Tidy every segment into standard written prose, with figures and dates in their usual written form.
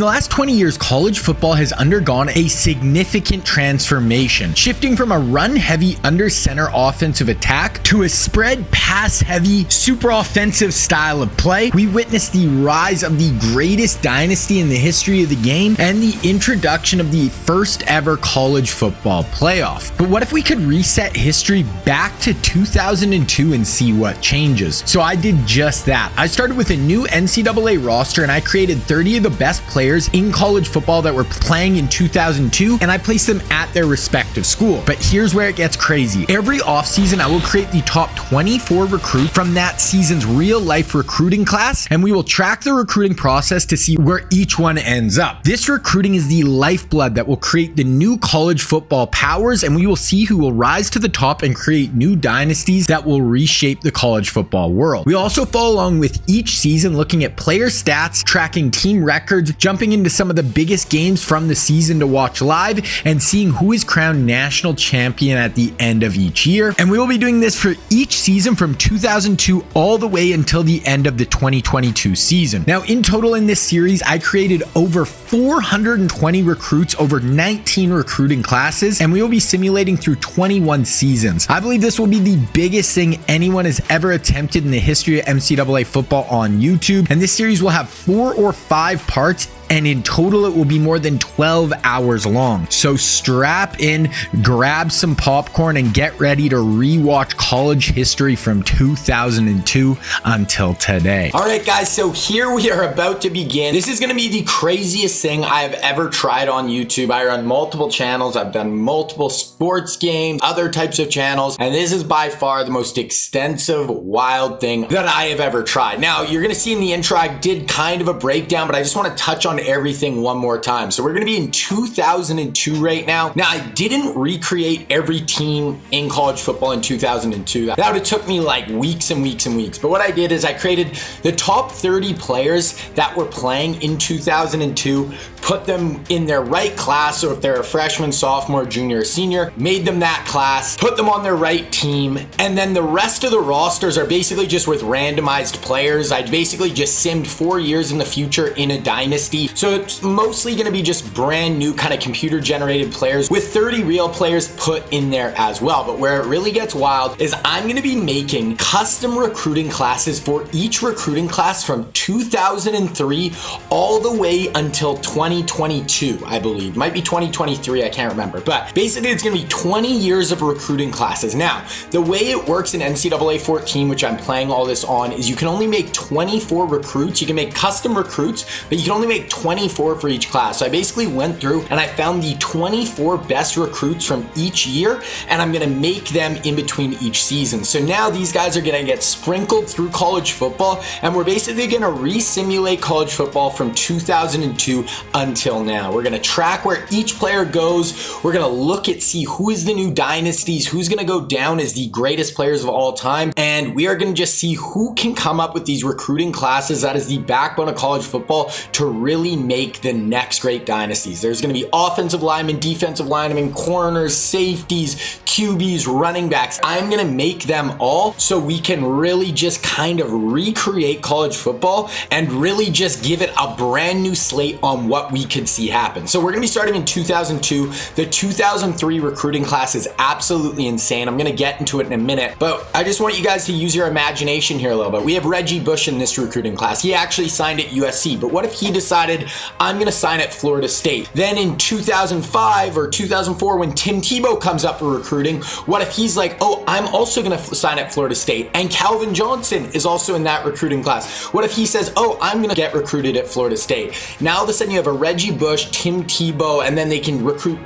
the last 20 years, college football has undergone a significant transformation, shifting from a run-heavy under-center offensive attack to a spread pass-heavy, super offensive style of play. We witnessed the rise of the greatest dynasty in the history of the game and the introduction of the first ever college football playoff. But what if we could reset history back to 2002 and see what changes? So I did just that. I started with a new NCAA roster and I created 30 of the best players in college football that were playing in 2002, and I placed them at their respective school. But here's where it gets crazy. Every offseason, I will create the top 24 recruits from that season's real-life recruiting class, and we will track the recruiting process to see where each one ends up. This recruiting is the lifeblood that will create the new college football powers, and we will see who will rise to the top and create new dynasties that will reshape the college football world. We also follow along with each season, looking at player stats, tracking team records, jumping into some of the biggest games from the season to watch live, and seeing who is crowned national champion at the end of each year. And we will be doing this for each season from 2002 all the way until the end of the 2022 season. Now, in total in this series, I created over 420 recruits over 19 recruiting classes, and we will be simulating through 21 seasons. I believe this will be the biggest thing anyone has ever attempted in the history of NCAA football on YouTube, and this series will have 4 or 5 parts, and in total it will be more than 12 hours long. So strap in, grab some popcorn, and get ready to rewatch college history from 2002 until today. All right, guys, so here we are about to begin. This is gonna be the craziest thing I have ever tried on YouTube. I run multiple channels. I've done multiple sports games, other types of channels, and this is by far the most extensive, wild thing that I have ever tried. Now, you're gonna see in the intro, I did kind of a breakdown, but I just wanna touch on everything one more time. So we're gonna be in 2002 right now. Now, I didn't recreate every team in college football in 2002. That would have took me like weeks and weeks and weeks. But what I did is I created the top 30 players that were playing in 2002, put them in their right class. So if they're a freshman, sophomore, junior, senior, made them that class, put them on their right team. And then the rest of the rosters are basically just with randomized players. I basically just simmed 4 years in the future in a dynasty. So it's mostly going to be just brand new kind of computer generated players with 30 real players put in there as well. But where it really gets wild is I'm going to be making custom recruiting classes for each recruiting class from 2003 all the way until 2022, I believe. Might be 2023, I can't remember. But basically it's going to be 20 years of recruiting classes. Now, the way it works in NCAA 14, which I'm playing all this on, is you can only make 24 recruits. You can make custom recruits, but you can only make 24 for each class. So I basically went through and I found the 24 best recruits from each year, and I'm gonna make them in between each season. So now these guys are gonna get sprinkled through college football, and we're basically gonna re-simulate college football from 2002 until now. We're gonna track where each player goes. We're gonna look at see who is the new dynasties, who's gonna go down as the greatest players of all time, and we are gonna just see who can come up with these recruiting classes that is the backbone of college football to really make the next great dynasties. There's going to be offensive linemen, defensive linemen, corners, safeties, QBs, running backs. I'm going to make them all so we can really just kind of recreate college football and really just give it a brand new slate on what we could see happen. So we're going to be starting in 2002. The 2003 recruiting class is absolutely insane. I'm going to get into it in a minute, but I just want you guys to use your imagination here a little bit. We have Reggie Bush in this recruiting class. He actually signed at USC, but what if he decided, I'm going to sign at Florida State? Then in 2005 or 2004, when Tim Tebow comes up for recruiting, what if he's like, oh, I'm also going to sign at Florida State, and Calvin Johnson is also in that recruiting class? What if he says, oh, I'm going to get recruited at Florida State? Now all of a sudden you have a Reggie Bush, Tim Tebow, and then they can recruit,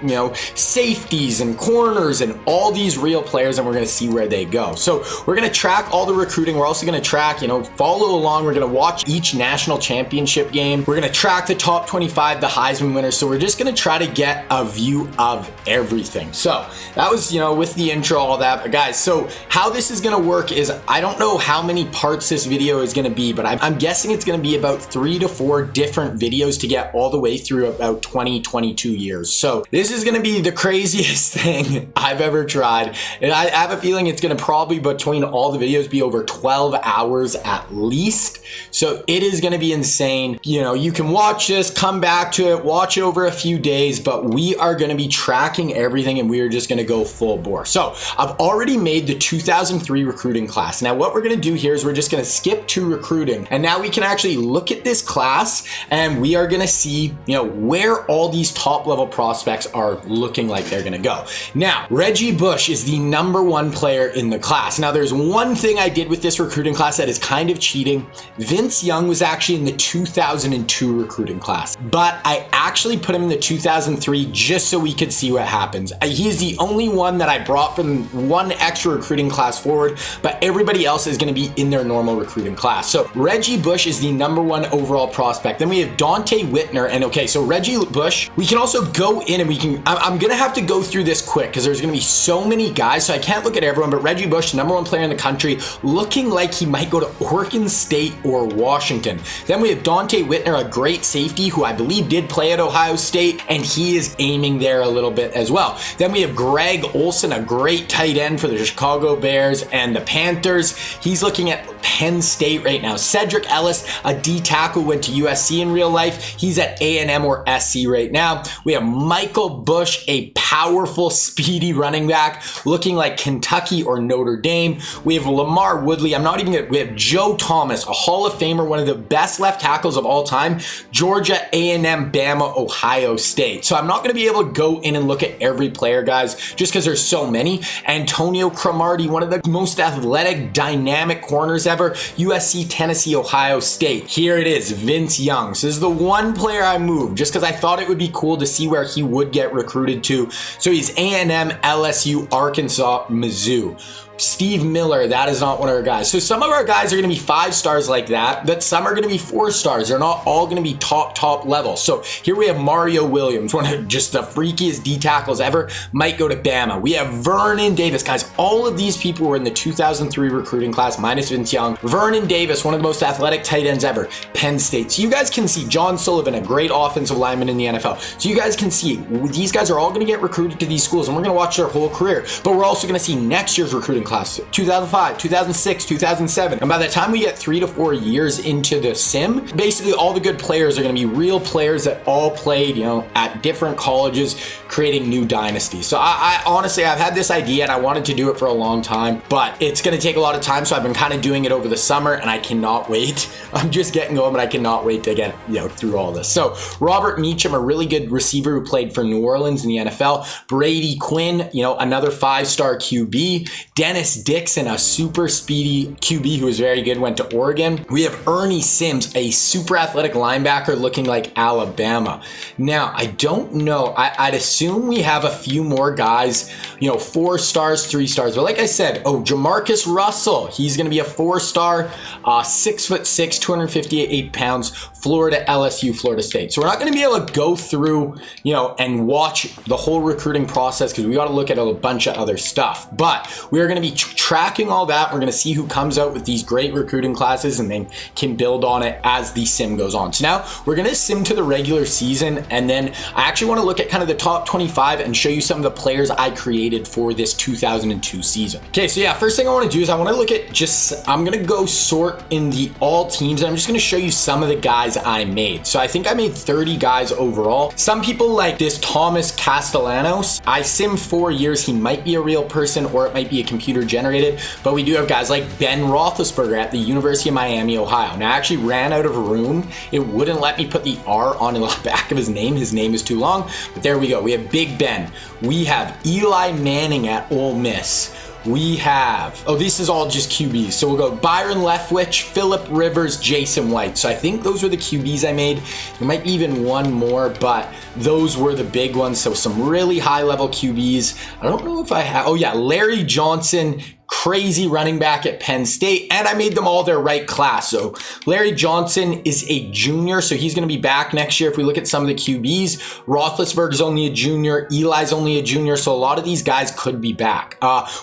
safeties and corners and all these real players, and we're going to see where they go. So we're going to track all the recruiting. We're also going to track, follow along. We're going to watch each national championship game. We're going to track the top 25, the Heisman winners. So we're just going to try to get a view of everything. So that was, with the intro, all that. But guys, so how this is going to work is, I don't know how many parts this video is going to be, but I'm guessing it's going to be about 3 to 4 different videos to get all the way way through about 22 years. So this is going to be the craziest thing I've ever tried. And I have a feeling it's going to probably, between all the videos, be over 12 hours at least. So it is going to be insane. You know, you can watch this, come back to it, watch it over a few days, but we are going to be tracking everything and we are just going to go full bore. So I've already made the 2003 recruiting class. Now what we're going to do here is we're just going to skip to recruiting, and now we can actually look at this class and we are going to see, you know, where all these top level prospects are looking like they're going to go. Now, Reggie Bush is the #1 player in the class. Now there's one thing I did with this recruiting class that is kind of cheating. Vince Young was actually in the 2002 recruiting class, but I actually put him in the 2003 just so we could see what happens. He is the only one that I brought from one extra recruiting class forward, but everybody else is going to be in their normal recruiting class. So Reggie Bush is the #1 overall prospect. Then we have Dante Whitner, and okay, so Reggie Bush, we can also go in and we can, I'm going to have to go through this quick because there's going to be so many guys, so I can't look at everyone, but Reggie Bush, #1 player in the country, looking like he might go to Oregon State or Washington. Then we have Dante Whitner, a great safety who I believe did play at Ohio State, and he is aiming there a little bit as well. Then we have Greg Olsen, a great tight end for the Chicago Bears and the Panthers. He's looking at Penn State right now. Cedric Ellis, a D tackle, went to USC in real life. He's at A&M or SC right now. We have Michael Bush, a powerful, speedy running back, looking like Kentucky or Notre Dame. We have Lamar Woodley. We have Joe Thomas, a Hall of Famer, one of the best left tackles of all time. Georgia, A&M, Bama, Ohio State. So I'm not going to be able to go in and look at every player, guys, just because there's so many. Antonio Cromartie, one of the most athletic, dynamic corners ever. USC, Tennessee, Ohio State. Here it is, Vince Young. So this is the one player I moved just because I thought it would be cool to see where he would get recruited to. So he's A&M, LSU, Arkansas, Mizzou. Steve Miller, that is not one of our guys. So some of our guys are going to be 5 stars like that, but some are going to be 4 stars. They're not all going to be top level. So here we have Mario Williams, one of just the freakiest D tackles ever, might go to Bama. We have Vernon Davis. Guys, all of these people were in the 2003 recruiting class, minus Vince Young. Vernon Davis, one of the most athletic tight ends ever, Penn State. So you guys can see John Sullivan, a great offensive lineman in the NFL. So you guys can see these guys are all going to get recruited to these schools, and we're going to watch their whole career. But we're also going to see next year's recruiting class, 2005, 2006, 2007. And by the time we get 3 to 4 years into the sim, basically all the good players are going to be real players that all played, you know, at different colleges, creating new dynasties. So I honestly, I've had this idea and I wanted to do it for a long time, but it's going to take a lot of time. So I've been kind of doing it over the summer and I cannot wait. I'm just getting going, but I cannot wait to get, you know, through all this. So Robert Meacham, a really good receiver who played for New Orleans in the NFL. Brady Quinn, you know, another 5-star QB. Dennis Dixon, a super speedy QB who was very good, went to Oregon. We have Ernie Sims, a super athletic linebacker looking like Alabama. Now, I don't know. I'd assume we have a few more guys, you know, 4 stars, 3 stars. But like I said, Jamarcus Russell, he's going to be a 4-star, 6'6", 258 pounds, Florida, LSU, Florida State. So we're not going to be able to go through, you know, and watch the whole recruiting process because we got to look at a bunch of other stuff. But we are going to be tracking all that. We're going to see who comes out with these great recruiting classes and then can build on it as the sim goes on. So now we're going to sim to the regular season, and then I actually want to look at kind of the top 25 and show you some of the players I created for this 2002 season. Okay, so yeah, first thing I want to do is I want to look at I'm going to go sort in the all teams, and I'm just going to show you some of the guys I made. So I think I made 30 guys overall. Some people like this Thomas Castellanos. I simmed 4 years. He might be a real person or it might be a computer generated, but we do have guys like Ben Roethlisberger at the University of Miami, Ohio. Now I actually ran out of room. It wouldn't let me put the R on the back of his name. His name is too long, but there we go. We have Big Ben. We have Eli Manning at Ole Miss. We have, this is all just QBs. So we'll go Byron Leftwich, Phillip Rivers, Jason White. So I think those were the QBs I made. There might be even one more, but those were the big ones. So some really high level QBs. I don't know if I have, Larry Johnson, crazy running back at Penn State, and I made them all their right class. So Larry Johnson is a junior, so he's going to be back next year. If we look at some of the QBs, Roethlisberger's only a junior, Eli's only a junior, so a lot of these guys could be back.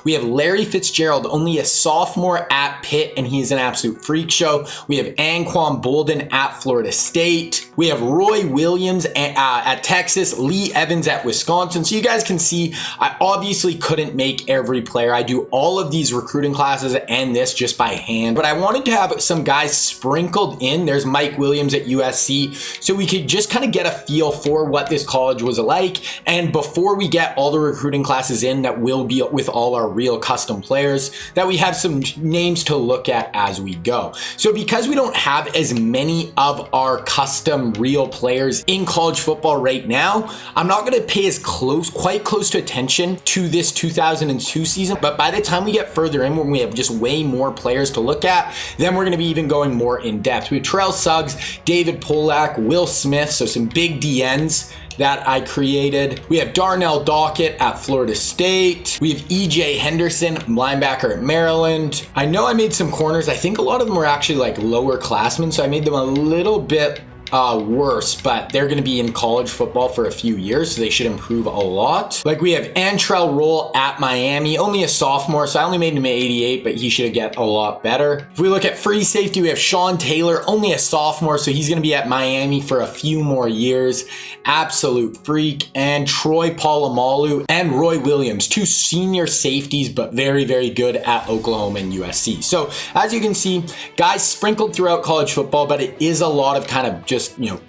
We have Larry Fitzgerald, only a sophomore at Pitt, and he's an absolute freak show. We have Anquan Bolden at Florida State. We have Roy Williams at Texas, Lee Evans at Wisconsin. So you guys can see, I obviously couldn't make every player. I do all of these recruiting classes and this just by hand, but I wanted to have some guys sprinkled in. There's Mike Williams at USC, so we could just kind of get a feel for what this college was like. And before we get all the recruiting classes in that will be with all our real custom players, that we have some names to look at as we go. So because we don't have as many of our custom real players in college football right now, I'm not going to pay as quite close to attention to this 2002 season, but by the time we get further in, when we have just way more players to look at, then we're going to be even going more in depth. We have Terrell Suggs, David Polak, Will Smith, so some big DNs that I created. We have Darnell Dockett at Florida State. We have EJ Henderson, linebacker at Maryland. I know I made some corners. I think a lot of them were actually like lower classmen, so I made them a little bit worse, but they're going to be in college football for a few years, so they should improve a lot. Like we have Antrell Roll at Miami, only a sophomore, so I only made him at 88, but he should get a lot better. If we look at free safety, we have Sean Taylor, only a sophomore, so he's going to be at Miami for a few more years. Absolute freak. And Troy Polamalu and Roy Williams, two senior safeties, but very, very good at Oklahoma and USC. So as you can see, guys sprinkled throughout college football, but it is a lot of kind of just,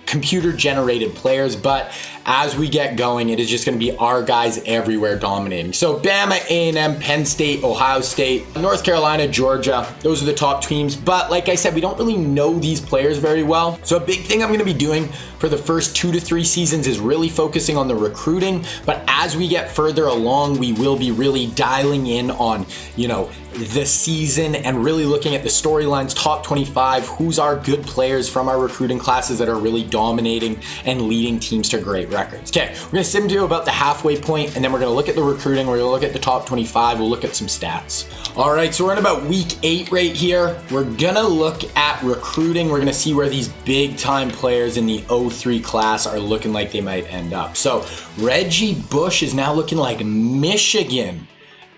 computer generated players. But as we get going, it is just going to be our guys everywhere dominating. So Bama, A&M, Penn State, Ohio State, North Carolina, Georgia, those are the top teams. But like I said, we don't really know these players very well. So a big thing I'm going to be doing for the first 2 to 3 seasons is really focusing on the recruiting. But as we get further along, we will be really dialing in on, the season and really looking at the storylines, top 25, who's our good players from our recruiting classes that are really dominating and leading teams to great records. Okay, we're going to sim to about the halfway point, and then we're going to look at the recruiting, we're going to look at the top 25, we'll look at some stats. All right, so we're in about week 8 right here. We're going to look at recruiting. We're going to see where these big time players in the 03 class are looking like they might end up. So Reggie Bush is now looking like Michigan.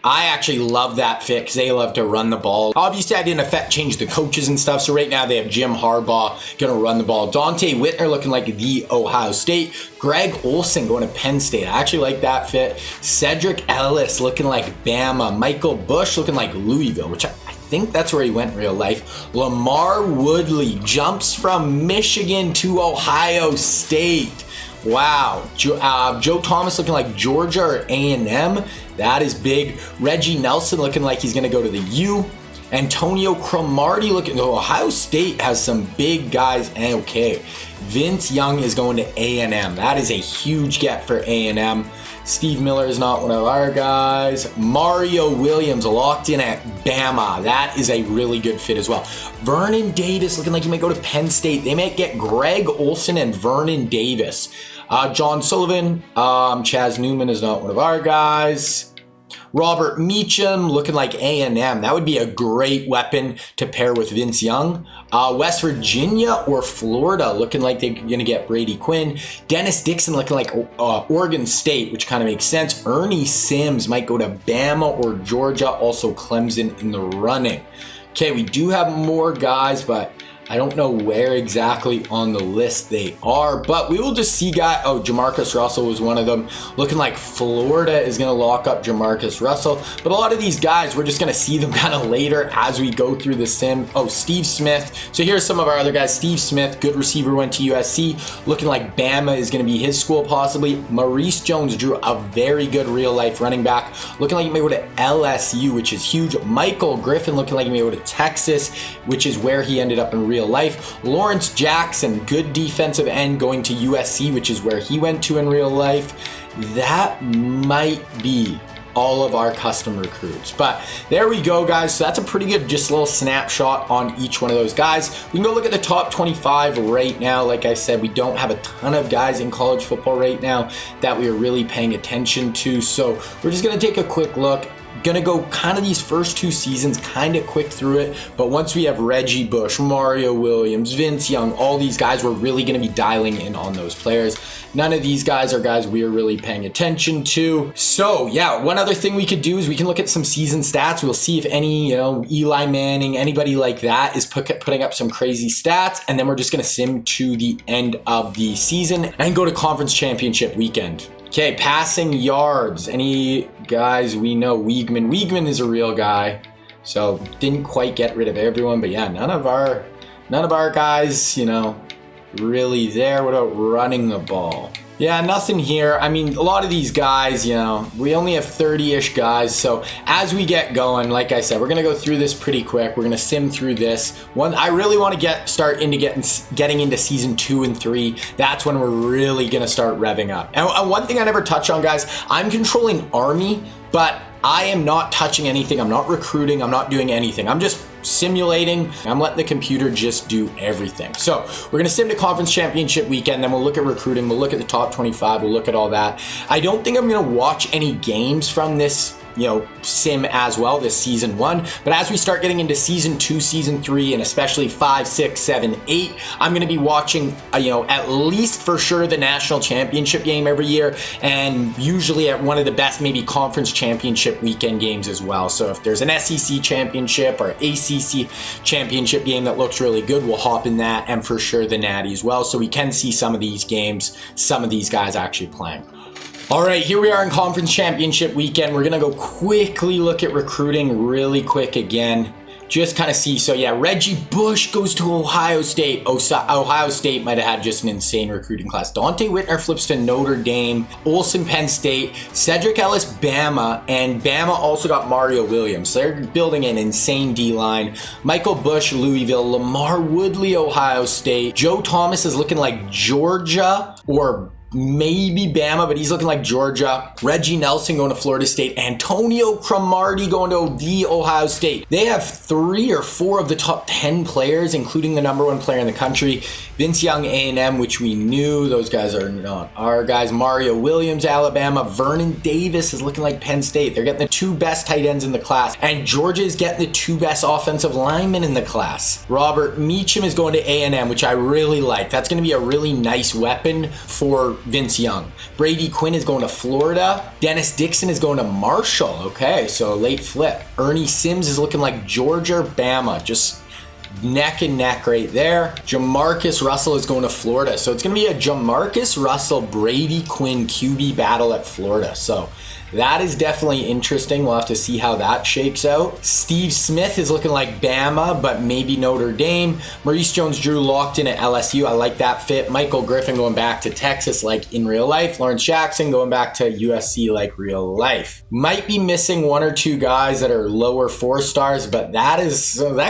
I actually love that fit because they love to run the ball. Obviously, I didn't change the coaches and stuff, so right now they have Jim Harbaugh going to run the ball. Dante Whitner looking like the Ohio State. Greg Olson going to Penn State. I actually like that fit. Cedric Ellis looking like Bama. Michael Bush looking like Louisville, which I think that's where he went in real life. Lamar Woodley jumps from Michigan to Ohio State. Wow. Joe Thomas looking like Georgia or A&M. That is big. Reggie Nelson looking like he's going to go to the U. Antonio Cromartie looking. Ohio State has some big guys. Okay. Vince Young is going to A&M. That is a huge get for A&M. Steve Miller is not one of our guys. Mario Williams locked in at Bama. That is a really good fit as well. Vernon Davis looking like he might go to Penn State. They might get Greg Olson and Vernon Davis. John Sullivan, Chaz Newman is not one of our guys. Robert Meacham looking like A&M. That would be a great weapon to pair with Vince Young. West Virginia or Florida looking like they're going to get Brady Quinn. Dennis Dixon looking like Oregon State, which kind of makes sense. Ernie Sims might go to Bama or Georgia. Also Clemson in the running. Okay, we do have more guys, but I don't know where exactly on the list they are, but we will just see guys. Oh, Jamarcus Russell was one of them. Looking like Florida is going to lock up Jamarcus Russell. But a lot of these guys, we're just going to see them kind of later as we go through the sim. Oh, Steve Smith. So here's some of our other guys. Steve Smith, good receiver, went to USC. Looking like Bama is going to be his school possibly. Maurice Jones-Drew, a very good real-life running back. Looking like he may go to LSU, which is huge. Michael Griffin looking like he may go to Texas, which is where he ended up in real life. Lawrence Jackson, good defensive end, going to USC, which is where he went to in real life. That might be all of our custom recruits. But there we go, guys. So that's a pretty good just little snapshot on each one of those guys. We can go look at the top 25 right now. Like I said, we don't have a ton of guys in college football right now that we are really paying attention to. So we're just going to take a quick look. gonna go kind of these first 2 seasons kind of quick through it, but once we have Reggie Bush, Mario Williams, Vince Young, all these guys, we're really gonna be dialing in on those players. None of these guys are guys we are really paying attention to. So yeah, one other thing we could do is we can look at some season stats. We'll see if any, Eli Manning, anybody like that is putting up some crazy stats, and then we're just gonna sim to the end of the season and go to conference championship weekend. Okay, passing yards. Any guys we know? Weigman. Weigman is a real guy, so didn't quite get rid of everyone, but yeah, none of our guys, really there. What about running the ball? Yeah, nothing here. I mean, a lot of these guys, we only have 30-ish guys. So as we get going, like I said, we're going to go through this pretty quick. We're going to sim through this. I really want to start into getting into season 2 and 3. That's when we're really going to start revving up. And one thing I never touch on, guys, I'm controlling Army, but I am not touching anything. I'm not recruiting. I'm not doing anything. I'm just simulating. I'm letting the computer just do everything. So we're going to sim to conference championship weekend. Then we'll look at recruiting. We'll look at the top 25. We'll look at all that. I don't think I'm going to watch any games from this sim as well, this season 1. But as we start getting into season 2, season 3, and especially 5, 6, 7, 8, I'm going to be watching, at least for sure the national championship game every year, and usually at one of the best maybe conference championship weekend games as well. So if there's an SEC championship or ACC championship game that looks really good, we'll hop in that, and for sure the Natty as well. So we can see some of these games, some of these guys actually playing. All right, here we are in conference championship weekend. We're going to go quickly look at recruiting really quick again. Just kind of see. So yeah, Reggie Bush goes to Ohio State. Ohio State might have had just an insane recruiting class. Dante Whitner flips to Notre Dame. Olsen, Penn State. Cedric Ellis, Bama. And Bama also got Mario Williams. So they're building an insane D-line. Michael Bush, Louisville. Lamar Woodley, Ohio State. Joe Thomas is looking like Georgia or maybe Bama, but he's looking like Georgia. Reggie Nelson going to Florida State. Antonio Cromartie going to the Ohio State. They have 3 or 4 of the top 10 players, including the number 1 player in the country. Vince Young, A&M, which we knew. Those guys are not our guys. Mario Williams, Alabama. Vernon Davis is looking like Penn State. They're getting the 2 best tight ends in the class. And Georgia is getting the 2 best offensive linemen in the class. Robert Meacham is going to A&M, which I really like. That's going to be a really nice weapon for Vince Young. Brady Quinn is going to Florida. Dennis Dixon is going to Marshall. Okay, so a late flip. Ernie Sims is looking like Georgia, Bama. Just neck and neck right there. Jamarcus Russell is going to Florida. So it's going to be a Jamarcus Russell, Brady Quinn QB battle at Florida. So that is definitely interesting. We'll have to see how that shakes out. Steve Smith is looking like Bama, but maybe Notre Dame. Maurice Jones-Drew locked in at LSU. I like that fit. Michael Griffin going back to Texas like in real life. Lawrence Jackson going back to USC like real life. Might be missing 1 or 2 guys that are lower 4 stars, but that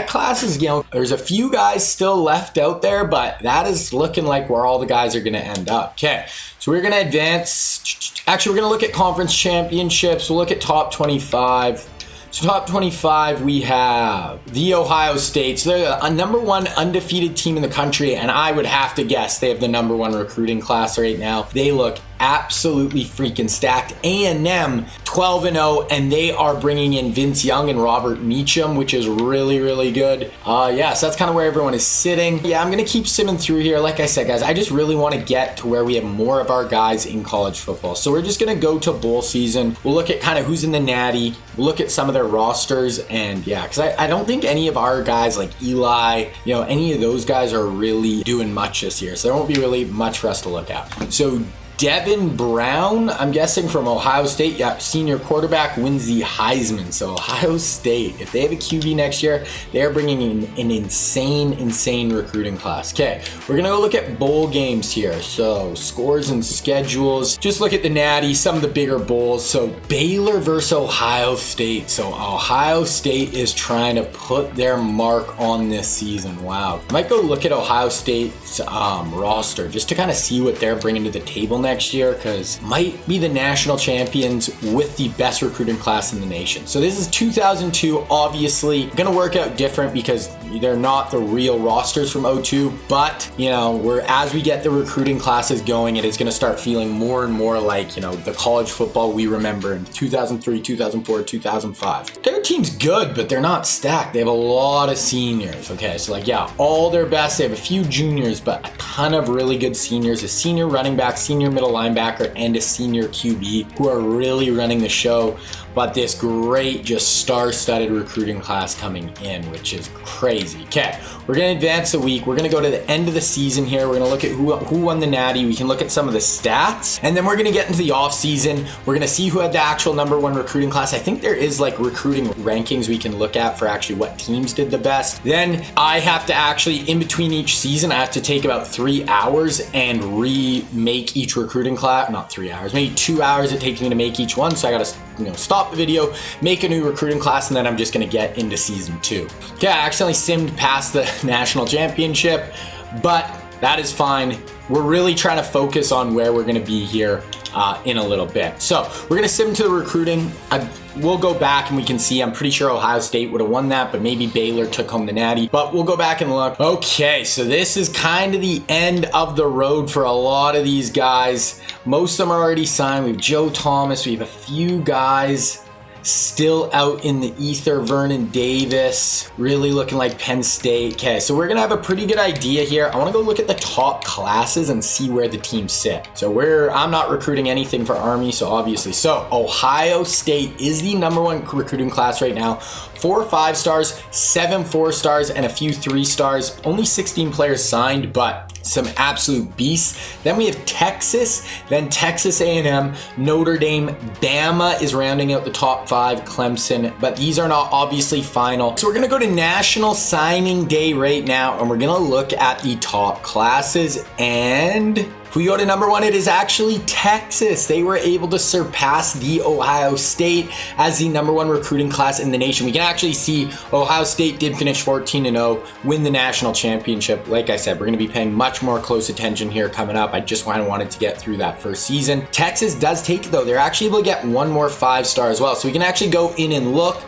class is, there's a few guys still left out there, but that is looking like where all the guys are going to end up. Okay, so we're going to advance. Actually, we're going to look at conference championships. We'll look at top 25. So top 25, we have the Ohio State. So they're a number 1 undefeated team in the country, and I would have to guess they have the number 1 recruiting class right now. They look absolutely freaking stacked. A&M 12-0, and they are bringing in Vince Young and Robert Meacham, which is really, really good. So that's kind of where everyone is sitting. Yeah, I'm going to keep simming through here. Like I said, guys, I just really want to get to where we have more of our guys in college football. So we're just going to go to bowl season. We'll look at kind of who's in the Natty. We'll look at some of their rosters, and yeah, because I don't think any of our guys like Eli, any of those guys are really doing much this year. So there won't be really much for us to look at. So Devin Brown, I'm guessing from Ohio State, senior quarterback, wins the Heisman. So Ohio State, if they have a QB next year, they're bringing in an insane recruiting class. Okay, we're gonna go look at bowl games here. So scores and schedules. Just look at the Natty, some of the bigger bowls. So Baylor versus Ohio State. So Ohio State is trying to put their mark on this season. Wow. I might go look at Ohio State's roster just to kind of see what they're bringing to the table next year because might be the national champions with the best recruiting class in the nation. So this is 2002, obviously going to work out different because they're not the real rosters from 02, but as we get the recruiting classes going, it is going to start feeling more and more like, the college football we remember in 2003, 2004, 2005. Their team's good, but they're not stacked. They have a lot of seniors. Okay, so all their best. They have a few juniors, but a ton of really good seniors, a senior running back, senior middle linebacker, and a senior QB who are really running the show. But this great, just star-studded recruiting class coming in, which is crazy. Okay, we're going to advance a week. We're going to go to the end of the season here. We're going to look at who won the Natty. We can look at some of the stats. And then we're going to get into the offseason. We're going to see who had the actual #1 recruiting class. I think there is recruiting rankings we can look at for actually what teams did the best. Then I have to actually, in between each season, I have to take about 3 hours and remake each recruiting class. Not 3 hours, maybe 2 hours it takes me to make each one. So I got to stop the video, make a new recruiting class, and then I'm just going to get into season 2. Okay, I accidentally simmed past the national championship, but that is fine. We're really trying to focus on where we're going to be here in a little bit. So we're going to sim to the recruiting. We'll go back and we can see, I'm pretty sure Ohio State would have won that, but maybe Baylor took home the Natty. But we'll go back and look. Okay, so this is kind of the end of the road for a lot of these guys. Most of them are already signed. We have Joe Thomas. We have a few guys still out in the ether. Vernon Davis, really looking like Penn State. Okay, so we're gonna have a pretty good idea here. I wanna go look at the top classes and see where the teams sit. So I'm not recruiting anything for Army, so obviously. So Ohio State is the #1 recruiting class right now. 4 5-stars, 7 4-stars, and a few 3-stars. Only 16 players signed, but some absolute beasts. Then we have Texas, then Texas A&M, Notre Dame, Bama is rounding out the top 5, Clemson, but these are not obviously final. So we're gonna go to National Signing Day right now, and we're gonna look at the top classes, and if we go to #1, it is actually Texas. They were able to surpass the Ohio State as the #1 recruiting class in the nation. We can actually see Ohio State did finish 14-0, win the national championship. Like I said, we're going to be paying much more close attention here coming up. I just wanted to get through that first season. Texas does take it though. They're actually able to get 1 more 5-star as well. So we can actually go in and look.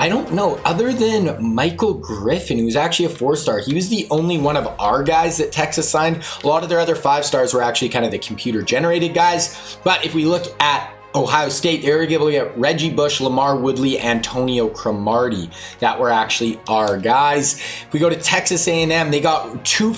I don't know, other than Michael Griffin, who's actually a 4-star, he was the only one of our guys that Texas signed. A lot of their other 5-stars were actually kind of the computer generated guys. But if we look at Ohio State, they were able to get Reggie Bush, Lamar Woodley, Antonio Cromartie. That were actually our guys. If we go to Texas A&M, they got 3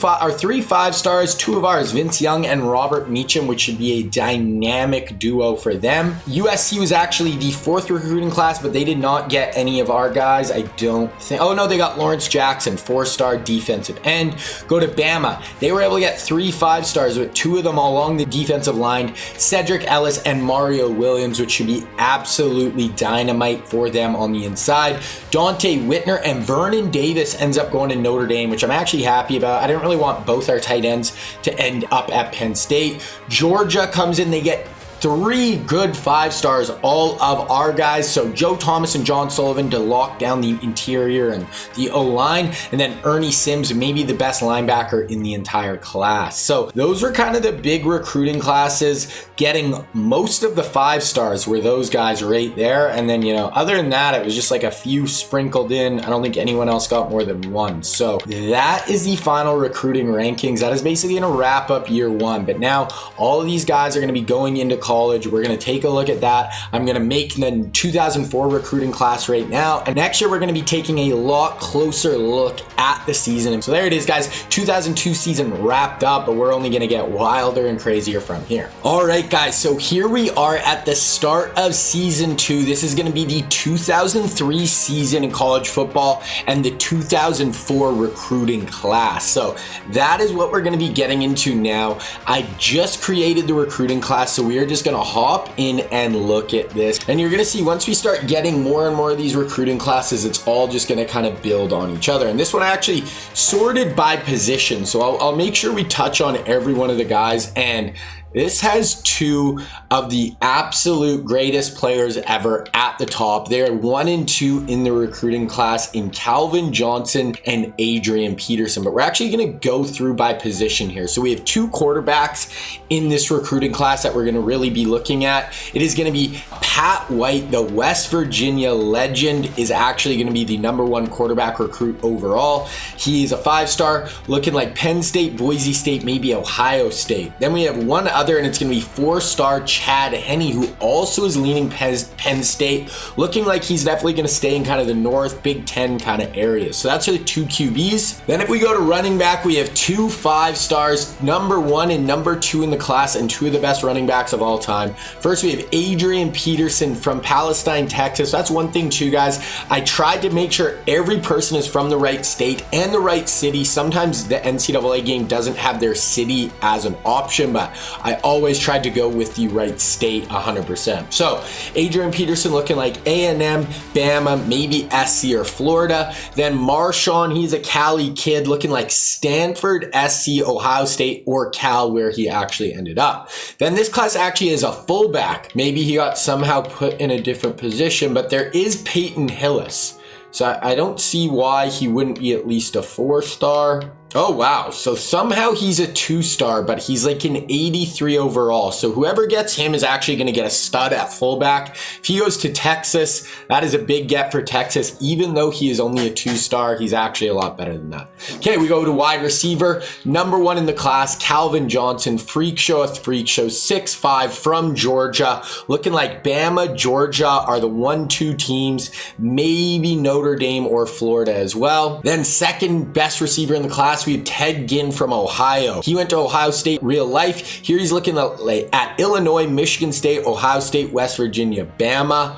5-stars, 2 of ours, Vince Young and Robert Meacham, which should be a dynamic duo for them. USC was actually the 4th recruiting class, but they did not get any of our guys. I don't think. Oh no, they got Lawrence Jackson, 4-star defensive end. Go to Bama. They were able to get 3 5-stars with 2 of them along the defensive line, Cedric Ellis and Mario Williams, which should be absolutely dynamite for them on the inside. Dante Whitner and Vernon Davis ends up going to Notre Dame, which I'm actually happy about. I didn't really want both our tight ends to end up at Penn State. Georgia comes in, they get 3 good 5-stars, all of our guys. So Joe Thomas and John Sullivan to lock down the interior and the O-line, and then Ernie Sims, maybe the best linebacker in the entire class. So those were kind of the big recruiting classes. Getting most of the 5-stars were those guys right there. And then, other than that, it was just like a few sprinkled in. I don't think anyone else got more than 1. So that is the final recruiting rankings. That is basically going to wrap up year 1. But now all of these guys are going to be going into college. We're going to take a look at that. I'm going to make the 2004 recruiting class right now. And next year, we're going to be taking a lot closer look at the season. And so there it is, guys. 2002 season wrapped up, but we're only going to get wilder and crazier from here. All right, guys. So here we are at the start of season 2. This is going to be the 2003 season in college football and the 2004 recruiting class. So that is what we're going to be getting into now. I just created the recruiting class, so we are just going to hop in and look at this. And you're going to see once we start getting more and more of these recruiting classes, it's all just going to kind of build on each other. And this one I actually sorted by position. So I'll make sure we touch on every one of the guys. And This has two of the absolute greatest players ever at the top. They're 1 and 2 in the recruiting class in Calvin Johnson and Adrian Peterson. But we're actually going to go through by position here. So we have 2 quarterbacks in this recruiting class that we're going to really be looking at. It is going to be Pat White, the West Virginia legend, is actually going to be the #1 quarterback recruit overall. He is a 5-star, looking like Penn State, Boise State, maybe Ohio State. Then we have one other, and it's going to be 4-star Chad Henne, who also is leaning Penn State, looking like he's definitely going to stay in kind of the North Big Ten kind of areas. So that's the 2 QBs. Then if we go to running back, we have 2 5-stars, #1 and #2 in the class, and 2 of the best running backs of all time. First, we have Adrian Peterson from Palestine, Texas. That's one thing too, guys. I tried to make sure every person is from the right state and the right city. Sometimes the NCAA game doesn't have their city as an option, but I always tried to go with the right state 100%. So Adrian Peterson looking like A&M, Bama, maybe SC or Florida. Then Marshawn, he's a Cali kid looking like Stanford, SC, Ohio State, or Cal, where he actually ended up. Then this class actually is a fullback. Maybe he got somehow put in a different position, but there is Peyton Hillis. So I don't see why he wouldn't be at least a 4-star. Oh, wow. So somehow he's a 2-star, but he's like an 83 overall. So whoever gets him is actually going to get a stud at fullback. If he goes to Texas, that is a big get for Texas. Even though he is only a 2-star, he's actually a lot better than that. Okay, we go to wide receiver. #1 in the class, Calvin Johnson, freak show, 6'5", from Georgia. Looking like Bama, Georgia are the 1-2 teams. Maybe Notre Dame or Florida as well. Then second best receiver in the class, we have Ted Ginn from Ohio. He went to Ohio State real life. Here he's looking at Illinois, Michigan State, Ohio State, West Virginia, Bama.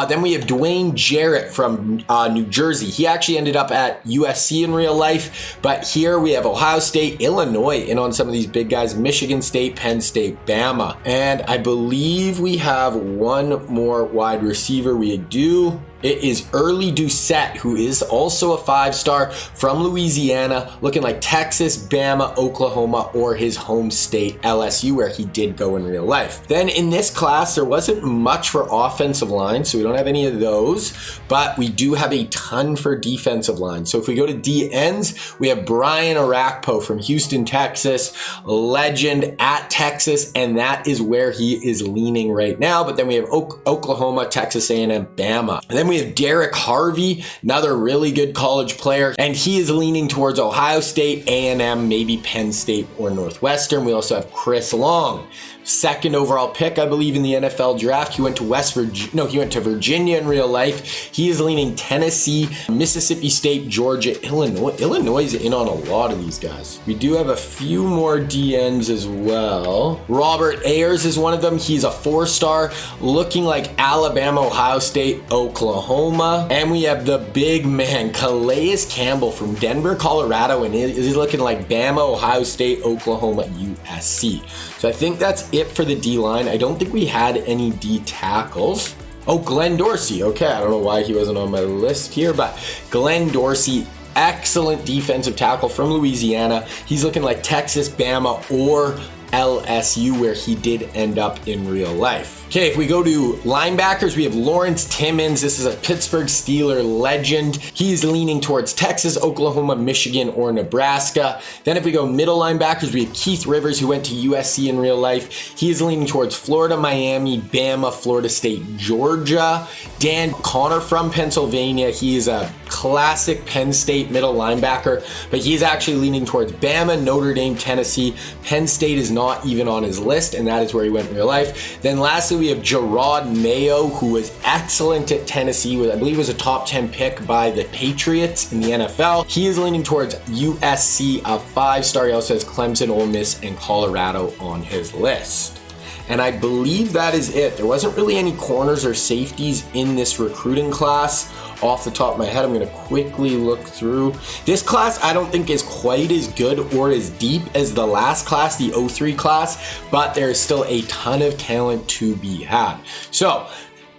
Then we have Dwayne Jarrett from New Jersey. He actually ended up at USC in real life, but here we have Ohio State, Illinois in on some of these big guys, Michigan State, Penn State, Bama. And I believe we have one more wide receiver. We do. It is Early Doucette, who is also a 5-star from Louisiana, looking like Texas, Bama, Oklahoma, or his home state, LSU, where he did go in real life. Then in this class, there wasn't much for offensive line, so we don't have any of those, but we do have a ton for defensive line. So if we go to D ends, we have Brian Arakpo from Houston, Texas, legend at Texas, and that is where he is leaning right now. But then we have Oklahoma, Texas A&M, Bama. And then we have Derek Harvey, another really good college player, and he is leaning towards Ohio State, A&M, maybe Penn State or Northwestern. We also have Chris Long, 2nd overall pick, I believe, in the NFL draft. He went to he went to Virginia in real life. He is leaning Tennessee, Mississippi State, Georgia, Illinois. Illinois is in on a lot of these guys. We do have a few more DNs as well. Robert Ayers is one of them. He's a 4-star, looking like Alabama, Ohio State, Oklahoma. And we have the big man, Calais Campbell from Denver, Colorado, and he's looking like Bama, Ohio State, Oklahoma, USC. So I think that's it for the D-line. I don't think we had any D tackles. Oh, Glenn Dorsey. Okay, I don't know why he wasn't on my list here, but Glenn Dorsey, excellent defensive tackle from Louisiana. He's looking like Texas, Bama, or LSU, where he did end up in real life. Okay, if we go to linebackers, we have Lawrence Timmons. This is a Pittsburgh Steeler legend. He's leaning towards Texas, Oklahoma, Michigan, or Nebraska. Then if we go middle linebackers, we have Keith Rivers, who went to USC in real life. He is leaning towards Florida, Miami, Bama, Florida State, Georgia. Dan Connor from Pennsylvania. He is a classic Penn State middle linebacker, but he's actually leaning towards Bama, Notre Dame, Tennessee. Penn State is not even on his list, and that is where he went in real life. Then lastly, we have Gerard Mayo, who was excellent at Tennessee. I believe was a top 10 pick by the Patriots in the NFL. He is leaning towards USC, a 5-star. He also has Clemson, Ole Miss, and Colorado on his list. And I believe that is it. There wasn't really any corners or safeties in this recruiting class. Off the top of my head, I'm going to quickly look through. This class I don't think is quite as good or as deep as the last class, the 03 class, but there is still a ton of talent to be had. So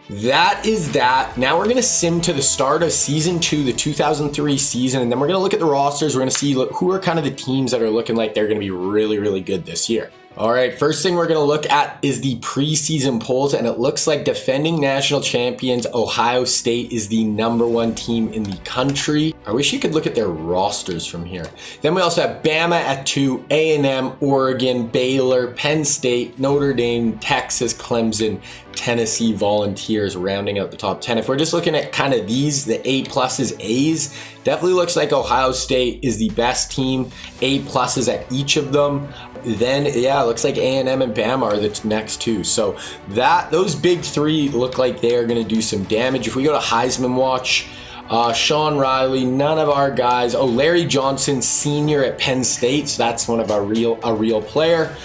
that is that. Now we're going to sim to the start of season 2, the 2003 season, and then we're going to look at the rosters. We're going to see who are kind of the teams that are looking like they're going to be really, really good this year. All right, first thing we're going to look at is the preseason polls, and it looks like defending national champions Ohio State is the #1 team in the country. I wish you could look at their rosters from here. Then we also have Bama at 2, A&M, Oregon, Baylor, Penn State, Notre Dame, Texas, Clemson, Tennessee Volunteers rounding out the top 10. If we're just looking at kind of these, the A pluses, A's, definitely looks like Ohio State is the best team. A pluses at each of them. Then, yeah, it looks like A&M and Bama are the next two. So those big three look like they are going to do some damage. If we go to Heisman watch, Sean Riley, none of our guys. Oh, Larry Johnson, senior at Penn State. So that's one of a real player.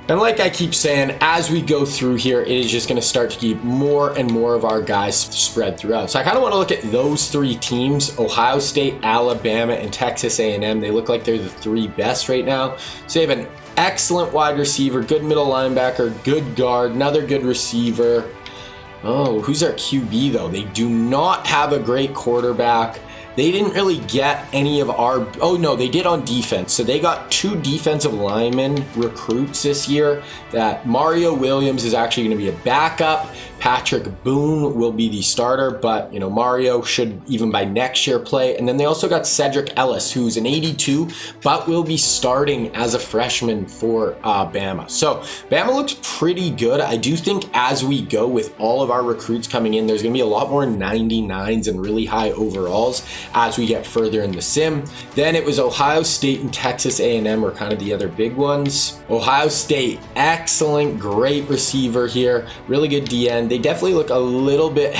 And like I keep saying, as we go through here, it is just going to start to keep more and more of our guys spread throughout. So I kind of want to look at those three teams, Ohio State, Alabama, and Texas A&M. They look like they're the three best right now. So they have an excellent wide receiver, good middle linebacker, good guard, another good receiver. Oh, who's our QB though? They do not have a great quarterback. They didn't really get any of our, oh no, they did on defense. So they got 2 defensive lineman recruits this year. That Mario Williams is actually going to be a backup. Patrick Boone will be the starter, but Mario should even by next year play. And then they also got Cedric Ellis, who's an 82, but will be starting as a freshman for Bama. So Bama looks pretty good. I do think as we go with all of our recruits coming in, there's going to be a lot more 99s and really high overalls as we get further in the sim. Then it was Ohio State and Texas A&M were kind of the other big ones. Ohio State, excellent, great receiver here, really good DN. They definitely look a little bit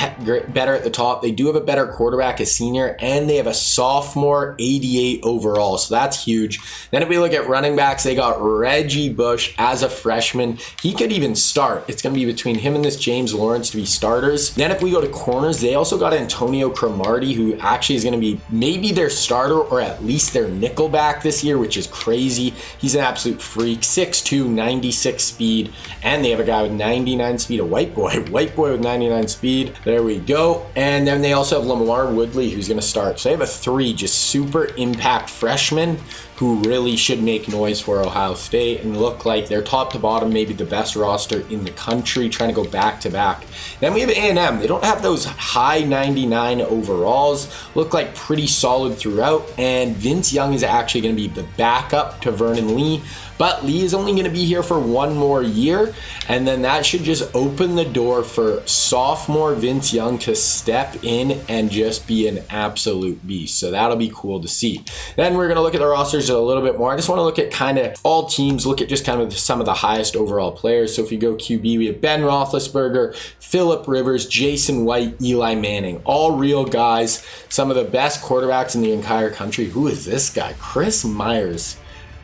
better at the top. They do have a better quarterback, a senior, and they have a sophomore 88 overall, so that's huge. Then if we look at running backs, they got Reggie Bush as a freshman. He could even start. It's going to be between him and this James Lawrence to be starters. Then if we go to corners, they also got Antonio Cromartie, who actually is going to be maybe their starter or at least their nickel back this year, which is crazy. He's an absolute freak, 6'2", 96 speed, and they have a guy with 99 speed, a white boy with 99 speed. There we go. And then they also have Lamar Woodley, who's going to start. So they have a 3 just super impact freshmen who really should make noise for Ohio State and look like they're top to bottom, maybe the best roster in the country, trying to go back to back. Then we have A&M. They don't have those high 99 overalls, look like pretty solid throughout. And Vince Young is actually going to be the backup to Vernon Lee. But Lee is only going to be here for 1 more year, and then that should just open the door for sophomore Vince Young to step in and just be an absolute beast. So that'll be cool to see. Then we're going to look at the rosters a little bit more. I just want to look at kind of all teams, look at just kind of some of the highest overall players. So if you go QB, we have Ben Roethlisberger, Phillip Rivers, Jason White, Eli Manning, all real guys, some of the best quarterbacks in the entire country. Who is this guy? Chris Myers.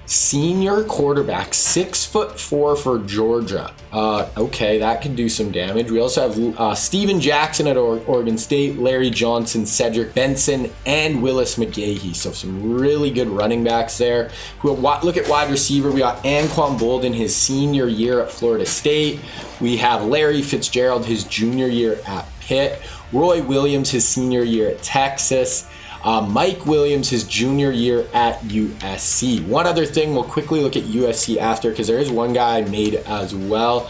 Senior quarterback, 6'4" for Georgia. Okay, that could do some damage. We also have Steven Jackson at Oregon State, Larry Johnson, Cedric Benson, and Willis McGahee. So some really good running backs there. Look at wide receiver. We got Anquan Bolden, his senior year at Florida State. We have Larry Fitzgerald, his junior year at Pitt. Roy Williams, his senior year at Texas. Mike Williams, his junior year at USC. One other thing, we'll quickly look at USC after because there is one guy I made as well.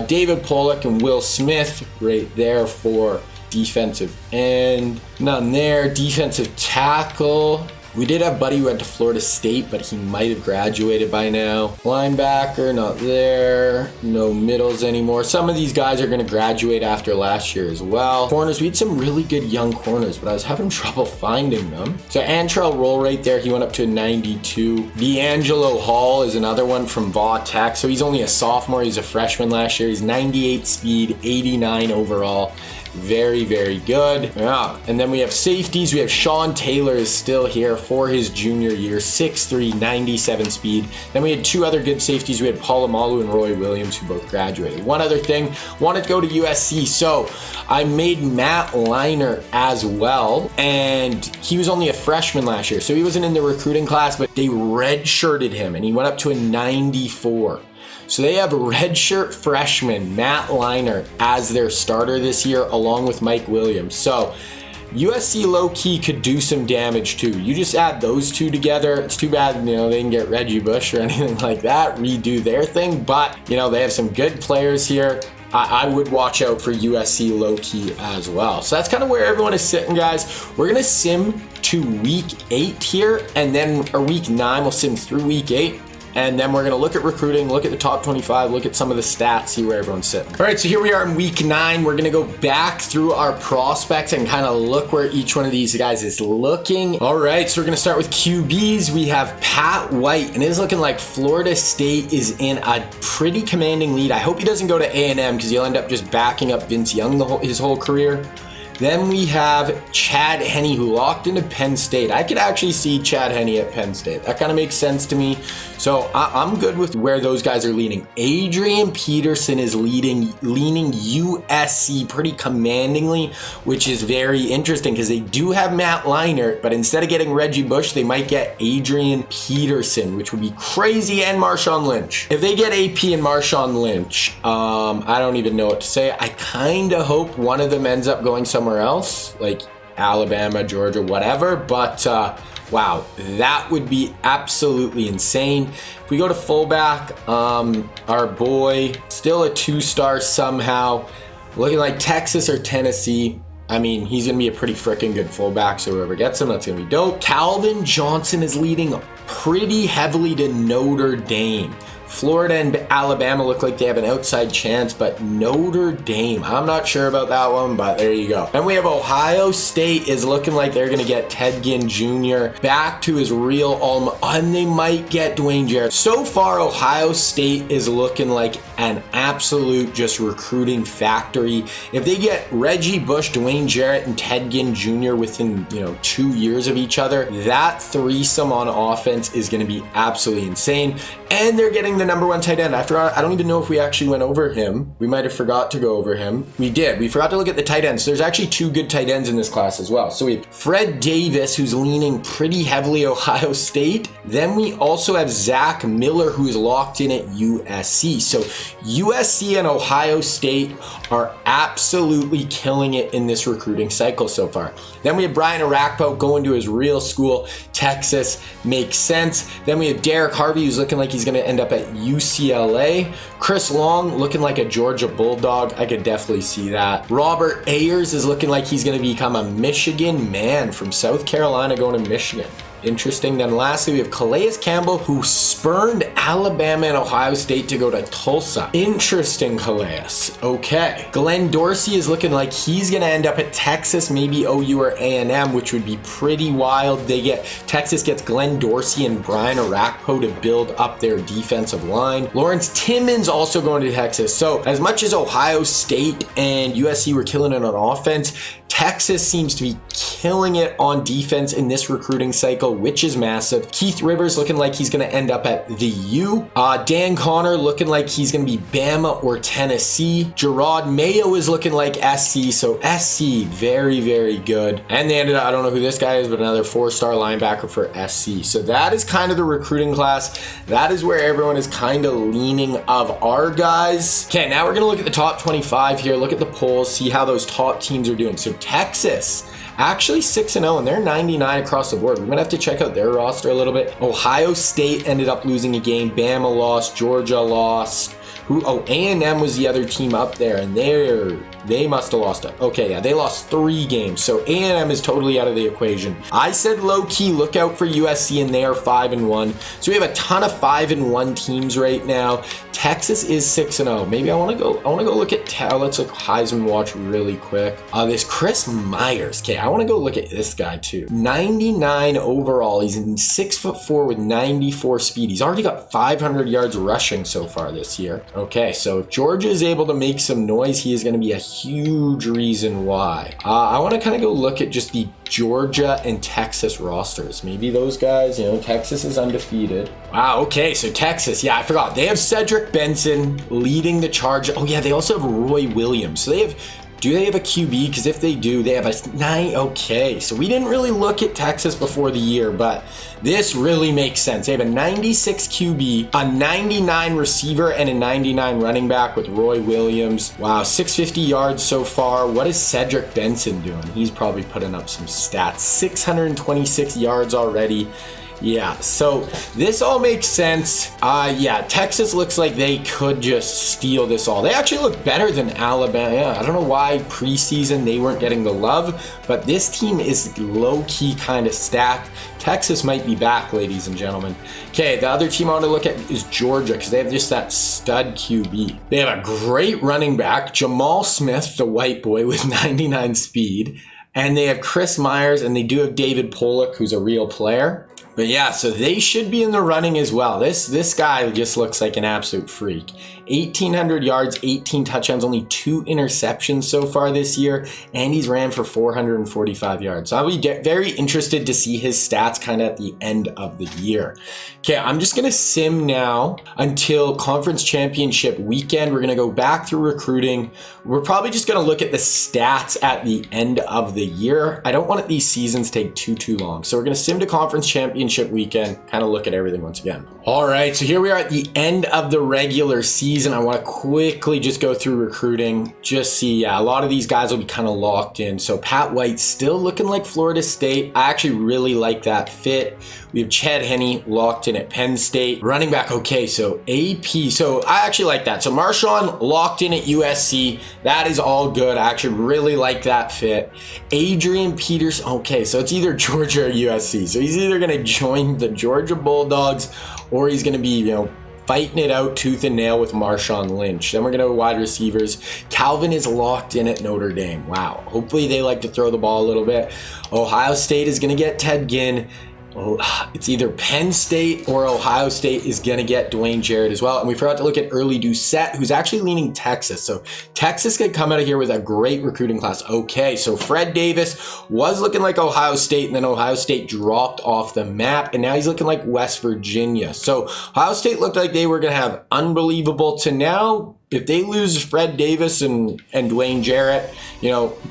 David Pollock and Will Smith right there for defensive end. None there. Defensive tackle. We did have Buddy who went to Florida State, but he might have graduated by now. Linebacker, not there. No middles anymore. Some of these guys are going to graduate after last year as well. Corners, we had some really good young corners, but I was having trouble finding them. So Antrell Roll right there, he went up to a 92. D'Angelo Hall is another one from Vaugh Tech. So he's only a sophomore. He's a freshman last year. He's 98 speed, 89 overall. Very, very good. Yeah. And then we have safeties. We have Sean Taylor is still here for his junior year, 6'3", 97 speed. Then we had 2 other good safeties. We had Polamalu and Roy Williams, who both graduated. One other thing, wanted to go to USC. So I made Matt Leinart as well, and he was only a freshman last year. So he wasn't in the recruiting class, but they redshirted him, and he went up to a 94. So they have redshirt freshman Matt Leinart as their starter this year, along with Mike Williams. So USC low-key could do some damage too. You just add those two together. It's too bad, you know, they didn't get Reggie Bush or anything like that, redo their thing, but, you know, they have some good players here. I would watch out for USC low-key as well. So that's kind of where everyone is sitting, guys. We're going to sim to week 8 here, and then, or week 9, we'll sim through week 8. And then we're going to look at recruiting, look at the top 25, look at some of the stats, see where everyone's sitting. All right, so here we are in week 9. We're going to go back through our prospects and kind of look where each one of these guys is looking. All right, so we're going to start with QBs. We have Pat White, and it is looking like Florida State is in a pretty commanding lead. I hope he doesn't go to A&M because he'll end up just backing up Vince Young his whole career. Then we have Chad Henne, who locked into Penn State. I could actually see Chad Henne at Penn State. That kind of makes sense to me. So I'm good with where those guys are leaning. Adrian Peterson is leaning USC pretty commandingly, which is very interesting because they do have Matt Leinart, but instead of getting Reggie Bush, they might get Adrian Peterson, which would be crazy, and Marshawn Lynch. If they get AP and Marshawn Lynch, I don't even know what to say. I kind of hope one of them ends up going somewhere else, like Alabama, Georgia, whatever, but wow, that would be absolutely insane. If we go to fullback, our boy, still a 2-star somehow, looking like Texas or Tennessee. I mean, he's going to be a pretty freaking good fullback, so whoever gets him, that's going to be dope. Calvin Johnson is leading pretty heavily to Notre Dame. Florida and Alabama look like they have an outside chance, but Notre Dame, I'm not sure about that one, but there you go. And we have Ohio State is looking like they're going to get Ted Ginn Jr. back to his real alma, and they might get Dwayne Jarrett. So far, Ohio State is looking like an absolute just recruiting factory. If they get Reggie Bush, Dwayne Jarrett, and Ted Ginn Jr. within, 2 years of each other, that threesome on offense is going to be absolutely insane. And they're getting the number 1 tight end. I don't even know if we actually went over him. We might have forgot to go over him. We did. We forgot to look at the tight ends. There's actually 2 good tight ends in this class as well. So we have Fred Davis, who's leaning pretty heavily Ohio State. Then we also have Zach Miller, who is locked in at USC. So USC and Ohio State are absolutely killing it in this recruiting cycle so far. Then we have Brian Arakpo going to his real school, Texas. Makes sense. Then we have Derek Harvey, who's looking like he's going to end up at UCLA. Chris Long looking like a Georgia Bulldog. I could definitely see that. Robert Ayers is looking like he's going to become a Michigan man from South Carolina going to Michigan. Interesting. Then lastly, we have Calais Campbell, who spurned Alabama and Ohio State to go to Tulsa. Interesting, Calais. Okay. Glenn Dorsey is looking like he's going to end up at Texas, maybe OU or A&M, which would be pretty wild. Texas gets Glenn Dorsey and Brian Arakpo to build up their defensive line. Lawrence Timmons also going to Texas. So as much as Ohio State and USC were killing it on offense, Texas seems to be killing it on defense in this recruiting cycle, which is massive. Keith Rivers looking like he's going to end up at the U. Dan Connor looking like he's going to be Bama or Tennessee. Gerard Mayo is looking like SC, so SC, very, very good. And they ended up, I don't know who this guy is, but another 4-star linebacker for SC. So that is kind of the recruiting class. That is where everyone is kind of leaning of our guys. Okay, now we're going to look at the top 25 here, look at the polls, see how those top teams are doing. So Texas, actually 6-0, and they're 99 across the board. We're going to have to check out their roster a little bit. Ohio State ended up losing a game. Bama lost. Georgia lost. A&M was the other team up there, and they must have lost it. Okay, yeah, they lost 3 games. So A&M is totally out of the equation. I said low-key, look out for USC, and they are 5-1. So we have a ton of 5-1 teams right now. Texas is 6-0. Maybe I want to go look at let's look Heisman watch really quick. This Chris Myers. Okay, I want to go look at this guy too. 99 overall. He's in 6'4" with 94 speed. He's already got 500 yards rushing so far this year. Okay, so if Georgia is able to make some noise, he is going to be a huge reason why. I want to kind of go look at just the Georgia and Texas rosters. Maybe those guys, Texas is undefeated. Wow, okay, so Texas, yeah, I forgot. They have Cedric Benson leading the charge. Oh yeah, they also have Roy Williams. So they have Do they have a QB? Because if they do, they have a 9. Okay, so we didn't really look at Texas before the year, but this really makes sense. They have a 96 QB, a 99 receiver, and a 99 running back with Roy Williams. Wow, 650 yards so far. What is Cedric Benson doing? He's probably putting up some stats. 626 yards already. Yeah, so this all makes sense. Yeah, Texas looks like they could just steal this all. They actually look better than Alabama. Yeah, I don't know why preseason they weren't getting the love, but this team is low-key kind of stacked. Texas might be back, ladies and gentlemen. Okay, the other team I want to look at is Georgia because they have just that stud QB. They have a great running back, Jamal Smith, the white boy with 99 speed, and they have Chris Myers, and they do have David Pollock, who's a real player. But yeah, so they should be in the running as well. This guy just looks like an absolute freak. 1,800 yards, 18 touchdowns, only 2 interceptions so far this year, and he's ran for 445 yards. So I'll be very interested to see his stats kind of at the end of the year. Okay, I'm just going to sim now until conference championship weekend. We're going to go back through recruiting. We're probably just going to look at the stats at the end of the year. I don't want these seasons take too long. So we're going to sim to conference championship weekend, kind of look at everything once again. All right, so here we are at the end of the regular season. I want to quickly just go through recruiting, just see, a lot of these guys will be kind of locked in. So Pat White still looking like Florida State. I actually really like that fit. We have Chad Henne locked in at Penn State. Running back, okay, so AP. So I actually like that. So Marshawn locked in at USC. That is all good. I actually really like that fit. Adrian Peterson, okay, so it's either Georgia or USC. So he's either going to join the Georgia Bulldogs or he's going to be, fighting it out tooth and nail with Marshawn Lynch. Then we're going to wide receivers. Calvin is locked in at Notre Dame. Wow. Hopefully they like to throw the ball a little bit. Ohio State is going to get Ted Ginn. It's either Penn State or Ohio State is going to get Dwayne Jarrett as well. And we forgot to look at Early Doucette, who's actually leaning Texas. So Texas could come out of here with a great recruiting class. Okay, so Fred Davis was looking like Ohio State, and then Ohio State dropped off the map, and now he's looking like West Virginia. So Ohio State looked like they were going to have unbelievable to now. If they lose Fred Davis and Dwayne Jarrett,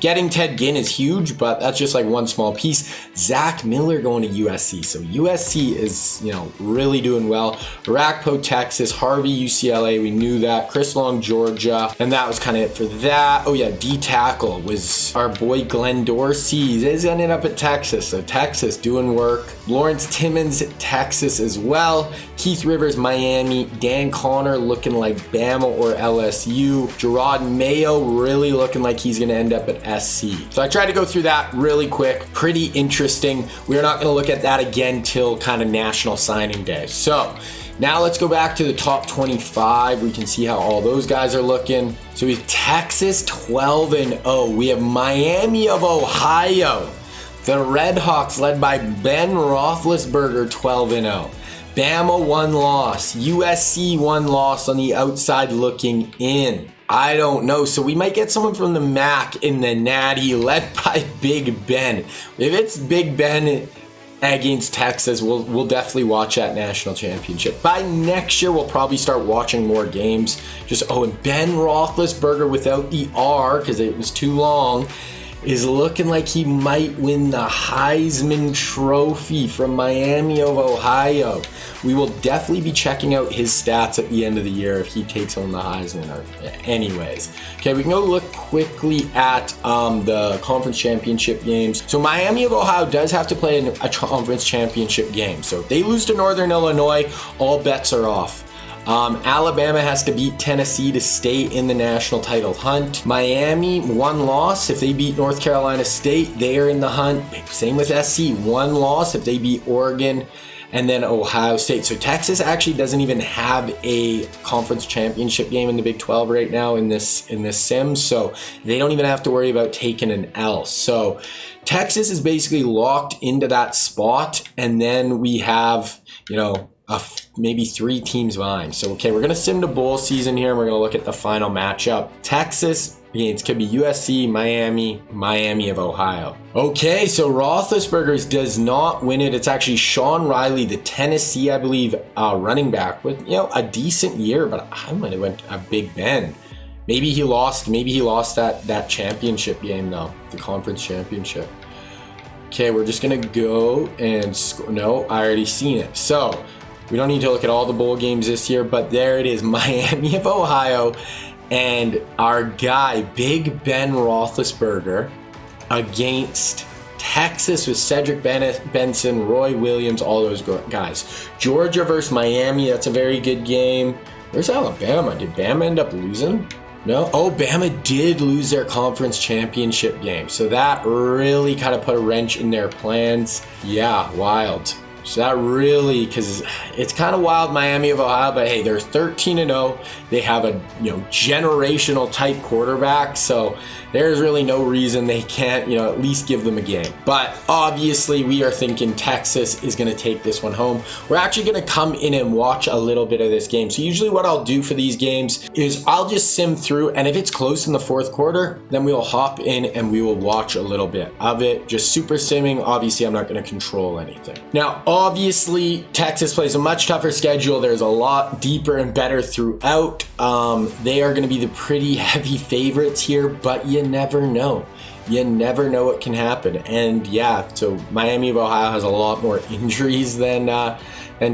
getting Ted Ginn is huge, but that's just like one small piece. Zach Miller going to USC. So USC is, really doing well. Arakpo, Texas, Harvey, UCLA. We knew that. Chris Long, Georgia. And that was kind of it for that. Oh yeah, D-tackle was our boy Glenn Dorsey. He's ended up at Texas. So Texas doing work. Lawrence Timmons at Texas as well. Keith Rivers, Miami. Dan Connor looking like Bama or LSU. Gerard Mayo really looking like he's going to end up at SC. So I tried to go through that really quick. Pretty interesting. We're not going to look at that again till kind of National Signing Day. So now let's go back to the top 25. We can see how all those guys are looking. So we have Texas 12-0. We have Miami of Ohio. The Redhawks led by Ben Roethlisberger 12-0. Bama 1 loss. USC 1 loss on the outside looking in. I don't know. So we might get someone from the MAC in the Natty led by Big Ben. If it's Big Ben against Texas, we'll definitely watch that national championship. By next year, we'll probably start watching more games. And Ben Roethlisberger without the R because it was too long is looking like he might win the Heisman Trophy from Miami of Ohio. We will definitely be checking out his stats at the end of the year if he takes home the Heisman. Anyways, okay, we can go look quickly at the conference championship games. So Miami of Ohio does have to play a conference championship game. So if they lose to Northern Illinois, all bets are off. Alabama has to beat Tennessee to stay in the national title hunt. Miami, 1 loss. If they beat North Carolina State, they are in the hunt. Same with SC, 1 loss if they beat Oregon. And then Ohio State. So Texas actually doesn't even have a conference championship game in the Big 12 right now in this sim. So they don't even have to worry about taking an L. So Texas is basically locked into that spot. And then we have, maybe 3 teams behind. So, okay, we're going to sim to bowl season here, and we're going to look at the final matchup. Texas against could be USC, Miami of Ohio. Okay, so Roethlisberger does not win it. It's actually Sean Riley, the Tennessee, I believe, running back with, a decent year, but I might have went a Big Ben. Maybe he lost that championship game though, the conference championship. Okay, we're just gonna go and no, I already seen it. So we don't need to look at all the bowl games this year, but there it is, Miami of Ohio and our guy, Big Ben Roethlisberger, against Texas with Cedric Benson, Roy Williams, all those guys. Georgia versus Miami, that's a very good game. Where's Alabama? Did Bama end up losing? No? Oh, Bama did lose their conference championship game. So that really kind of put a wrench in their plans. Yeah, wild. So that really, because it's kind of wild, Miami of Ohio, but hey, they're 13-0. They have a generational type quarterback, so there's really no reason they can't at least give them a game. But obviously, we are thinking Texas is going to take this one home. We're actually going to come in and watch a little bit of this game. So usually what I'll do for these games is I'll just sim through, and if it's close in the fourth quarter, then we will hop in and we will watch a little bit of it. Just super simming. Obviously, I'm not going to control anything. Now, obviously, Texas plays a much tougher schedule. There's a lot deeper and better throughout. They are going to be the pretty heavy favorites here, but you never know. You never know what can happen. And yeah, so Miami of Ohio has a lot more injuries than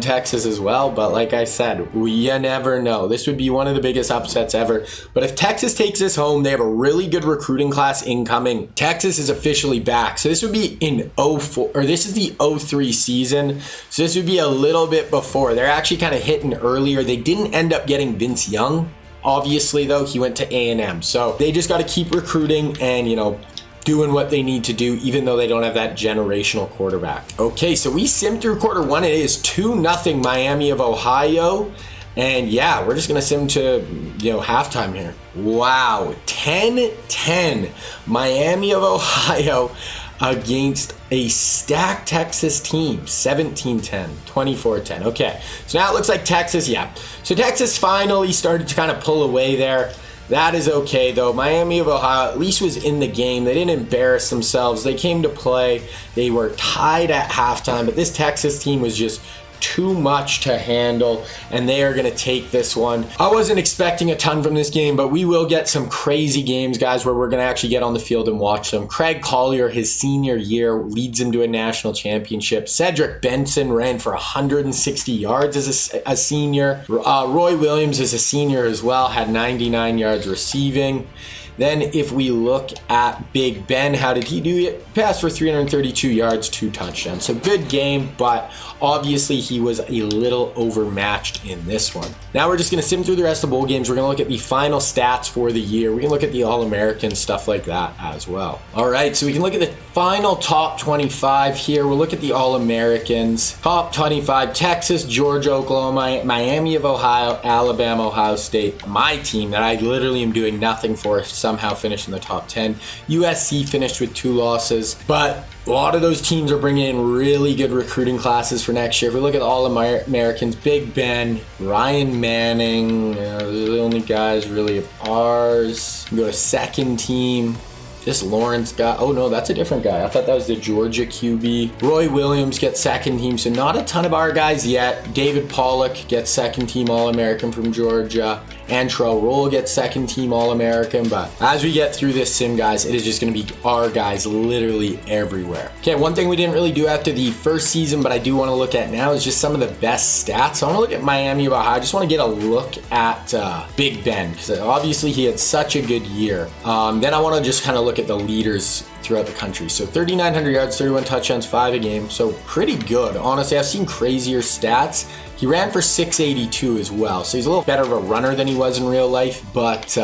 Texas as well. But like I said, you never know. This would be one of the biggest upsets ever. But if Texas takes this home, they have a really good recruiting class incoming. Texas is officially back. So this would be in 04, or this is the 03 season. So this would be a little bit before. They're actually kind of hitting earlier. They didn't end up getting Vince Young. Obviously, though, he went to A&M. So they just got to keep recruiting and, doing what they need to do, even though they don't have that generational quarterback. Okay, so we simmed through quarter one. It is 2-0 Miami of Ohio. And yeah, we're just going to sim to, halftime here. Wow, 10-10 Miami of Ohio against a stacked Texas team, 17-10, 24-10. Okay, so now it looks like Texas, So Texas finally started to kind of pull away there. That is okay, though. Miami of Ohio at least was in the game. They didn't embarrass themselves. They came to play. They were tied at halftime, but this Texas team was just too much to handle, and they are going to take this one. I wasn't expecting a ton from this game, but we will get some crazy games, guys, where we're going to actually get on the field and watch them. Craig Collier, his senior year, leads him to a national championship. Cedric Benson ran for 160 yards as a senior. Roy Williams is a senior as well, had 99 yards receiving. Then if we look at Big Ben, how did he do it? Passed for 332 yards, 2 touchdowns. So good game, but obviously he was a little overmatched in this one. Now we're just going to sim through the rest of the bowl games. We're going to look at the final stats for the year. We can look at the All-American, stuff like that as well. All right, so we can look at the final top 25 here. We'll look at the All-Americans. Top 25, Texas, Georgia, Oklahoma, Miami of Ohio, Alabama, Ohio State. My team that I literally am doing nothing for somehow finished in the top 10. USC finished with 2 losses, but a lot of those teams are bringing in really good recruiting classes for next year. If we look at all Americans, Big Ben, Ryan Manning, those are the only guys really of ours. We go to second team. This Lawrence guy, oh no, that's a different guy. I thought that was the Georgia QB. Roy Williams gets second team, so not a ton of our guys yet. David Pollock gets second team All-American from Georgia. Antrell Roll gets second team All-American, but as we get through this sim, guys, it is just going to be our guys literally everywhere. Okay, one thing we didn't really do after the first season, but I do want to look at now is just some of the best stats. So I want to look at Miami of Ohio. I just want to get a look at Big Ben, because obviously he had such a good year. Then I want to just kind of look at the leaders throughout the country. So 3,900 yards, 31 touchdowns, 5 a game. So pretty good. Honestly, I've seen crazier stats. He ran for 682 as well. So he's a little better of a runner than he was in real life, but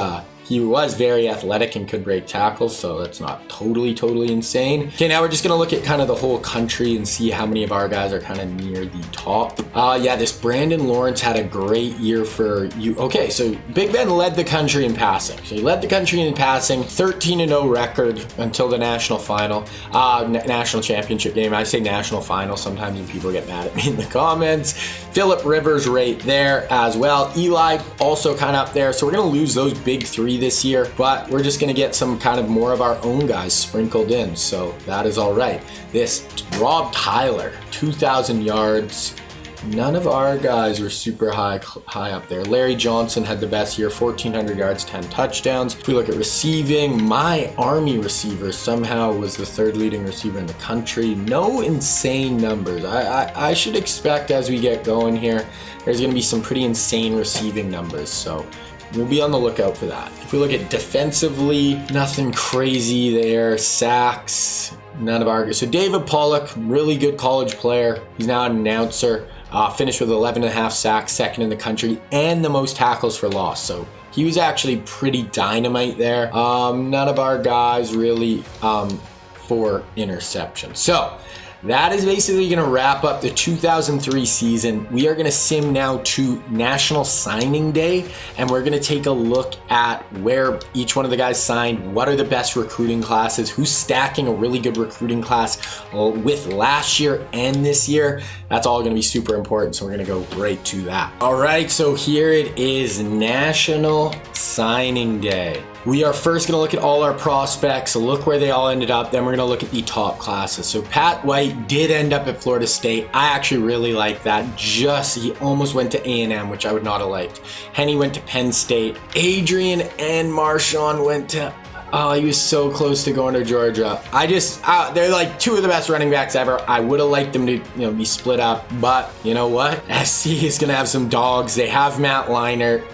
he was very athletic and could break tackles, so that's not totally insane. Okay, now we're just going to look at kind of the whole country and see how many of our guys are kind of near the top. Yeah, this Brandon Lawrence had a great year for you. Okay, so Big Ben led the country in passing. So he led the country in passing, 13-0 record until the national final, national championship game. I say national final sometimes and people get mad at me in the comments. Phillip Rivers right there as well. Eli also kind of up there. So we're going to lose those big 3 this year, but we're just going to get some kind of more of our own guys sprinkled in, so that is all right. This Rob Tyler, 2,000 yards, none of our guys were super high up there. Larry Johnson had the best year, 1,400 yards, 10 touchdowns. If we look at receiving, my Army receiver somehow was the third leading receiver in the country. No insane numbers. I should expect as we get going here, there's going to be some pretty insane receiving numbers. So we'll be on the lookout for that. If we look at defensively, nothing crazy there. Sacks, none of our guys. So David Pollock, really good college player. He's now an announcer. Finished with 11.5 sacks, second in the country, and the most tackles for loss. So he was actually pretty dynamite there. None of our guys really for interception. So that is basically going to wrap up the 2003 season. We are going to sim now to National Signing Day, and we're going to take a look at where each one of the guys signed, what are the best recruiting classes, who's stacking a really good recruiting class with last year and this year. That's all going to be super important, so we're going to go right to that. All right, so here it is, National Signing Day. We are first going to look at all our prospects, look where they all ended up, then we're going to look at the top classes. So Pat White did end up at Florida State. I actually really like that. He almost went to A&M, which I would not have liked. Henny went to Penn State. Adrian and Marshawn went to... Oh, he was so close to going to Georgia. They're like two of the best running backs ever. I would have liked them to, be split up, but you know what? SC is going to have some dogs. They have Matt Leinart.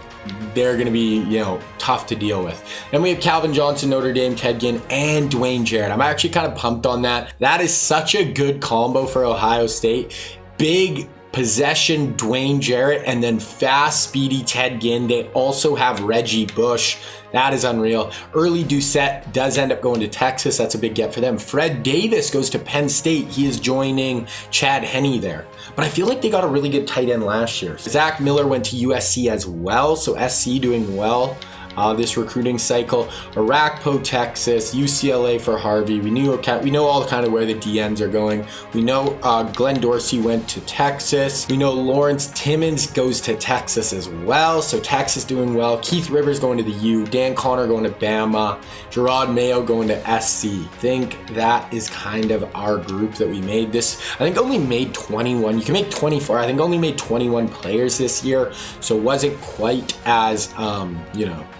They're going to be, tough to deal with. And we have Calvin Johnson, Notre Dame, Ted Ginn, and Dwayne Jarrett. I'm actually kind of pumped on that. That is such a good combo for Ohio State. Big possession Dwayne Jarrett, and then fast, speedy Ted Ginn. They also have Reggie Bush. That is unreal. Early Doucette does end up going to Texas. That's a big get for them. Fred Davis goes to Penn State. He is joining Chad Henne there. But I feel like they got a really good tight end last year. Zach Miller went to USC as well, so SC doing well this recruiting cycle. Arakpo, Texas, UCLA for Harvey. We know all kind of where the DNs are going. We know Glenn Dorsey went to Texas. We know Lawrence Timmons goes to Texas as well, so Texas doing well. Keith Rivers going to the U. Dan Connor going to Bama. Gerard Mayo going to SC. I think that is kind of our group that we made. This, I think, only made 21. You can make 24. I think only made 21 players this year, so it wasn't quite as,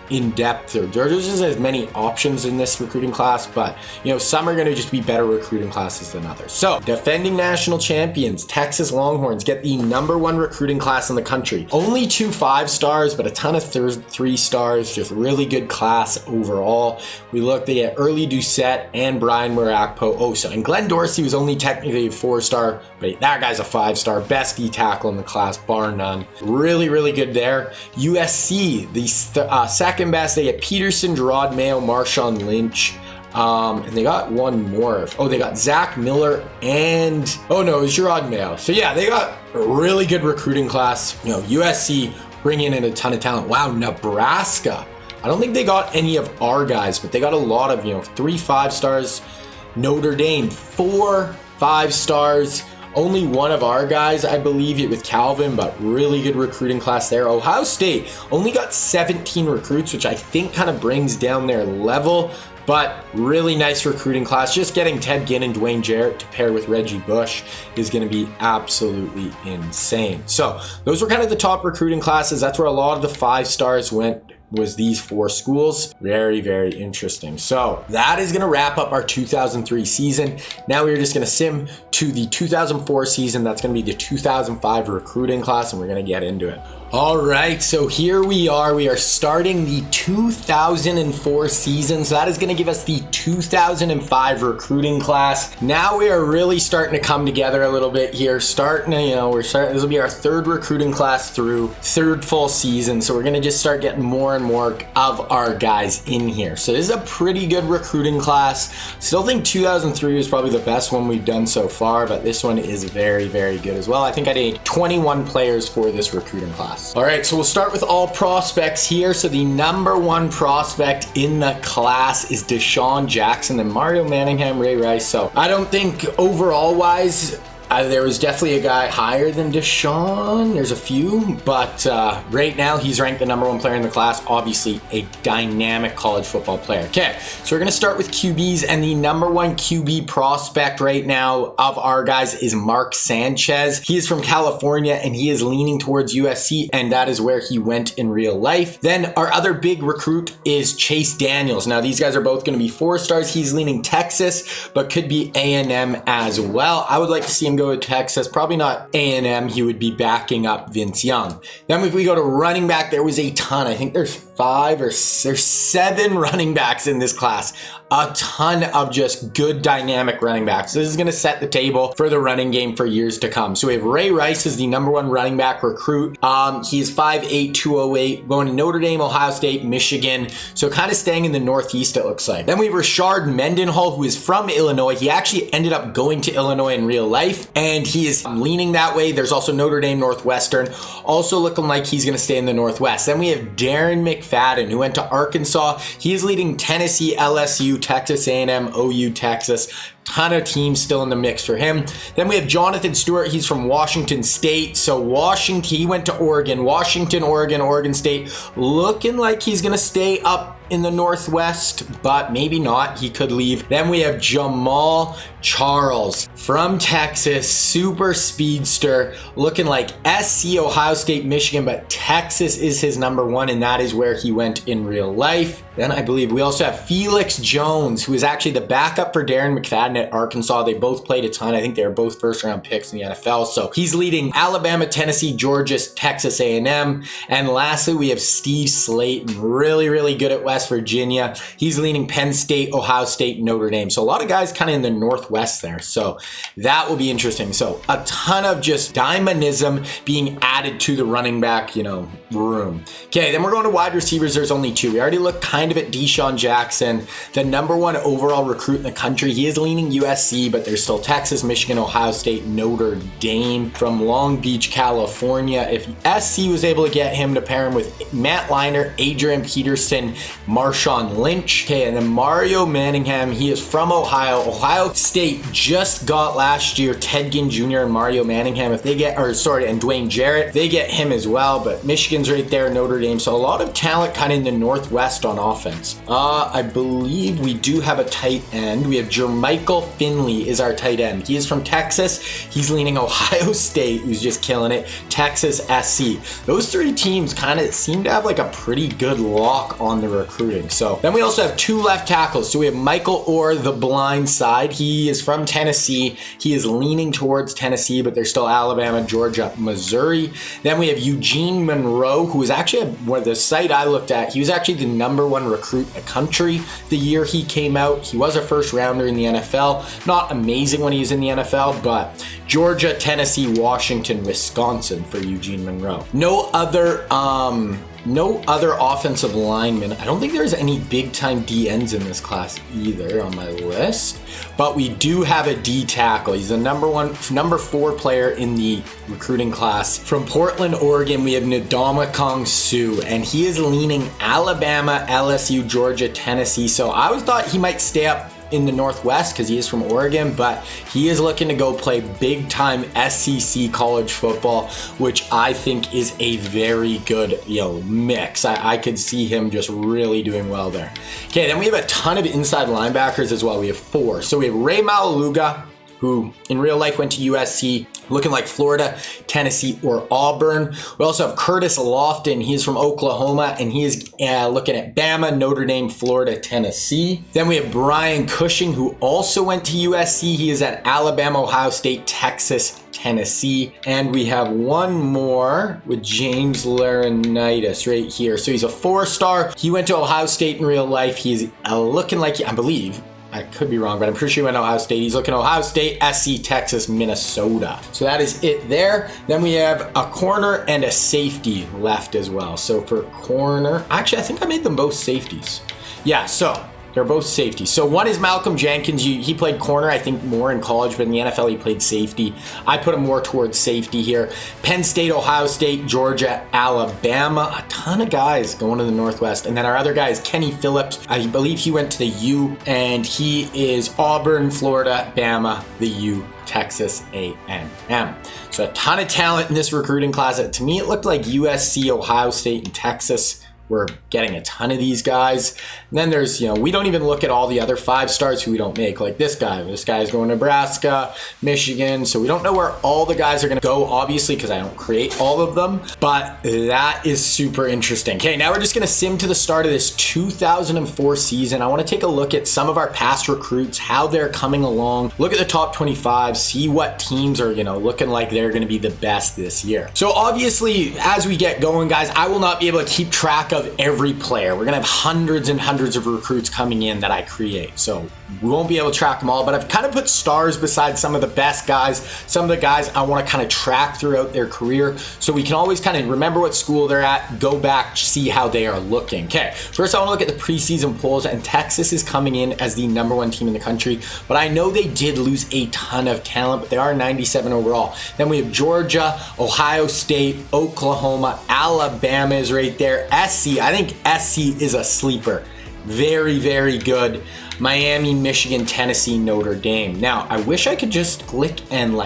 in depth. There's just as many options in this recruiting class, but some are going to just be better recruiting classes than others. So defending national champions, Texas Longhorns, get the #1 recruiting class in the country. Only 2 5-stars, but a ton of 3 stars. Just really good class overall. We look, they get Early Doucette and Brian Murakpo. And Glenn Dorsey was only technically a 4-star, but that guy's a 5-star. Best D tackle in the class, bar none. Really, really good there. USC, the second best. They get Peterson, Gerard Mayo, Marshawn Lynch. And they got one more. They got Zach Miller and... it was Gerard Mayo. So yeah, they got a really good recruiting class. USC bringing in a ton of talent. Wow, Nebraska. I don't think they got any of our guys, but they got a lot of, 3 5-stars. Notre Dame, 4 5-stars. Only one of our guys, I believe it with Calvin, but really good recruiting class there. Ohio State only got 17 recruits, which I think kind of brings down their level, but really nice recruiting class. Just getting Ted Ginn and Dwayne Jarrett to pair with Reggie Bush is going to be absolutely insane. So those were kind of the top recruiting classes. That's where a lot of the 5-stars went, was these 4 schools. Very, very interesting. So that is going to wrap up our 2003 season. Now we're just going to sim to the 2004 season. That's going to be the 2005 recruiting class, and we're going to get into it. All right, so here we are. We are starting the 2004 season. So that is going to give us the 2005 recruiting class. Now we are really starting to come together a little bit here. This will be our 3rd recruiting class through 3rd full season. So we're going to just start getting more and more of our guys in here. So this is a pretty good recruiting class. Still think 2003 was probably the best one we've done so far, but this one is very, very good as well. I think I did 21 players for this recruiting class. All right, so we'll start with all prospects here. So the #1 prospect in the class is Deshaun Jackson and Mario Manningham, Ray Rice. So I don't think overall wise, There was definitely a guy higher than Deshaun. There's a few, but right now he's ranked the #1 player in the class. Obviously a dynamic college football player. Okay, so we're going to start with QBs, and the #1 QB prospect right now of our guys is Mark Sanchez. He is from California, and he is leaning towards USC, and that is where he went in real life. Then our other big recruit is Chase Daniels. Now these guys are both going to be 4 stars. He's leaning Texas, but could be A&M as well. I would like to see him go to Texas. Probably not A&M. He would be backing up Vince Young. Then if we go to running back, there was a ton. I think there's 7 running backs in this class. A ton of just good dynamic running backs. This is going to set the table for the running game for years to come. So we have Ray Rice as the #1 running back recruit. He's 5'8", 208, going to Notre Dame, Ohio State, Michigan. So kind of staying in the Northeast, it looks like. Then we have Rashard Mendenhall, who is from Illinois. He actually ended up going to Illinois in real life, and he is leaning that way. There's also Notre Dame, Northwestern, also looking like he's going to stay in the Northwest. Then we have Darren McFadden, who went to Arkansas. He is leading Tennessee, LSU, Texas A&M, OU, Texas. Ton of teams still in the mix for him. Then we have Jonathan Stewart. He's from Washington State. So Washington, he went to Oregon. Washington, Oregon, Oregon State. Looking like he's going to stay up in the Northwest, but maybe not. He could leave. Then we have Jamal Charles from Texas, super speedster, looking like SC, Ohio State, Michigan, but Texas is his #1, and that is where he went in real life. Then I believe we also have Felix Jones, who is actually the backup for Darren McFadden at Arkansas. They both played a ton. I think they were both first-round picks in the NFL. So he's leading Alabama, Tennessee, Georgia, Texas A&M. And lastly, we have Steve Slayton, really, really good at West Virginia. He's leading Penn State, Ohio State, Notre Dame. So a lot of guys kind of in the Northwest there. So that will be interesting. So a ton of just dynamism being added to the running back, room. Okay, then we're going to wide receivers. There's only 2. We already looked kind of at Deshaun Jackson, the #1 overall recruit in the country. He is leaning USC, but there's still Texas, Michigan, Ohio State, Notre Dame from Long Beach, California. If SC was able to get him to pair him with Matt Leinart, Adrian Peterson, Marshawn Lynch. Okay, and then Mario Manningham, he is from Ohio. Ohio State just got last year Ted Ginn Jr. and Mario Manningham. If they get, and Dwayne Jarrett, they get him as well, but Michigan's right there, Notre Dame. So a lot of talent kind of in the Northwest on offense. I believe we do have a tight end. We have Jermichael Finley is our tight end. He is from Texas. He's leaning Ohio State, who's just killing it. Texas, SC. Those 3 teams kind of seem to have like a pretty good lock on the recruiting. So then we also have 2 left tackles. So we have Michael Orr, the blind side. He is from Tennessee. He is leaning towards Tennessee, but there's still Alabama, Georgia, Missouri. Then we have Eugene Monroe, who was actually, where the site I looked at, he was actually the #1 recruit in the country the year he came out. He was a first rounder in the NFL. Not amazing when he was in the NFL, but Georgia, Tennessee, Washington, Wisconsin for Eugene Monroe. No other offensive linemen. I don't think there's any big-time DNs in this class either on my list, but we do have a D tackle. He's the number 4 player in the recruiting class. From Portland, Oregon, we have Ndamukong Suh, and he is leaning Alabama, LSU, Georgia, Tennessee. So I always thought he might stay up in the Northwest because he is from Oregon, but he is looking to go play big time SEC college football, which I think is a very good mix. I could see him just really doing well there. Okay, then we have a ton of inside linebackers as well. We have 4. So we have Ray Malaluga, who in real life went to USC, looking like Florida, Tennessee, or Auburn. We also have Curtis Lofton. He's from Oklahoma, and he is looking at Bama, Notre Dame, Florida, Tennessee. Then we have Brian Cushing, who also went to USC. He is at Alabama, Ohio State, Texas, Tennessee. And we have one more with James Laurinaitis right here. So he's a 4-star. He went to Ohio State in real life. He's looking like, I believe, I could be wrong, but I'm pretty sure he went to Ohio State. He's looking at Ohio State, SC, Texas, Minnesota. So that is it there. Then we have a corner and a safety left as well. So for corner, actually, I think I made them both safeties. Yeah, so They're both safety. So one is Malcolm Jenkins. He played corner, I think, more in college, but in the NFL he played safety. I put him more towards safety here. Penn State, Ohio State, Georgia, Alabama. A ton of guys going to the Northwest. And then our other guy is Kenny Phillips. I believe he went to the U, and he is Auburn, Florida, Bama, the U, Texas A&M. So a ton of talent in this recruiting class. To me, it looked like USC, Ohio State, and Texas were getting a ton of these guys. And then there's, we don't even look at all the other 5 stars who we don't make, like this guy. This guy's going to Nebraska, Michigan. So we don't know where all the guys are going to go, obviously, because I don't create all of them. But that is super interesting. Okay, now we're just going to sim to the start of this 2004 season. I want to take a look at some of our past recruits, how they're coming along, look at the top 25, see what teams are, looking like they're going to be the best this year. So obviously, as we get going, guys, I will not be able to keep track of every player. We're gonna have hundreds and hundreds of recruits coming in that I create, so we won't be able to track them all, but I've kind of put stars beside some of the best guys, some of the guys I want to kind of track throughout their career, so we can always kind of remember what school they're at, go back, see how they are looking. Okay, first I want to look at the preseason polls, and Texas is coming in as the #1 team in the country, but I know they did lose a ton of talent, but they are 97 overall. Then we have Georgia, Ohio State, Oklahoma, Alabama is right there. SC, I think SC is a sleeper. Very, very good. Miami, Michigan, Tennessee, Notre Dame. Now, I wish I could just click and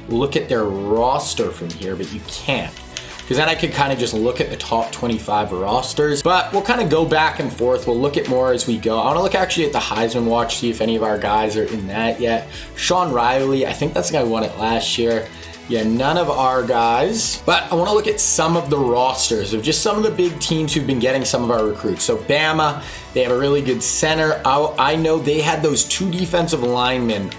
look at their roster from here, but you can't. Because then I could kind of just look at the top 25 rosters. But we'll kind of go back and forth. We'll look at more as we go. I want to look actually at the Heisman Watch, see if any of our guys are in that yet. Sean Riley, I think that's the guy who won it last year. Yeah, none of our guys. But I want to look at some of the rosters of just some of the big teams who've been getting some of our recruits. So Bama, they have a really good center. I know they had those 2 defensive linemen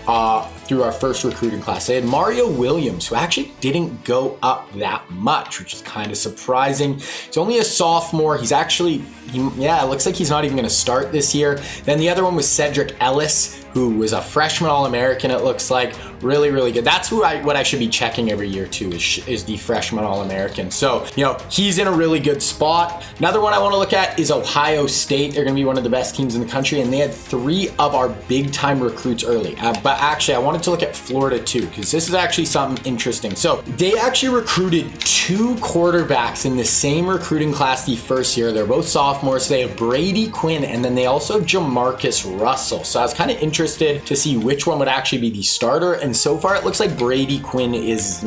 through our first recruiting class. They had Mario Williams, who actually didn't go up that much, which is kind of surprising. He's only a sophomore. He's actually, it looks like he's not even going to start this year. Then the other one was Cedric Ellis, who was a freshman All-American, it looks like. Really, really good. That's what I should be checking every year too, is the freshman All-American. So, he's in a really good spot. Another one I want to look at is Ohio State. They're going to be one of the best teams in the country, and they had 3 of our big-time recruits early. But actually, I wanted to look at Florida too, because this is actually something interesting. So they actually recruited 2 quarterbacks in the same recruiting class the first year. They're both sophomores. They have Brady Quinn, and then they also have Jamarcus Russell. So I was kind of interested to see which one would actually be the starter. And so far, it looks like Brady Quinn is,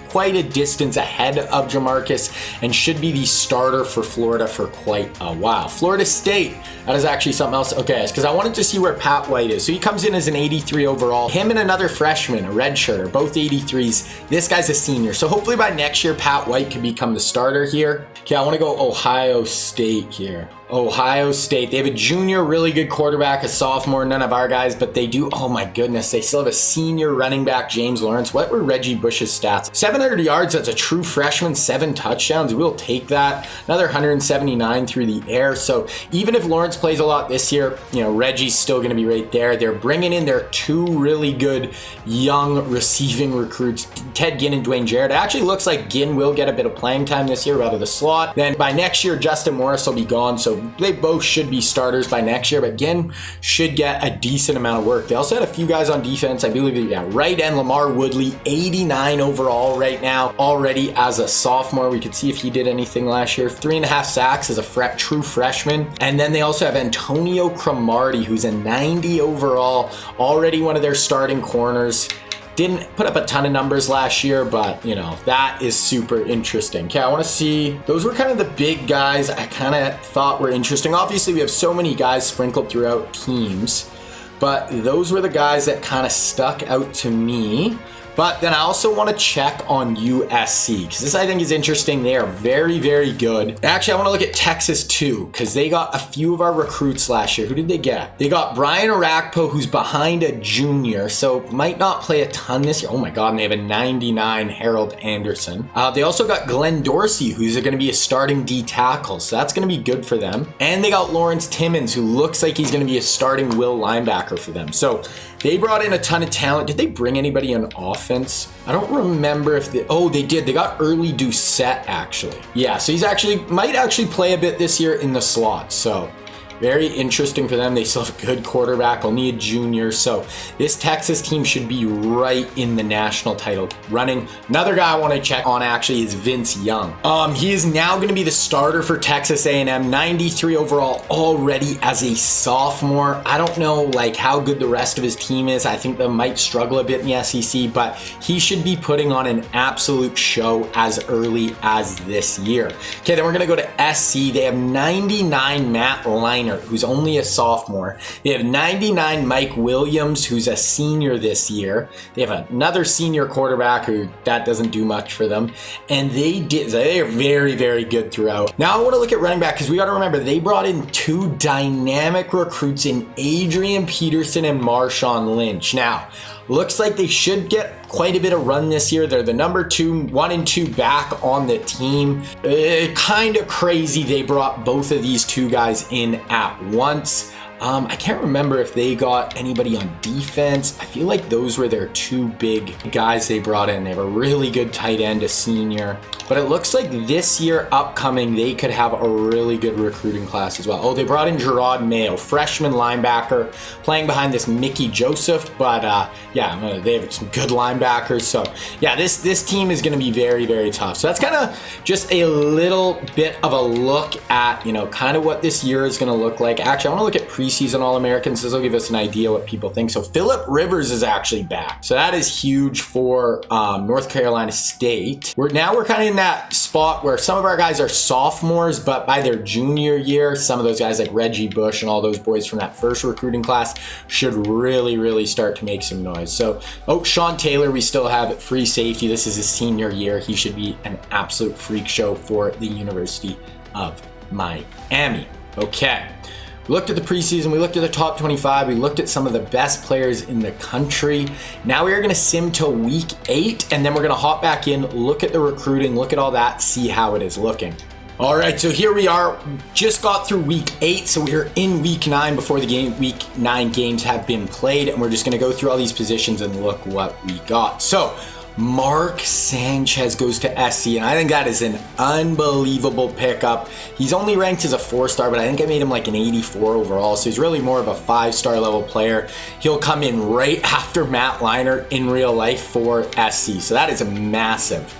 quite a distance ahead of Jamarcus and should be the starter for Florida for quite a while. Florida State, that is actually something else. Okay, because I wanted to see where Pat White is. So he comes in as an 83 overall. Him and another freshman, a redshirt, are both 83s. This guy's a senior. So hopefully by next year, Pat White can become the starter here. Okay, I want to go Ohio State here. Ohio State, they have a junior, really good quarterback, a sophomore, none of our guys, but they do, oh my goodness, they still have a senior running back, James Lawrence. What were Reggie Bush's stats? 700 yards, that's a true freshman, 7 touchdowns, we'll take that. Another 179 through the air. So even if Lawrence plays a lot this year, Reggie's still going to be right there. They're bringing in their 2 really good young receiving recruits, Ted Ginn and Dwayne Jarrett. It actually looks like Ginn will get a bit of playing time this year out of the slot. Then by next year, Justin Morris will be gone, so they both should be starters by next year, but Ginn should get a decent amount of work. They also had a few guys on defense, I believe, right end, Lamar Woodley, 89 overall right now, already as a sophomore. We could see if he did anything last year. 3.5 sacks as a true freshman. And then they also have Antonio Cromartie, who's a 90 overall, already one of their starting corners. Didn't put up a ton of numbers last year, but that is super interesting. Okay, I want to see, those were kind of the big guys I kind of thought were interesting. Obviously, we have so many guys sprinkled throughout teams, but those were the guys that kind of stuck out to me. But then I also want to check on USC, because this I think is interesting. They are very, very good. Actually, I want to look at Texas too, because they got a few of our recruits last year. Who did they get? They got Brian Arakpo, who's behind a junior, so might not play a ton this year. Oh my God, and they have a 99 Harold Anderson. They also got Glenn Dorsey, who's going to be a starting D tackle, so that's going to be good for them. And they got Lawrence Timmons, who looks like he's going to be a starting will linebacker for them. So they brought in a ton of talent. Did they bring anybody on offense? I don't remember if they did. They got Early Doucette, actually. Yeah, so he's might actually play a bit this year in the slot. So Very interesting for them. They still have a good quarterback, only a junior. So this Texas team should be right in the national title running. Another guy I want to check on actually is Vince Young. He is now going to be the starter for Texas A&M, 93 overall already as a sophomore. I don't know like how good the rest of his team is. I think they might struggle a bit in the SEC, but he should be putting on an absolute show as early as this year. Okay, then we're going to go to SC. They have 99 Matt Leinart, who's only a sophomore. They have 99 Mike Williams, who's a senior this year. They have another senior quarterback who that doesn't do much for them. And they are very, very good throughout. Now I want to look at running back because we got to remember they brought in two dynamic recruits in Adrian Peterson and Marshawn Lynch. Now, looks like they should get quite a bit of run this year. They're the number 1 and 2 back on the team. Kind of crazy they brought both of these two guys in at once. I can't remember if they got anybody on defense. I feel like those were their two big guys they brought in. They have a really good tight end, a senior. But it looks like this year upcoming, they could have a really good recruiting class as well. Oh, they brought in Gerard Mayo, freshman linebacker, playing behind this Mickey Joseph. But yeah, they have some good linebackers. So yeah, this team is going to be very, very tough. So that's kind of just a little bit of a look at, kind of what this year is going to look like. Actually, I want to look at preseason All-Americans. This will give us an idea what people think. So Phillip Rivers is actually back. So that is huge for North Carolina State. We're kind of in that spot where some of our guys are sophomores, but by their junior year, some of those guys like Reggie Bush and all those boys from that first recruiting class should really, really start to make some noise. So, Sean Taylor, we still have free safety. This is his senior year. He should be an absolute freak show for the University of Miami. Okay. We looked at the preseason, we looked at the top 25, we looked at some of the best players in the country. Now we are going to sim to week 8, and then we're going to hop back in, look at the recruiting, look at all that, see how it is looking. All right, so here we are, just got through week 8, so we're in week 9 before the week 9 games have been played, and we're just going to go through all these positions and look what we got. So, Mark Sanchez goes to SC, and I think that is an unbelievable pickup. He's only ranked as a 4-star, but I think I made him like an 84 overall, so he's really more of a 5-star level player. He'll come in right after Matt Leinart in real life for SC, so that is a massive.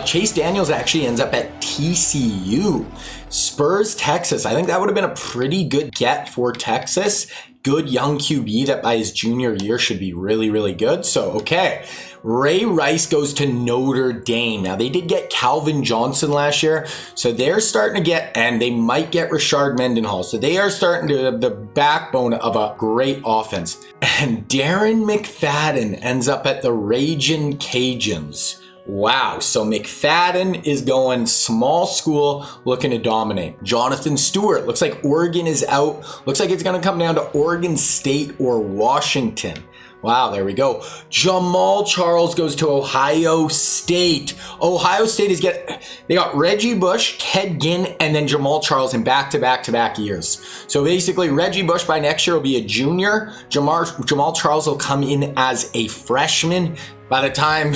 Chase Daniels actually ends up at TCU. Spurs, Texas. I think that would have been a pretty good get for Texas. Good young QB that by his junior year should be really, really good. So, okay. Ray Rice goes to Notre Dame. Now, they did get Calvin Johnson last year, so they're starting to get, and they might get Rashard Mendenhall. So they are starting to have the backbone of a great offense. And Darren McFadden ends up at the Ragin' Cajuns. Wow, so McFadden is going small school looking to dominate. Jonathan Stewart, looks like Oregon is out. Looks like it's going to come down to Oregon State or Washington. Wow, there we go. Jamal Charles goes to Ohio State. Ohio State they got Reggie Bush, Ted Ginn, and then Jamal Charles in back-to-back years. So basically, Reggie Bush by next year will be a junior. Jamal Charles will come in as a freshman. By the time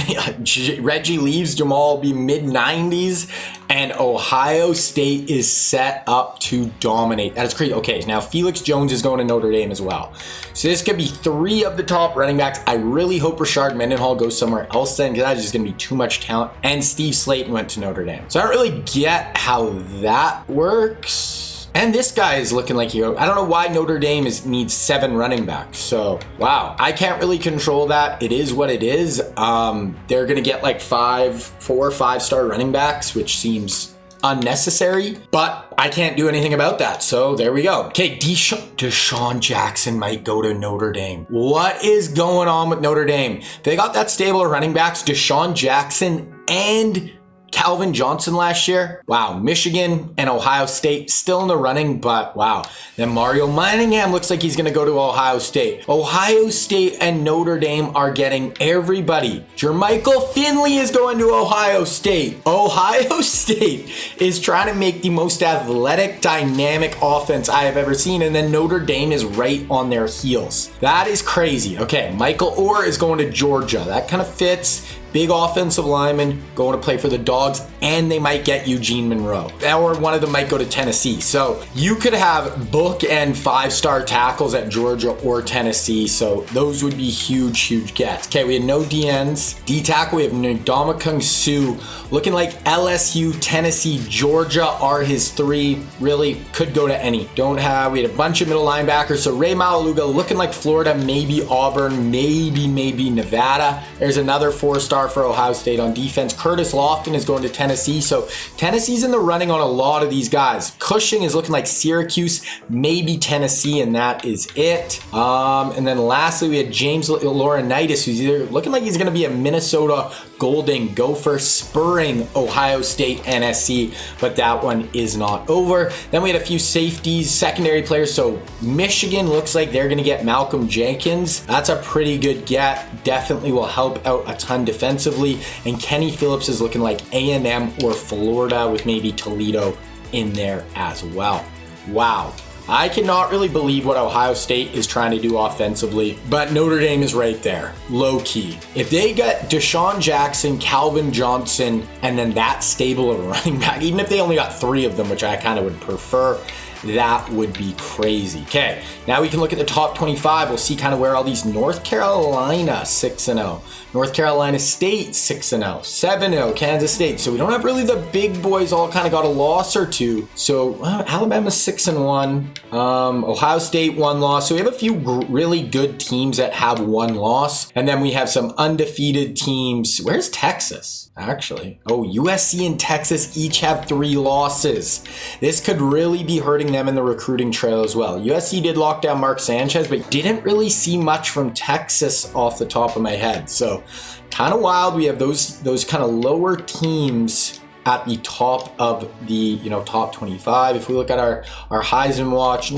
Reggie leaves, Jamal will be mid-90s, and Ohio State is set up to dominate. That is crazy. Okay, now Felix Jones is going to Notre Dame as well. So this could be 3 of the top running backs. I really hope Rashard Mendenhall goes somewhere else then, because that's just going to be too much talent. And Steve Slayton went to Notre Dame. So I don't really get how that works. And this guy is looking like I don't know why Notre Dame needs 7 running backs. So, wow. I can't really control that. It is what it is. They're going to get like 4 or 5-star running backs, which seems unnecessary. But I can't do anything about that. So, there we go. Okay, Deshaun Jackson might go to Notre Dame. What is going on with Notre Dame? They got that stable of running backs, Deshaun Jackson and Calvin Johnson last year. Wow, Michigan and Ohio State still in the running, but wow. Then Mario Manningham looks like he's going to go to Ohio State. Ohio State and Notre Dame are getting everybody. Jermichael Finley is going to Ohio State. Ohio State is trying to make the most athletic, dynamic offense I have ever seen, and then Notre Dame is right on their heels. That is crazy. Okay, Michael Orr is going to Georgia. That kind of fits. big offensive linemen going to play for the Dogs, and they might get Eugene Monroe. Or one of them might go to Tennessee. So you could have book and 5-star tackles at Georgia or Tennessee. So those would be huge, huge gets. Okay, we had no DNs. D-tackle, we have Ndamukong Suh. Looking like LSU, Tennessee, Georgia are his 3. Really could go to any. We had a bunch of middle linebackers. So Ray Malaluga looking like Florida, maybe Auburn, maybe Nevada. There's another 4-star for Ohio State on defense. Curtis Lofton is going to Tennessee. So Tennessee's in the running on a lot of these guys. Cushing is looking like Syracuse, maybe Tennessee, and that is it. And then lastly, we had James Laurinaitis, who's either looking like he's going to be a Minnesota Golden Gopher, spurring Ohio State NSC, but that one is not over. Then we had a few safeties, secondary players. So Michigan looks like they're going to get Malcolm Jenkins. That's a pretty good get. Definitely will help out a ton defensively. And Kenny Phillips is looking like A&M or Florida, with maybe Toledo in there as well. Wow. I cannot really believe what Ohio State is trying to do offensively, but Notre Dame is right there, low key. If they get Deshaun Jackson, Calvin Johnson, and then that stable of running back, even if they only got 3 of them, which I kind of would prefer, that would be crazy. Okay, now we can look at the top 25. We'll see kind of where all these North Carolina 6-0, North Carolina State 6-0, 7-0, Kansas State. So we don't have really the big boys all kind of got a loss or two. So Alabama's 6-1, Ohio State 1 loss. So we have a few really good teams that have 1 loss. And then we have some undefeated teams. Where's Texas? Actually, USC and Texas each have 3 losses. This could really be hurting them in the recruiting trail as well. USC did lock down Mark Sanchez, but didn't really see much from Texas off the top of my head. So kind of wild. We have those kind of lower teams at the top of the top 25. If we look at our Heisman watch,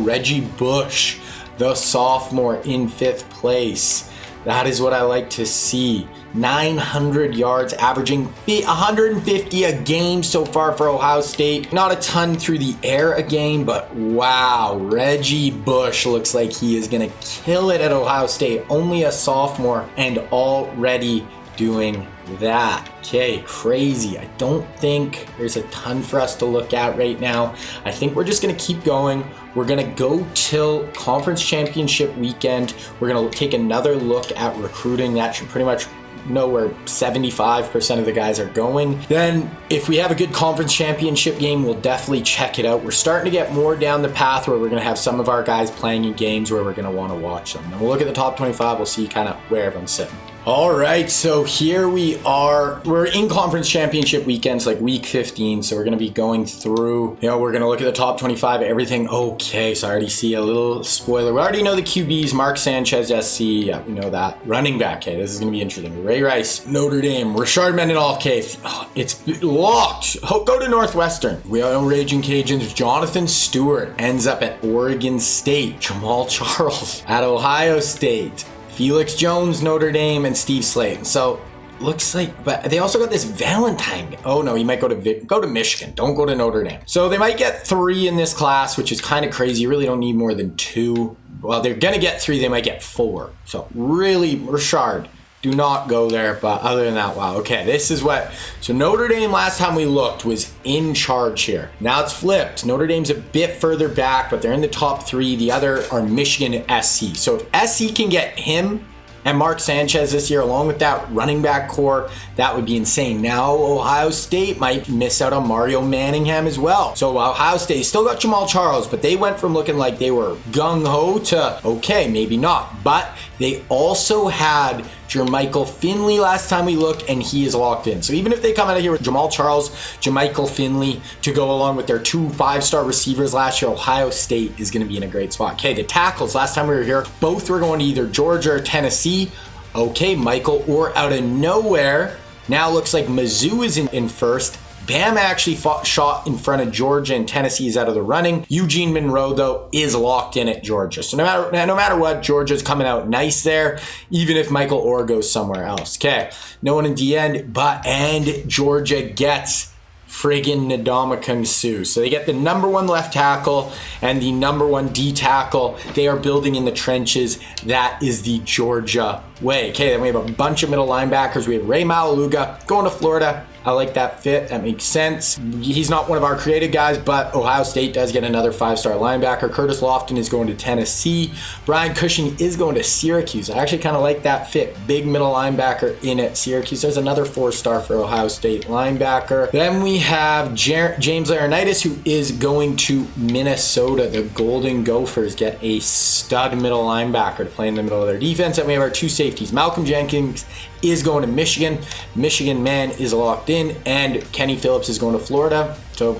Reggie Bush, the sophomore, in 5th place. That is what I like to see. 900 yards, averaging 150 a game so far for Ohio State. Not a ton through the air a game, but wow, Reggie Bush looks like he is going to kill it at Ohio State. Only a sophomore and already doing that. Okay, crazy. I don't think there's a ton for us to look at right now. I think we're just going to keep going. We're going to go till conference championship weekend. We're going to take another look at recruiting. That should pretty much know where 75% of the guys are going. Then if we have a good conference championship game, we'll definitely check it out. We're starting to get more down the path where we're going to have some of our guys playing in games where we're going to want to watch them. And we'll look at the top 25. We'll see kind of where everyone's sitting. All right, so here we are. We're in conference championship weekends, like week 15. So we're going to be going through, we're going to look at the top 25, everything. Okay, so I already see a little spoiler. We already know the QBs, Mark Sanchez, SC. Yeah, we know that. Running back, okay, this is going to be interesting. Ray Rice, Notre Dame, Rashard Mendenhall, okay, it's locked. Go to Northwestern. We all know Raging Cajuns. Jonathan Stewart ends up at Oregon State. Jamal Charles at Ohio State. Felix Jones, Notre Dame, and Steve Slayton. So looks like, but they also got this Valentine. Oh no, he might go to Michigan. Don't go to Notre Dame. So they might get 3 in this class, which is kind of crazy. You really don't need more than 2. Well, they're gonna get 3. They might get 4. So really, Rashard, do not go there. But other than that, wow. Okay, this is what. So Notre Dame, last time we looked, was in charge here. Now it's flipped. Notre Dame's a bit further back, but they're in the top 3. The other are Michigan and SC. So if SC can get him and Mark Sanchez this year, along with that running back core, that would be insane. Now Ohio State might miss out on Mario Manningham as well. So Ohio State still got Jamal Charles, but they went from looking like they were gung-ho to, okay, maybe not. But they also had Jermichael Finley last time we looked, and he is locked in. So even if they come out of here with Jamal Charles, Jermichael Finley to go along with their 2 5-star receivers last year, Ohio State is going to be in a great spot. Okay, the tackles, last time we were here, both were going to either Georgia or Tennessee. Okay, Michael Orr out of nowhere. Now looks like Mizzou is in first. Bama actually shot in front of Georgia, and Tennessee is out of the running. Eugene Monroe, though, is locked in at Georgia. So no matter what, Georgia's coming out nice there, even if Michael Orr goes somewhere else. Okay, no one in the end, and Georgia gets friggin' Ndamukong Suh. So they get the number 1 left tackle and the number 1 D tackle. They are building in the trenches. That is the Georgia way. Okay, then we have a bunch of middle linebackers. We have Ray Malaluga going to Florida. I like that fit. That makes sense. He's not one of our creative guys, but Ohio State does get another 5-star linebacker. Curtis Lofton is going to Tennessee. Brian Cushing is going to Syracuse. I actually kind of like that fit. Big middle linebacker in at Syracuse. There's another 4-star for Ohio State linebacker. Then we have James Laurinaitis, who is going to Minnesota. The Golden Gophers get a stud middle linebacker to play in the middle of their defense. And we have our 2 safeties. Malcolm Jenkins is going to Michigan. Michigan man is locked in, and Kenny Phillips is going to Florida. So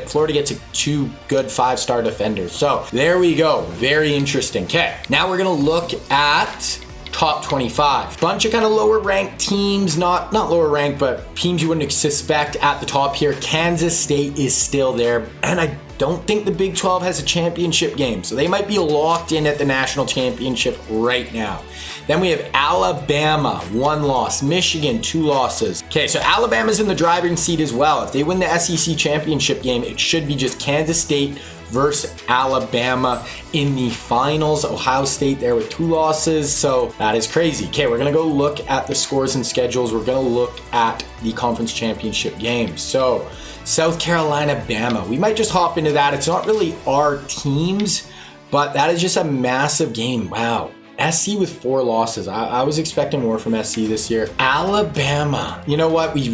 Florida gets 2 good 5-star defenders. So there we go. Very interesting. Okay, now we're gonna look at top 25. Bunch of kind of lower ranked teams, not lower ranked, but teams you wouldn't suspect at the top here. Kansas State is still there, and I don't think the Big 12 has a championship game, so they might be locked in at the national championship right now. Then we have Alabama, 1 loss. Michigan, 2 losses. Okay, so Alabama's in the driving seat as well. If they win the SEC championship game, it should be just Kansas State versus Alabama in the finals. Ohio State there with 2 losses, so that is crazy. Okay, we're gonna go look at the scores and schedules. We're gonna look at the conference championship games. So South Carolina, Bama. We might just hop into that. It's not really our teams, but that is just a massive game. Wow. SC with 4 losses. I was expecting more from SC this year. Alabama. You know what? We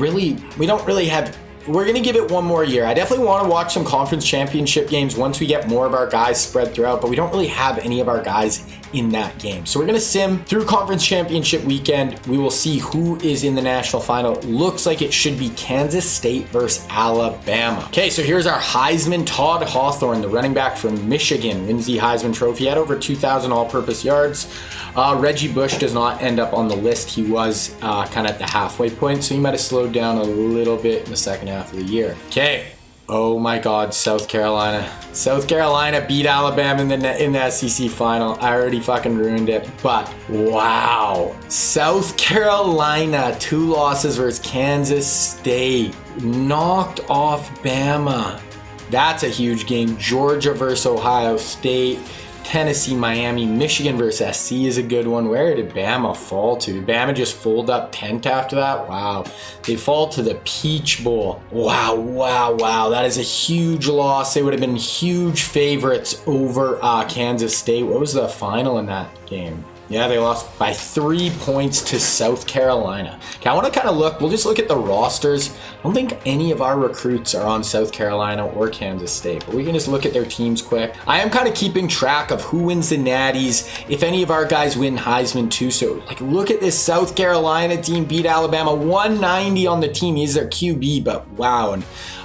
don't really have... We're going to give it 1 more year. I definitely want to watch some conference championship games once we get more of our guys spread throughout, but we don't really have any of our guys in that game. So we're going to sim through conference championship weekend. We will see who is in the national final. Looks like it should be Kansas State versus Alabama. Okay, so here's our Heisman. Todd Hawthorne, the running back from Michigan, wins the Heisman Trophy. He had over 2,000 all-purpose yards. Reggie Bush does not end up on the list. He was kind of at the halfway point, so he might have slowed down a little bit in the second half of the year. Okay. Oh my God, South Carolina. South Carolina beat Alabama in the SEC final. I already fucking ruined it, but wow. South Carolina, 2 losses versus Kansas State. Knocked off Bama. That's a huge game. Georgia versus Ohio State. Tennessee, Miami, Michigan versus SC is a good one. Where did Bama fall to? Did Bama just fold up tent after that? Wow. They fall to the Peach Bowl. Wow. That is a huge loss. They would have been huge favorites over Kansas State. What was the final in that game? Yeah, they lost by 3 points to South Carolina. Okay, I want to kind of we'll just look at the rosters. I don't think any of our recruits are on South Carolina or Kansas State, but we can just look at their teams quick. I am kind of keeping track of who wins the Natties, if any of our guys win Heisman too. So, look at this South Carolina team beat Alabama, 190 on the team. He's their QB, but wow. And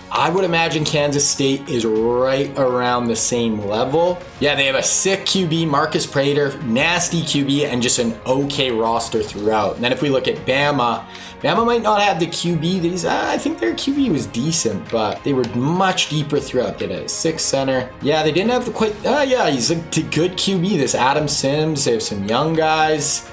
I would imagine Kansas State is right around the same level. Yeah, they have a sick QB, Marcus Prater, nasty QB, and just an okay roster throughout. And then if we look at Bama might not have the QB. I think their QB was decent, but they were much deeper throughout. They had a 6 center. Yeah, they didn't have the quite... he's a good QB. This Adam Sims, they have some young guys.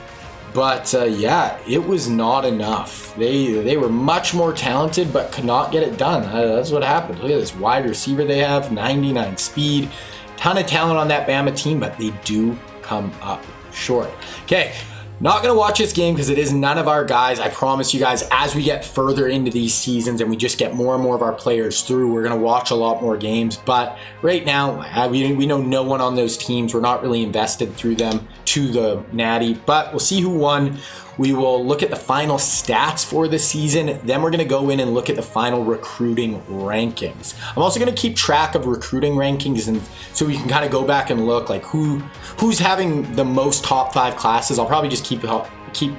But yeah, it was not enough. They were much more talented, but could not get it done. That's what happened. Look at this wide receiver they have, 99 speed. Ton of talent on that Bama team, but they do come up short. Okay, not going to watch this game because it is none of our guys. I promise you guys, as we get further into these seasons and we just get more and more of our players through, we're going to watch a lot more games. But right now, we know no one on those teams. We're not really invested through them to the Natty, but we'll see who won. We will look at the final stats for the season. Then we're going to go in and look at the final recruiting rankings. I'm also going to keep track of recruiting rankings, and so we can kind of go back and look who's having the most top 5 classes. I'll probably just keep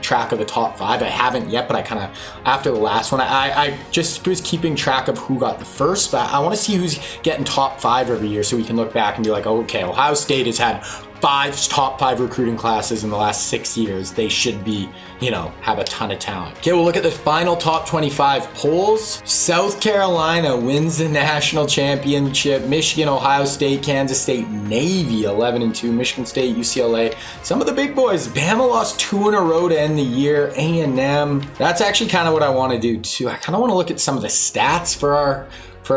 track of the top 5. I haven't yet, but I kind of, after the last one, I just was keeping track of who got the first, but I want to see who's getting top 5 every year so we can look back and be like, oh, okay, Ohio State has had top five recruiting classes in the last 6 years. They should be, have a ton of talent. Okay, we'll look at the final top 25 polls. South Carolina wins the national championship. Michigan, Ohio State, Kansas State, Navy 11-2, Michigan State, UCLA. Some of the big boys. Bama lost 2 in a row to end the year. A&M. That's actually kind of what I want to do too. I kind of want to look at some of the stats for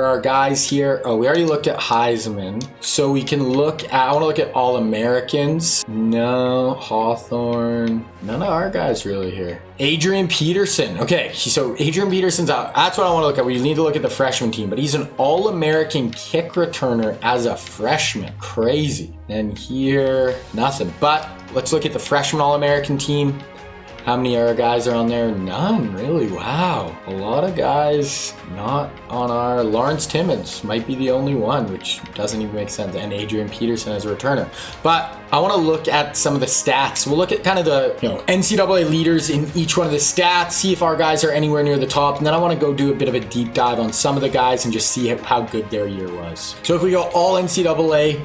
our guys here. Oh, we already looked at Heisman. So we can I want to look at All-Americans. No, Hawthorne. None of our guys really here. Adrian Peterson. Okay, so Adrian Peterson's out. That's what I want to look at. We need to look at the freshman team, but he's an All-American kick returner as a freshman. Crazy. And here, nothing. But let's look at the freshman All-American team. How many of our guys are on there? None, really. Wow. A lot of guys not on our... Lawrence Timmons might be the only one, which doesn't even make sense. And Adrian Peterson as a returner. But I want to look at some of the stats. We'll look at kind of the NCAA leaders in each one of the stats, see if our guys are anywhere near the top. And then I want to go do a bit of a deep dive on some of the guys and just see how good their year was. So if we go all NCAA,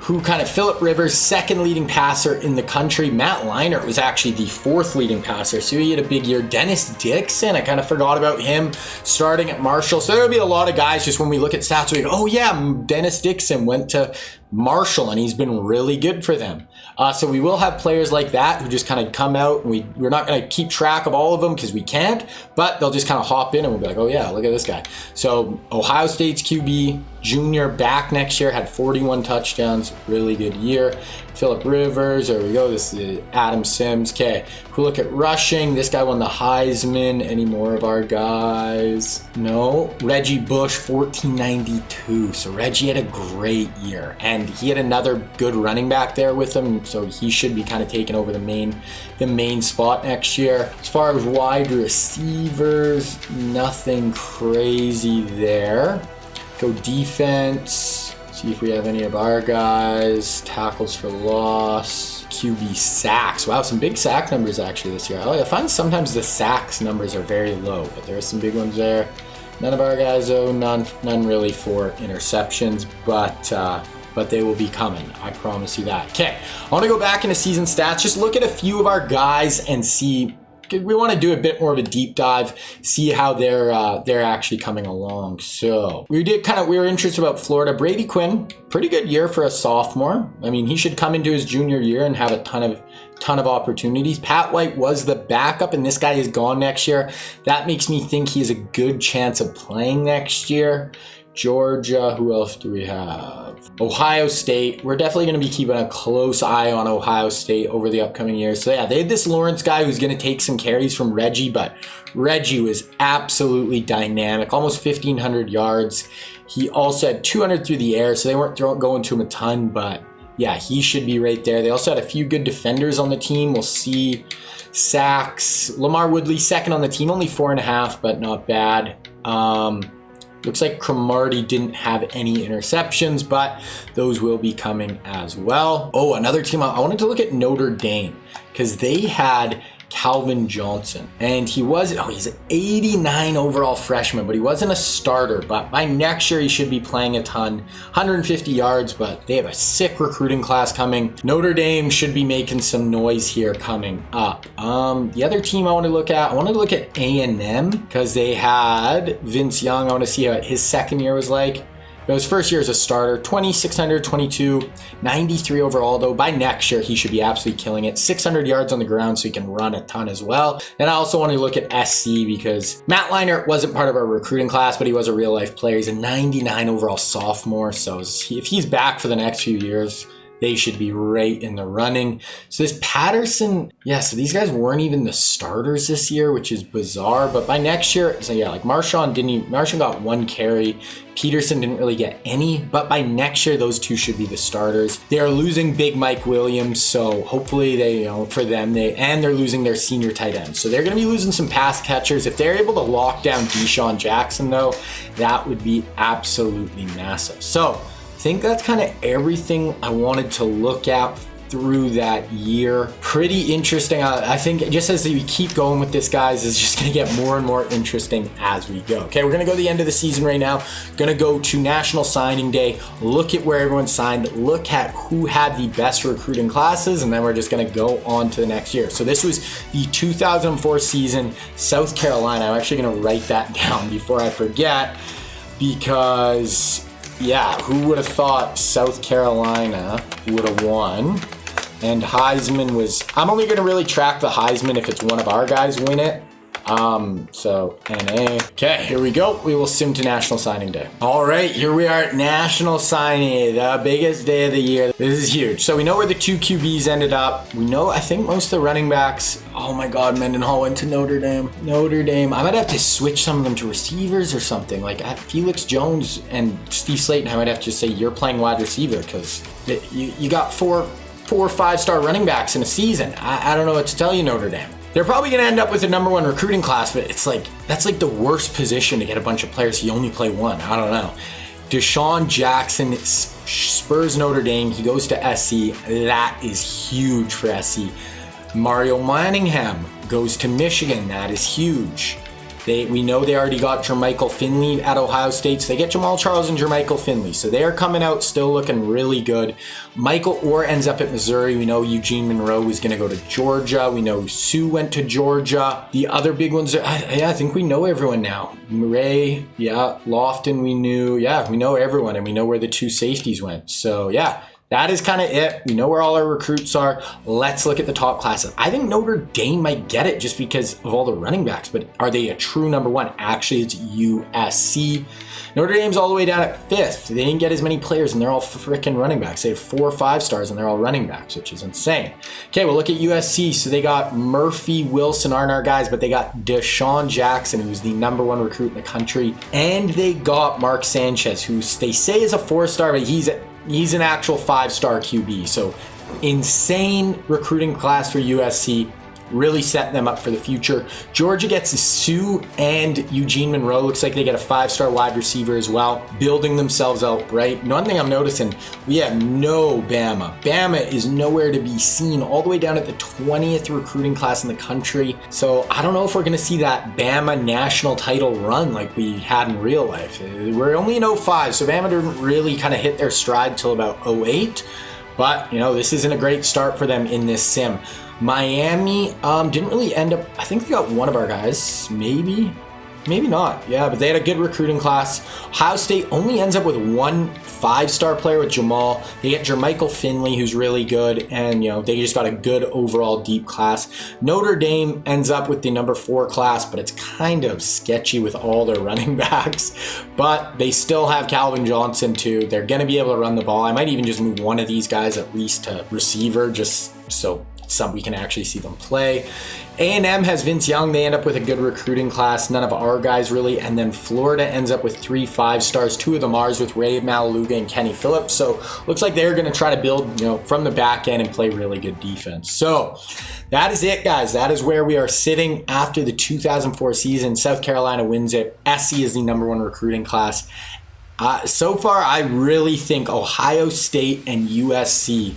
Phillip Rivers, second leading passer in the country. Matt Leinart was actually the fourth leading passer, so he had a big year. Dennis Dixon, I kind of forgot about him starting at Marshall. So there'll be a lot of guys just when we look at stats, we go, oh yeah, Dennis Dixon went to Marshall and he's been really good for them. So we will have players like that who just kind of come out, and we're not going to keep track of all of them because we can't, but they'll just kind of hop in and we'll be like, oh yeah, look at this guy. So Ohio State's QB, junior, back next year, had 41 touchdowns, really good year. Phillip Rivers, there we go, this is Adam Sims. Okay, if we look at rushing, this guy won the Heisman. Any more of our guys? No. Reggie Bush, 1492. So Reggie had a great year, and he had another good running back there with him, so he should be kind of taking over the main spot next year. As far as wide receivers, nothing crazy there. Go defense. See if we have any of our guys. Tackles for loss. QB sacks. Wow, some big sack numbers actually this year. I find sometimes the sacks numbers are very low, but there are some big ones there. None of our guys though. None really for interceptions, but they will be coming. I promise you that. Okay, I want to go back into season stats. Just look at a few of our guys and see. We want to do a bit more of a deep dive, see how they're actually coming along. So we were interested about Florida. Brady Quinn, pretty good year for a sophomore. I mean, he should come into his junior year and have a ton of opportunities. Pat White was the backup, and this guy is gone next year. That makes me think he has a good chance of playing next year. Georgia, who else do we have? Ohio State. We're definitely going to be keeping a close eye on Ohio State over the upcoming years. So yeah, they had this Lawrence guy who's going to take some carries from Reggie, but Reggie was absolutely dynamic, almost 1,500 yards. He also had 200 through the air, so they weren't going to him a ton, but yeah, he should be right there. They also had a few good defenders on the team. We'll see. Sacks. Lamar Woodley, second on the team, only 4.5, but not bad. Looks like Cromartie didn't have any interceptions, but those will be coming as well. Oh, another team. I wanted to look at Notre Dame because they had Calvin Johnson, and he's an 89 overall freshman, but he wasn't a starter. But by next year, he should be playing a ton, 150 yards, but they have a sick recruiting class coming. Notre Dame should be making some noise here coming up. The other team I wanted to look at A&M because they had Vince Young. I want to see how his second year was like. His first year as a starter, 2,622, 93 overall though. By next year, he should be absolutely killing it. 600 yards on the ground, so he can run a ton as well. And I also want to look at SC because Matt Leinart wasn't part of our recruiting class, but he was a real life player. He's a 99 overall sophomore, so if he's back for the next few years, they should be right in the running. So this Patterson, so these guys weren't even the starters this year, which is bizarre. But by next year, Marshawn got 1 carry. Peterson didn't really get any, but by next year, those two should be the starters. They are losing Big Mike Williams, so hopefully they're losing their senior tight end. So they're going to be losing some pass catchers. If they're able to lock down Deshaun Jackson, though, that would be absolutely massive. So I think that's kind of everything I wanted to look at through that year. Pretty interesting. I think just as we keep going with this, guys, it's just going to get more and more interesting as we go. Okay, we're going to go to the end of the season right now. Going to go to National Signing Day, look at where everyone signed, look at who had the best recruiting classes, and then we're just going to go on to the next year. So this was the 2004 season, South Carolina. I'm actually going to write that down before I forget, because yeah, who would have thought South Carolina would have won? And Heisman was, I'm only going to really track the Heisman if it's one of our guys win it. So NA. Okay, here we go. We will sim to National Signing Day. All right, here we are at National Signing Day, the biggest day of the year. This is huge. So we know where the two QBs ended up. We know, I think most of the running backs. Oh my God, Mendenhall went to Notre Dame. Notre Dame. I might have to switch some of them to receivers or something. Like Felix Jones and Steve Slayton, I might have to just say you're playing wide receiver, because you got four or 5-star running backs in a season. I don't know what to tell you, Notre Dame. They're probably going to end up with the #1 recruiting class, but it's like, that's like the worst position to get a bunch of players. You only play one. I don't know. Deshaun Jackson spurs Notre Dame. He goes to SC. That is huge for SC. Mario Manningham goes to Michigan. That is huge. We know they already got Jermichael Finley at Ohio State, so they get Jamal Charles and Jermichael Finley. So they are coming out still looking really good. Michael Orr ends up at Missouri. We know Eugene Monroe was going to go to Georgia. We know Sue went to Georgia. The other big ones, I think we know everyone now. Murray, yeah, Lofton we knew. Yeah, we know everyone, and we know where the two safeties went. So yeah. That is kind of it. We know where all our recruits are. Let's look at the top classes. I think Notre Dame might get it just because of all the running backs, but are they a true #1? Actually, it's USC. Notre Dame's all the way down at 5th. They didn't get as many players, and they're all freaking running backs. They have 4 or 5 stars, and they're all running backs, which is insane. Okay, we'll look at USC. So they got Murphy, Wilson aren't our guys, but they got Deshaun Jackson, who's the #1 recruit in the country, and they got Mark Sanchez, who they say is a 4-star, but he's an actual 5-star QB. So insane recruiting class for USC, really setting them up for the future. Georgia gets Sue and Eugene Monroe. Looks like they get a 5-star wide receiver as well, building themselves out, right? One thing I'm noticing, we have no Bama. Bama is nowhere to be seen, all the way down at the 20th recruiting class in the country. So I don't know if we're going to see that Bama national title run like we had in real life. We're only in 05, so Bama didn't really kind of hit their stride till about 08. But, you know, this isn't a great start for them in this sim. Miami didn't really end up, I think they got one of our guys, maybe not. Yeah, but they had a good recruiting class. Ohio State only ends up with 1 5-star player with Jamal. They get Jermichael Finley, who's really good, and you know, they just got a good overall deep class. Notre Dame ends up with the #4 class, but it's kind of sketchy with all their running backs. But they still have Calvin Johnson too. They're going to be able to run the ball. I might even just move one of these guys at least to receiver, just so we can actually see them play. A&M has Vince Young. They end up with a good recruiting class. None of our guys really. And then Florida ends up with 3 5-stars. 2 of them ours with Ray Malaluga and Kenny Phillips. So looks like they're going to try to build, you know, from the back end and play really good defense. So that is it, guys. That is where we are sitting after the 2004 season. South Carolina wins it. SC is the #1 recruiting class. So far, I really think Ohio State and USC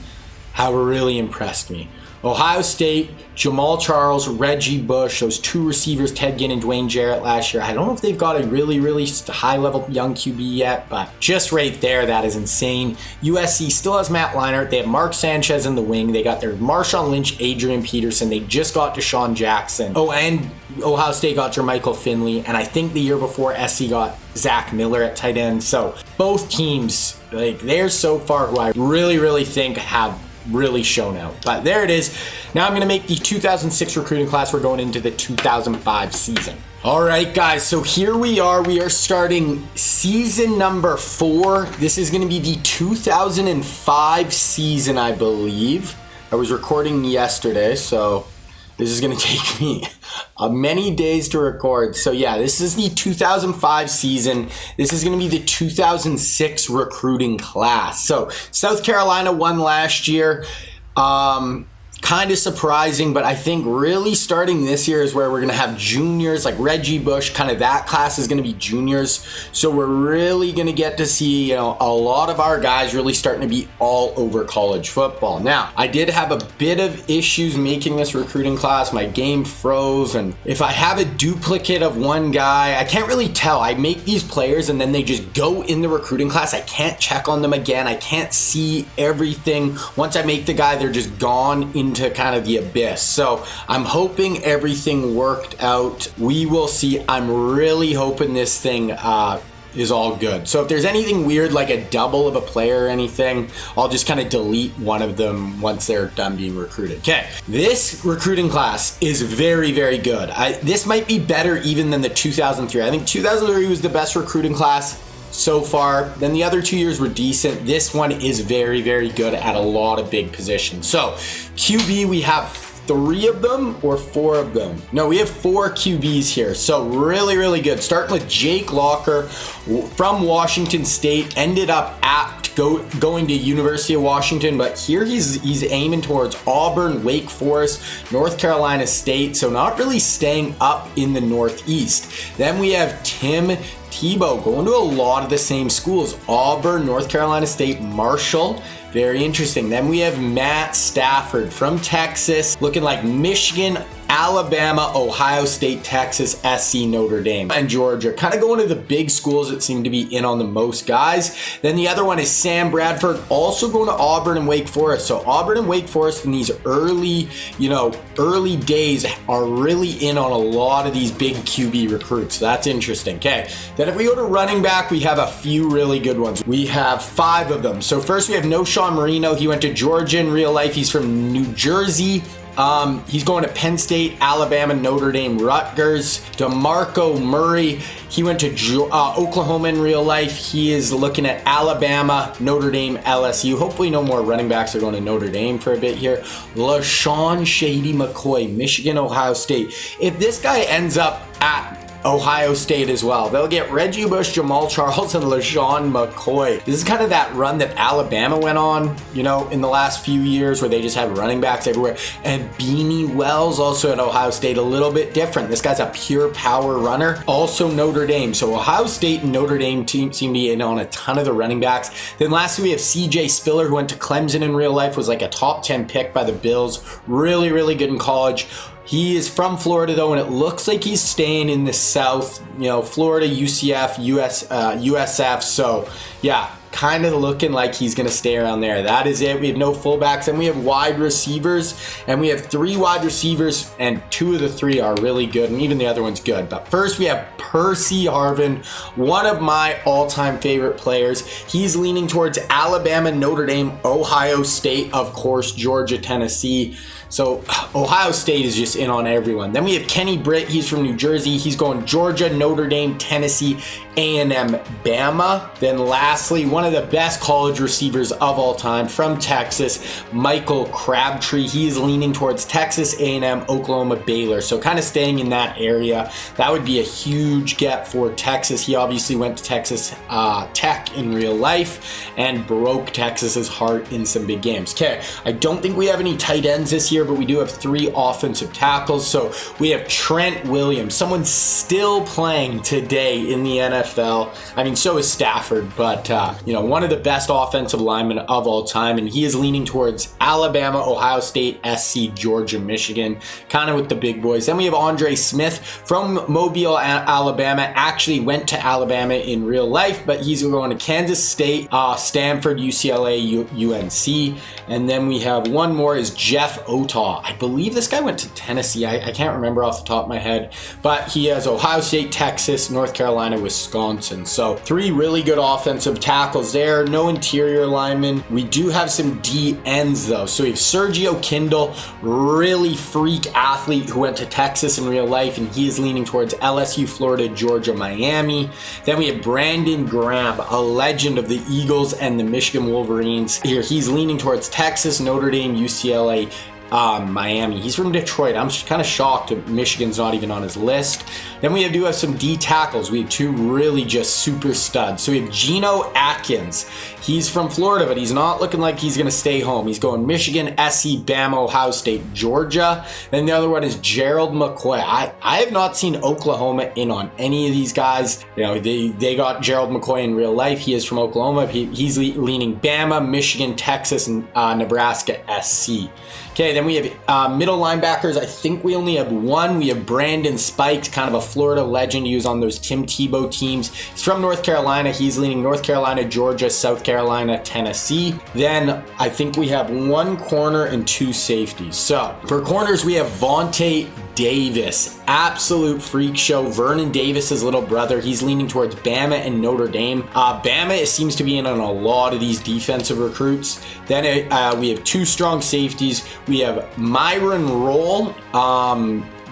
have really impressed me. Ohio State, Jamal Charles, Reggie Bush, those 2 receivers, Ted Ginn and Dwayne Jarrett last year. I don't know if they've got a really, really high-level young QB yet, but just right there, that is insane. USC still has Matt Leinart. They have Mark Sanchez in the wing. They got their Marshawn Lynch, Adrian Peterson. They just got Deshaun Jackson. Oh, and Ohio State got Jermichael Finley, and I think the year before, SC got Zach Miller at tight end. So both teams, like, they're so far who I really, really think have really shown out. But there it is. Now I'm going to make the 2006 recruiting class. We're going into the 2005 season. All right, guys. So here we are. We are starting season number 4. This is going to be the 2005 season, I believe. I was recording yesterday, so this is going to take me many days to record. So yeah, this is the 2005 season. This is going to be the 2006 recruiting class. So South Carolina won last year. Kind kind of surprising, but I think really starting this year is where we're going to have juniors like Reggie Bush. Kind of that class is going to be juniors. So we're really going to get to see, a lot of our guys really starting to be all over college football. Now, I did have a bit of issues making this recruiting class. My game froze, and if I have a duplicate of one guy, I can't really tell. I make these players and then they just go in the recruiting class. I can't check on them again. I can't see everything. Once I make the guy, they're just gone into kind of the abyss. So I'm hoping everything worked out. We will see. I'm really hoping this thing is all good. So if there's anything weird like a double of a player or anything, I'll just kind of delete one of them once they're done being recruited. Okay, this recruiting class is very, very good. This might be better even than the 2003. I think 2003 was the best recruiting class so far. Then the other 2 years were decent. This one is very, very good at a lot of big positions. So QB, we have 3 of them or 4 of them. No, we have 4 QBs here. So really, really good. Starting with Jake Locker from Washington State, ended up going to University of Washington, but here he's aiming towards Auburn, Wake Forest, North Carolina State. So not really staying up in the Northeast. Then we have Tim Tebow going to a lot of the same schools: Auburn, North Carolina State, Marshall. Very interesting. Then we have Matt Stafford from Texas, looking like Michigan, Alabama, Ohio State, Texas, SC, Notre Dame, and Georgia. Kind of going to the big schools that seem to be in on the most guys. Then the other one is Sam Bradford, also going to Auburn and Wake Forest. So Auburn and Wake Forest in these early days are really in on a lot of these big QB recruits. So that's interesting. Okay. Then if we go to running back, we have a few really good ones. We have 5 of them. So first we have Sean Marino. He went to Georgia in real life. He's from New Jersey. He's going to Penn State, Alabama, Notre Dame, Rutgers. DeMarco Murray, he went to Oklahoma in real life. He is looking at Alabama, Notre Dame, LSU. Hopefully no more running backs are going to Notre Dame for a bit here. LaShawn Shady McCoy, Michigan, Ohio State. If this guy ends up at Ohio State as well, they'll get Reggie Bush, Jamal Charles, and LaShawn McCoy. This is kind of that run that Alabama went on, in the last few years, where they just have running backs everywhere. And Beanie Wells, also at Ohio State, a little bit different. This guy's a pure power runner. Also Notre Dame. So Ohio State and Notre Dame seem to be in on a ton of the running backs. Then lastly, we have CJ Spiller, who went to Clemson in real life, was like a top 10 pick by the Bills. Really, really good in college. He is from Florida though, and it looks like he's staying in the South, Florida, UCF, USF. So yeah, kind of looking like he's going to stay around there. That is it. We have no fullbacks, and we have wide receivers, and we have 3 wide receivers, and 2 of the 3 are really good, and even the other one's good. But first we have Percy Harvin, one of my all-time favorite players. He's leaning towards Alabama, Notre Dame, Ohio State, of course, Georgia, Tennessee. So Ohio State is just in on everyone. Then we have Kenny Britt. He's from New Jersey. He's going Georgia, Notre Dame, Tennessee, A&M, Bama. Then lastly, one of the best college receivers of all time from Texas, Michael Crabtree. He is leaning towards Texas, A&M, Oklahoma, Baylor. So kind of staying in that area. That would be a huge get for Texas. He obviously went to Texas Tech in real life and broke Texas's heart in some big games. Okay, I don't think we have any tight ends this year, but we do have 3 offensive tackles. So we have Trent Williams, someone still playing today in the NFL. I mean, so is Stafford, but one of the best offensive linemen of all time, and he is leaning towards Alabama, Ohio State, SC, Georgia, Michigan, kind of with the big boys. Then we have Andre Smith from Mobile, Alabama. Actually went to Alabama in real life, but he's going to Kansas State, Stanford, UCLA, UNC. And then we have one more is Jeff Otaw. I believe this guy went to Tennessee. I can't remember off the top of my head, but he has Ohio State, Texas, North Carolina, Wisconsin. So 3 really good offensive tackles there. No interior linemen. We do have some D ends though. So we have Sergio Kindle, really freak athlete who went to Texas in real life, and he is leaning towards LSU, Florida, Georgia, Miami. Then we have Brandon Graham, a legend of the Eagles and the Michigan Wolverines. Here he's leaning towards Texas, Notre Dame, UCLA, Miami. He's from Detroit. I'm kind of shocked that Michigan's not even on his list. Then we do have some D tackles. We have two really just super studs. So we have Geno Atkins. He's from Florida, but he's not looking like he's going to stay home. He's going Michigan, SC, Bama, Ohio State, Georgia. Then the other one is Gerald McCoy. I have not seen Oklahoma in on any of these guys. You know, they got Gerald McCoy in real life. He is from Oklahoma. He's leaning Bama, Michigan, Texas, and Nebraska SC. Okay, then we have middle linebackers. I think we only have one. We have Brandon Spikes, kind of a Florida legend. He was on those Tim Tebow teams. He's from North Carolina. He's leaning North Carolina, Georgia, South Carolina, Tennessee. Then I think we have one corner and two safeties. So for corners, we have Vontae Davis, absolute freak show. Vernon Davis's little brother. He's leaning towards Bama and Notre Dame. Bama seems to be in on a lot of these defensive recruits. Then we have two strong safeties. We have Myron Roll,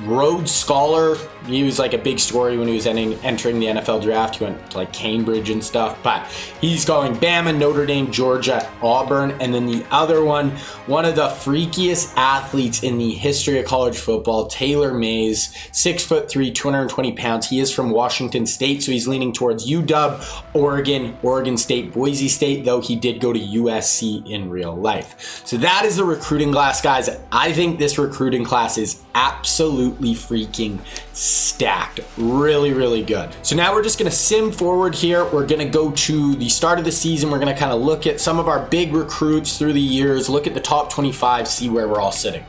Rhodes Scholar. He was like a big story when he was entering the NFL draft. He went to like Cambridge and stuff, but he's going Bama, Notre Dame, Georgia, Auburn. And then the other one of the freakiest athletes in the history of college football, Taylor Mays, 6'3", 220 pounds. He is from Washington State, so he's leaning towards UW, Oregon State, Boise State, though he did go to USC in real life. So that is the recruiting class, guys. I think this recruiting class is absolutely freaking stacked. Really, really good. So now we're just going to sim forward here. We're going to go to the start of the season. We're going to kind of look at some of our big recruits through the years, look at the top 25, see where we're all sitting.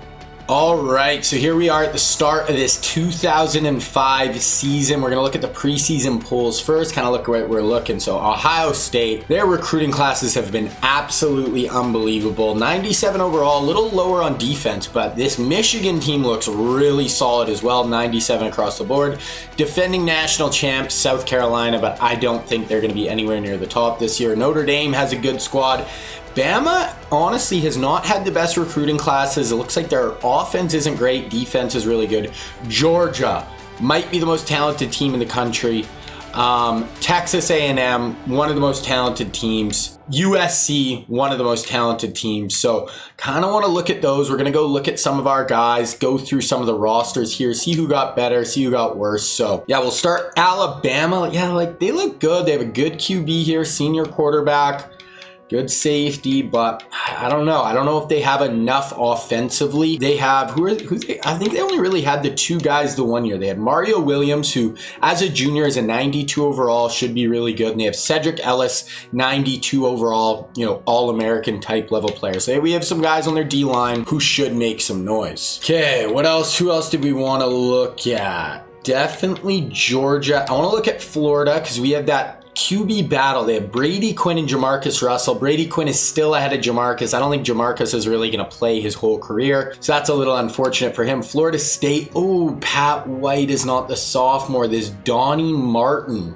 All right, so here we are at the start of this 2005 season. We're going to look at the preseason polls first, kind of look where we're looking. So Ohio State, their recruiting classes have been absolutely unbelievable. 97 overall, a little lower on defense, but this Michigan team looks really solid as well. 97 across the board. Defending national champs, South Carolina, but I don't think they're going to be anywhere near the top this year. Notre Dame has a good squad. Bama, honestly, has not had the best recruiting classes. It looks like their offense isn't great. Defense is really good. Georgia might be the most talented team in the country. Texas A&M, one of the most talented teams. USC, one of the most talented teams. So kind of want to look at those. We're going to go look at some of our guys, go through some of the rosters here, see who got better, see who got worse. So yeah, we'll start Alabama. Yeah, like they look good. They have a good QB here, senior quarterback. Good safety, but I don't know. I don't know if they have enough offensively. They have, I think they only really had the two guys the 1 year. They had Mario Williams, who as a junior is a 92 overall, should be really good. And they have Cedric Ellis, 92 overall, All-American type level player. So we have some guys on their D-line who should make some noise. Okay, what else? Who else did we want to look at? Definitely Georgia. I want to look at Florida because we have that QB battle. They have Brady Quinn and Jamarcus Russell. Brady Quinn is still ahead of Jamarcus. I don't think Jamarcus is really going to play his whole career, so that's a little unfortunate for him. Florida State, Pat White is not the sophomore. This Donnie Martin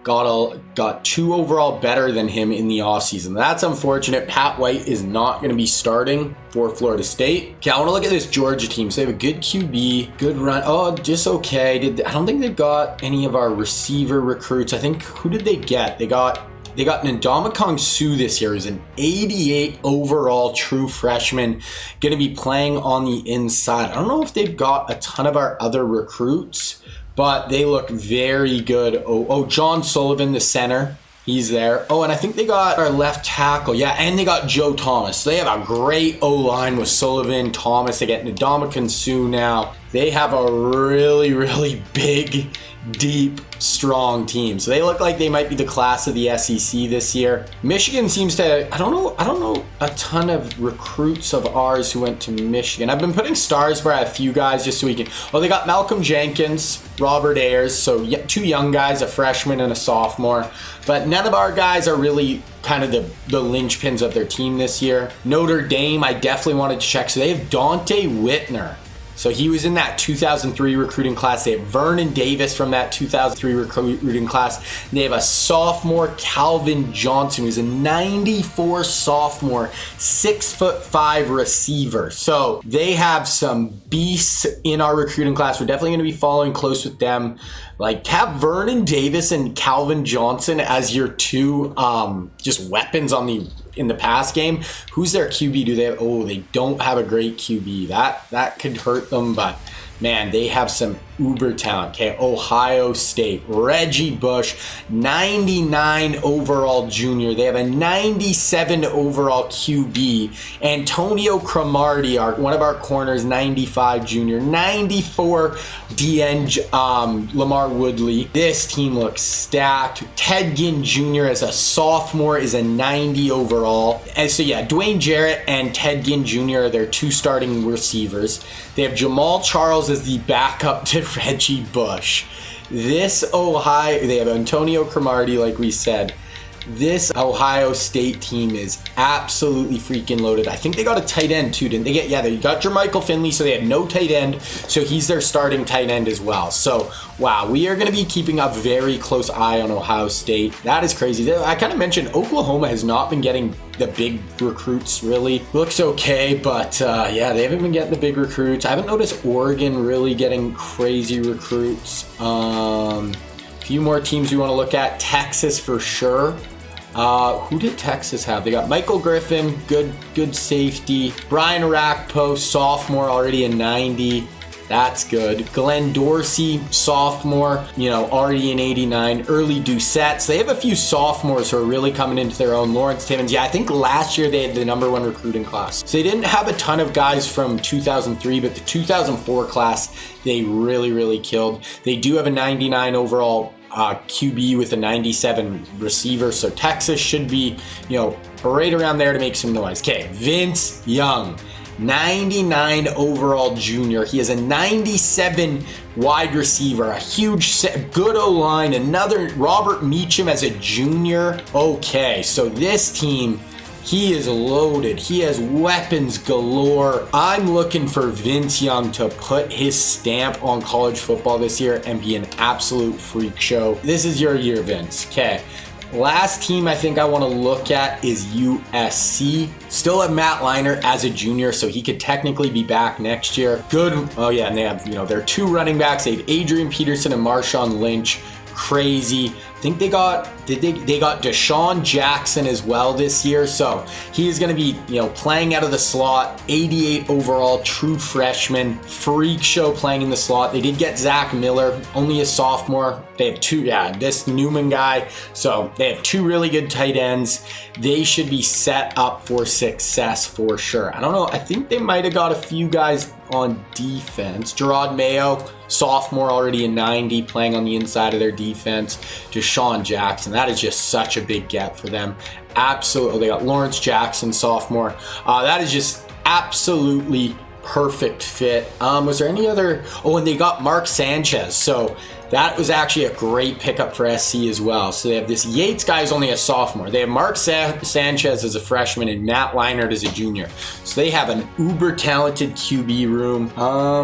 got 2 overall better than him in the offseason. That's unfortunate. Pat White is not going to be starting for Florida State. Okay, I want to look at this Georgia team. So they have a good QB, good run. Oh, just okay. I don't think they've got any of our receiver recruits. I think, who did they get? They got Ndamukong Suh this year, who's an 88 overall true freshman, going to be playing on the inside. I don't know if they've got a ton of our other recruits, but they look very good. John Sullivan, the center, he's there. And I think they got our left tackle. Yeah, and they got Joe Thomas. So they have a great O-line with Sullivan, Thomas. They get Ndamukong Suh now. They have a really, really big, deep, strong team. So they look like they might be the class of the SEC this year. Michigan seems to, I don't know a ton of recruits of ours who went to Michigan. I've been putting stars by a few guys just so we can, they got Malcolm Jenkins, Robert Ayers, so 2 young guys, a freshman and a sophomore. But none of our guys are really kind of the linchpins of their team this year. Notre Dame, I definitely wanted to check. So they have Dante Whitner. So he was in that 2003 recruiting class. They have Vernon Davis from that 2003 recruiting class. They have a sophomore, Calvin Johnson, who's a 94 sophomore, 6'5" receiver. So they have some beasts in our recruiting class. We're definitely going to be following close with them. Like, have Vernon Davis and Calvin Johnson as your 2 just weapons on the in the pass game. Who's their QB? Do they have? Oh, they don't have a great QB. That could hurt them, but man, they have some uber talent. Okay, Ohio State, Reggie Bush, 99 overall junior. They have a 97 overall QB. Antonio Cromartie, one of our corners, 95 junior, 94 DN Lamar Woodley. This team looks stacked. Ted Ginn Jr. as a sophomore is a 90 overall. And so yeah, Dwayne Jarrett and Ted Ginn Jr. are their two starting receivers. They have Jamal Charles as the backup to Reggie Bush. They have Antonio Cromartie, like we said. This Ohio State team is absolutely freaking loaded. I think they got a tight end too, didn't they? They got Jermichael Finley, so they had no tight end, so he's their starting tight end as well. So, wow, we are going to be keeping a very close eye on Ohio State. That is crazy. I kind of mentioned Oklahoma has not been getting the big recruits, really. Looks okay, but yeah, they haven't been getting the big recruits. I haven't noticed Oregon really getting crazy recruits. Few more teams we want to look at. Texas for sure. Who did Texas have? They got Michael Griffin, good safety. Brian Arakpo, sophomore, already a 90. That's good. Glenn Dorsey, sophomore, already an 89. Early Doucette. So they have a few sophomores who are really coming into their own. Lawrence Timmons. Yeah, I think last year they had the #1 recruiting class. So they didn't have a ton of guys from 2003, but the 2004 class, they really killed. They do have a 99 overall QB with a 97 receiver. So Texas should be, right around there to make some noise. Okay, Vince Young. 99 overall junior. He has a 97 wide receiver, a huge good O-line, another Robert Meacham as a junior. Okay, so this team, he is loaded. He has weapons galore. I'm looking for Vince Young to put his stamp on college football this year and be an absolute freak show. This is your year, Vince. Okay. Last team I think I want to look at is USC. Still have Matt Leinart as a junior, so he could technically be back next year. Good. Oh yeah, and they have, their two running backs. They have Adrian Peterson and Marshawn Lynch. Crazy. I think they got Deshaun Jackson as well this year, so he is going to be playing out of the slot. 88 overall, true freshman, freak show playing in the slot. They did get Zach Miller, only a sophomore. They have this Newman guy, so they have two really good tight ends. They should be set up for success for sure. I don't know, I think they might have got a few guys on defense. Gerard Mayo, sophomore, already a 90, playing on the inside of their defense. Deshaun Jackson, that is just such a big get for them. Absolutely. They got Lawrence Jackson, sophomore. That is just absolutely perfect fit. Was there any other? Oh, and they got Mark Sanchez. So that was actually a great pickup for SC as well. So they have this Yates guy who's only a sophomore. They have Mark Sanchez as a freshman and Matt Leinart as a junior. So they have an uber talented QB room.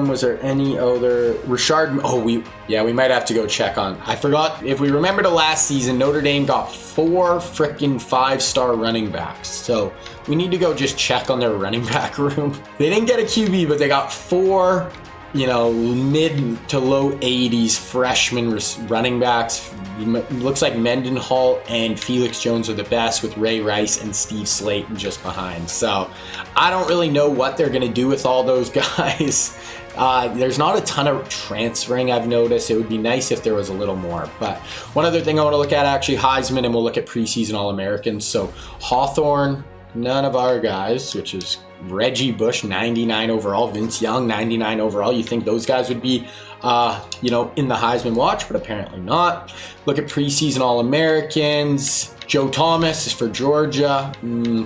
Was there any other? Richard? Oh, we might have to go check on. I forgot. If we remember the last season, Notre Dame got 4 freaking 5-star running backs. So we need to go just check on their running back room. They didn't get a QB, but they got 4 mid to low 80s freshman running backs. Looks like Mendenhall and Felix Jones are the best, with Ray Rice and Steve Slayton just behind. So I don't really know what they're going to do with all those guys. There's not a ton of transferring, I've noticed. It would be nice if there was a little more. But one other thing I want to look at, actually, Heisman, and we'll look at preseason All-Americans. So Hawthorne, none of our guys, which is Reggie Bush, 99 overall. Vince Young, 99 overall. You think those guys would be, in the Heisman watch, but apparently not. Look at preseason All-Americans. Joe Thomas is for Georgia.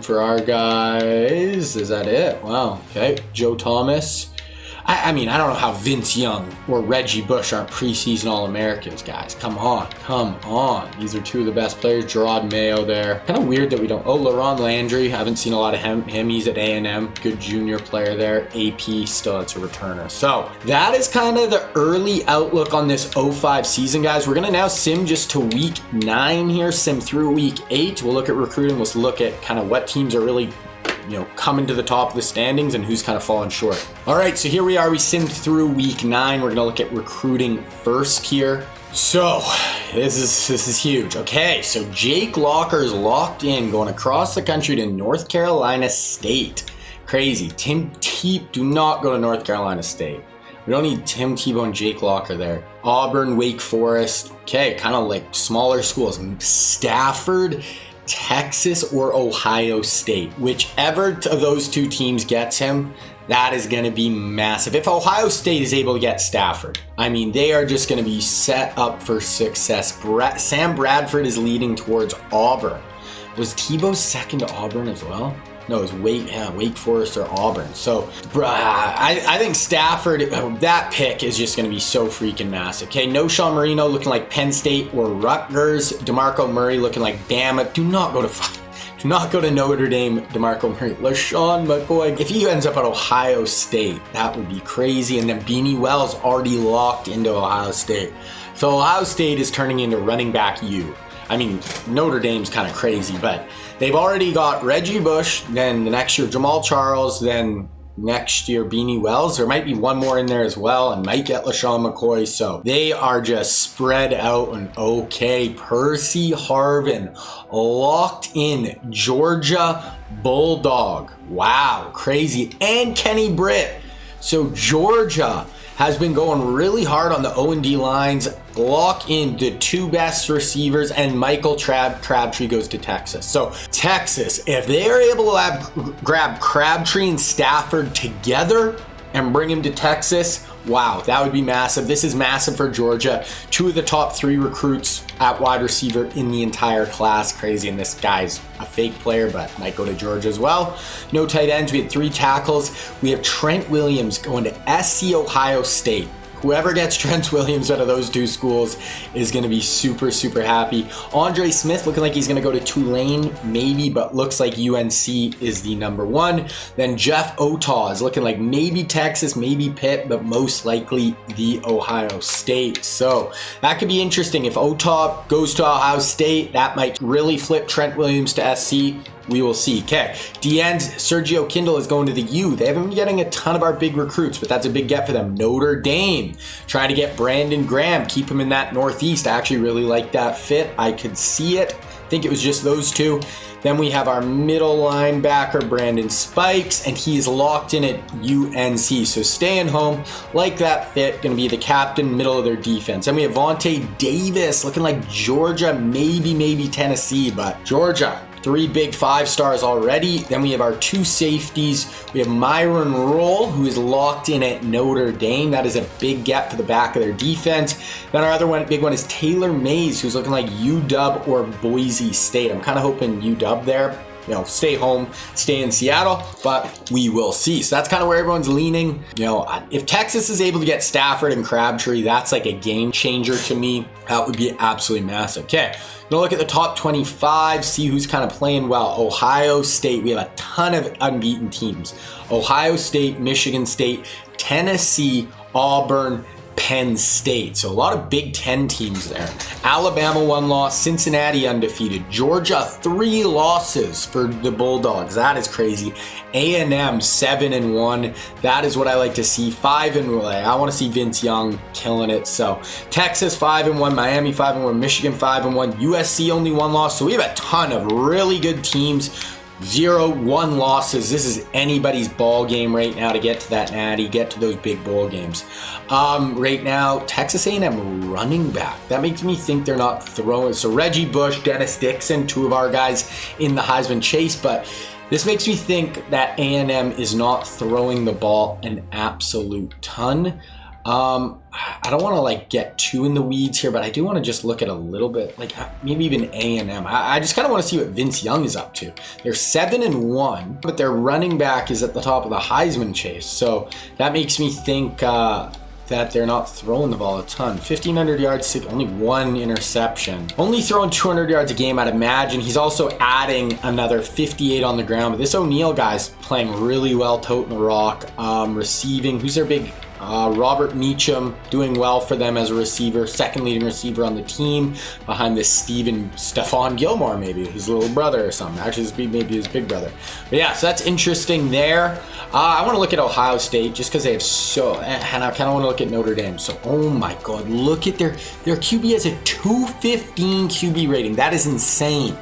For our guys, is that it? Wow. Okay. Joe Thomas. I mean, I don't know how Vince Young or Reggie Bush aren't preseason All-Americans, guys. Come on. These are two of the best players. Gerard Mayo there. Kind of weird that we don't. Oh, LaRon Landry. Haven't seen a lot of him. He's at A&M. Good junior player there. AP, still it's a returner. So that is kind of the early outlook on this 05 season, guys. We're going to now sim just to week 9 here. Sim through week 8. We'll look at recruiting. We'll look at kind of what teams are really coming to the top of the standings and who's kind of falling short. All right, so here we are. We simmed through week 9. We're going to look at recruiting first here. So this is huge. Okay, so Jake Locker is locked in, going across the country to North Carolina State. Crazy. Do not go to North Carolina State. We don't need Tim Tebow and Jake Locker there. Auburn, Wake Forest. Okay, kind of like smaller schools. Stafford, Texas, or Ohio State. Whichever of those 2 teams gets him, that is going to be massive. If Ohio State is able to get Stafford, I mean, they are just going to be set up for success. Sam Bradford is leading towards Auburn. Was Tebow second to Auburn as well? No, it was Wake Forest or Auburn. So I think Stafford, that pick is just going to be so freaking massive. Okay, no Sean Marino looking like Penn State or Rutgers. DeMarco Murray looking like Bama. Do not go to Notre Dame, DeMarco Murray. LaShawn McCoy. If he ends up at Ohio State, that would be crazy. And then Beanie Wells already locked into Ohio State. So Ohio State is turning into running back U. I mean, Notre Dame's kind of crazy, but they've already got Reggie Bush, then the next year Jamal Charles, then next year Beanie Wells. There might be one more in there as well, and might get LaShawn McCoy. So they are just spread out. And okay, Percy Harvin locked in, Georgia Bulldog. Wow, crazy. And Kenny Britt. So Georgia has been going really hard on the O&D lines. Lock in the 2 best receivers, and Michael Crabtree goes to Texas. So Texas, if they are able to grab Crabtree and Stafford together and bring him to Texas, wow, that would be massive. This is massive for Georgia. 2 of the top 3 recruits at wide receiver in the entire class. Crazy, and this guy's a fake player, but might go to Georgia as well. No tight ends. We had 3 tackles. We have Trent Williams going to SC Ohio State. Whoever gets Trent Williams out of those 2 schools is going to be super, super happy. Andre Smith looking like he's going to go to Tulane, maybe, but looks like UNC is the number 1. Then Jeff Otaw is looking like maybe Texas, maybe Pitt, but most likely the Ohio State. So that could be interesting. If Otaw goes to Ohio State, that might really flip Trent Williams to SC. We will see. Okay, D-end, Sergio Kindle is going to the U. They haven't been getting a ton of our big recruits, but that's a big get for them. Notre Dame, trying to get Brandon Graham, keep him in that Northeast. I actually really like that fit. I could see it. I think it was just those 2. Then we have our middle linebacker, Brandon Spikes, and he is locked in at UNC. So staying home, like that fit, going to be the captain, middle of their defense. Then we have Vontae Davis, looking like Georgia, maybe Tennessee, but Georgia. 3 big 5 stars already. Then we have our 2 safeties. We have Myron Roll, who is locked in at Notre Dame. That is a big get for the back of their defense. Then our other big one is Taylor Mays, who's looking like UW or Boise State. I'm kind of hoping UW there. Stay home, stay in Seattle, but we will see. So that's kind of where everyone's leaning. If Texas is able to get Stafford and Crabtree, that's like a game changer to me. That would be absolutely massive. Okay, gonna look at the top 25, see who's kind of playing well. Ohio State, we have a ton of unbeaten teams. Ohio State, Michigan State, Tennessee, Auburn, Penn State. So a lot of Big Ten teams there. Alabama 1 loss, Cincinnati undefeated. Georgia 3 losses for the Bulldogs. That is crazy. A&M 7-1. That is what I like to see. 5-1. I want to see Vince Young killing it. So Texas 5-1, Miami 5-1, Michigan 5-1, USC only 1 loss. So we have a ton of really good teams. 0-1 losses. This is anybody's ball game right now to get to that natty, get to those big bowl games. Right now, Texas A&M running back. That makes me think they're not throwing. So Reggie Bush, Dennis Dixon, 2 of our guys in the Heisman chase, but this makes me think that A&M is not throwing the ball an absolute ton. I don't want to get too in the weeds here, but I do want to just look at a little bit, maybe even A&M. I just kind of want to see what Vince Young is up to. They're 7-1, but their running back is at the top of the Heisman chase. So that makes me think that they're not throwing the ball a ton. 1,500 yards, only 1 interception. Only throwing 200 yards a game, I'd imagine. He's also adding another 58 on the ground. But this O'Neal guy's playing really well, toting the rock. Receiving, who's their big Robert Meacham doing well for them as a receiver, second leading receiver on the team behind this Stephon Gilmore, maybe his little brother or something. Actually, maybe his big brother. But yeah, so that's interesting there. I want to look at Ohio State just because they have and I kind of want to look at Notre Dame. So, oh my God, look at their QB has a 215 QB rating. That is insane.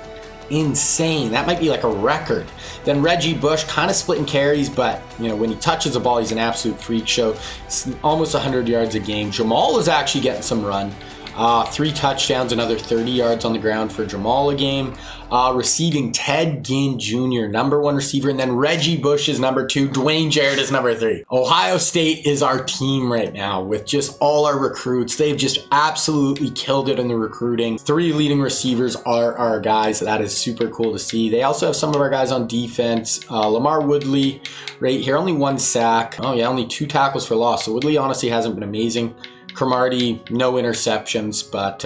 Insane. That might be like a record. Then Reggie Bush kind of splitting carries, but when he touches the ball, he's an absolute freak show. It's almost 100 yards a game. Jamal is actually getting some run. 3 touchdowns, another 30 yards on the ground for Jamal a game. Receiving Ted Ginn Jr., number 1 receiver, and then Reggie Bush is number 2. Dwayne Jarrett is number 3. Ohio State is our team right now with just all our recruits. They've just absolutely killed it in the recruiting. 3 leading receivers are our guys. That is super cool to see. They also have some of our guys on defense. Lamar Woodley right here, only 1 sack. Oh yeah, only 2 tackles for loss. So Woodley honestly hasn't been amazing. Cromartie, no interceptions, but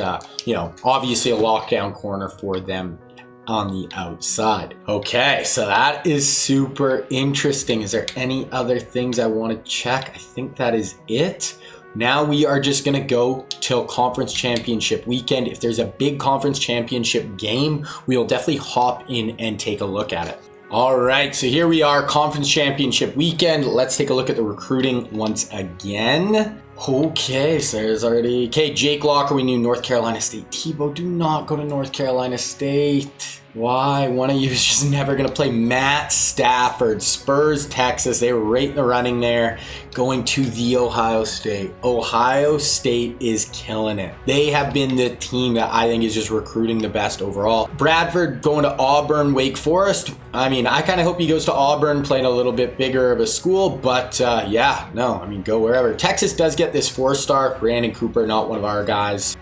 obviously a lockdown corner for them on the outside. Okay, so that is super interesting. Is there any other things I want to check? I think that is it. Now we are just going to go till conference championship weekend. If there's a big conference championship game, we'll definitely hop in and take a look at it. All right, so here we are, conference championship weekend. Let's take a look at the recruiting once again. Okay, so there's already... Okay, Jake Locker, we knew North Carolina State. Tebow, do not go to North Carolina State. Why? One of you is just never going to play. Matt Stafford, Spurs, Texas. They were right in the running there, going to the Ohio State. Ohio State is killing it. They have been the team that I think is just recruiting the best overall. Bradford going to Auburn, Wake Forest. I mean, I kind of hope he goes to Auburn, playing a little bit bigger of a school, but go wherever. Texas does get this 4-star, Brandon Cooper, not one of our guys.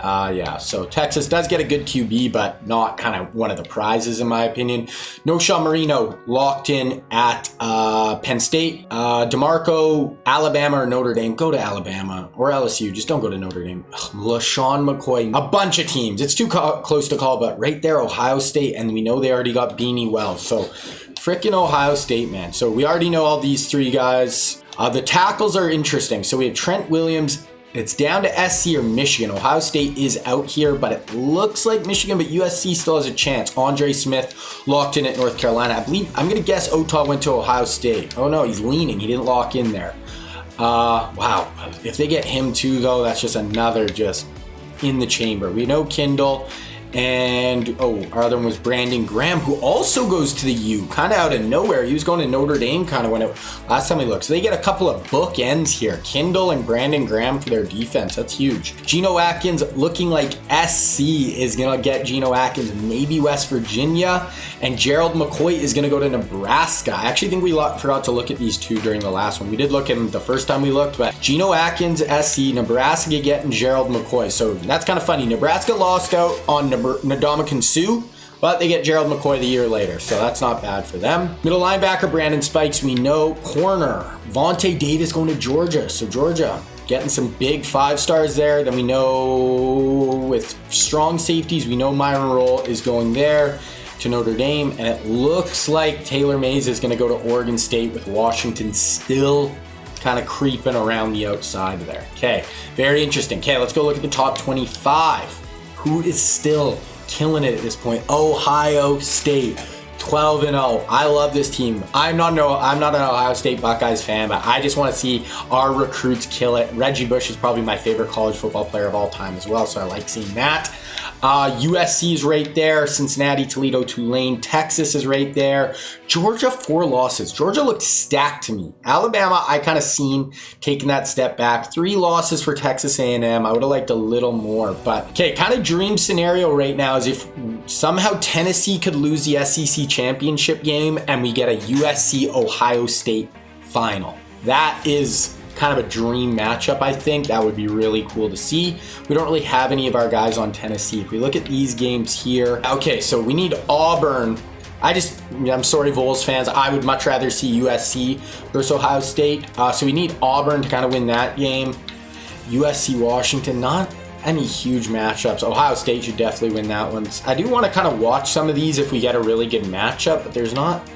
So Texas does get a good QB, but not kind of one of the prizes in my opinion. Noshawn Marino locked in at Penn State. DeMarco, Alabama or Notre Dame. Go to Alabama or LSU. Just don't go to Notre Dame. LaShawn McCoy. A bunch of teams. It's too close to call, but right there, Ohio State, and we know they already got Beanie Wells. So freaking Ohio State, man. So we already know all these 3 guys. The tackles are interesting. So we have Trent Williams. It's down to SC or Michigan. Ohio State is out here, but it looks like Michigan, but USC still has a chance. Andre Smith locked in at North Carolina. I'm going to guess Otah went to Ohio State. Oh no, he's leaning. He didn't lock in there. Wow. If they get him too, though, that's just another just in the chamber. We know Kindle. And, our other one was Brandon Graham, who also goes to the U, kind of out of nowhere. He was going to Notre Dame kind of last time we looked. So they get a couple of bookends here. Kindle and Brandon Graham for their defense. That's huge. Geno Atkins looking like SC is going to get Geno Atkins, maybe West Virginia. And Gerald McCoy is going to go to Nebraska. I actually think we forgot to look at these 2 during the last one. We did look at them the first time we looked, but Geno Atkins, SC, Nebraska getting Gerald McCoy. So that's kind of funny. Nebraska lost out on Ndamukong Suh, but they get Gerald McCoy the year later, so that's not bad for them. Middle linebacker Brandon Spikes, we know. Corner Vontae Davis going to Georgia, so Georgia getting some big 5-stars there. Then we know with strong safeties, we know Myron Rolle is going there to Notre Dame, and it looks like Taylor Mays is going to go to Oregon State, with Washington still kind of creeping around the outside there. Okay, very interesting. Okay, let's go look at the top 25. Who is still killing it at this point? Ohio State, 12-0. I love this team. I'm not an Ohio State Buckeyes fan, but I just want to see our recruits kill it. Reggie Bush is probably my favorite college football player of all time as well, so I like seeing that. USC is right there. Cincinnati, Toledo, Tulane. Texas is right there. Georgia, 4 losses. Georgia looked stacked to me. Alabama, I kind of seen taking that step back. 3 losses for Texas A&M. I would have liked a little more. But, okay, kind of dream scenario right now is if somehow Tennessee could lose the SEC championship game and we get a USC-Ohio State final. That is kind of a dream matchup, I think. That would be really cool to see. We don't really have any of our guys on Tennessee. If we look at these games here, okay, so we need Auburn. I'm sorry, Vols fans. I would much rather see USC versus Ohio State. So we need Auburn to kind of win that game. USC, Washington, not any huge matchups. Ohio State should definitely win that one. I do want to kind of watch some of these if we get a really good matchup, but there's not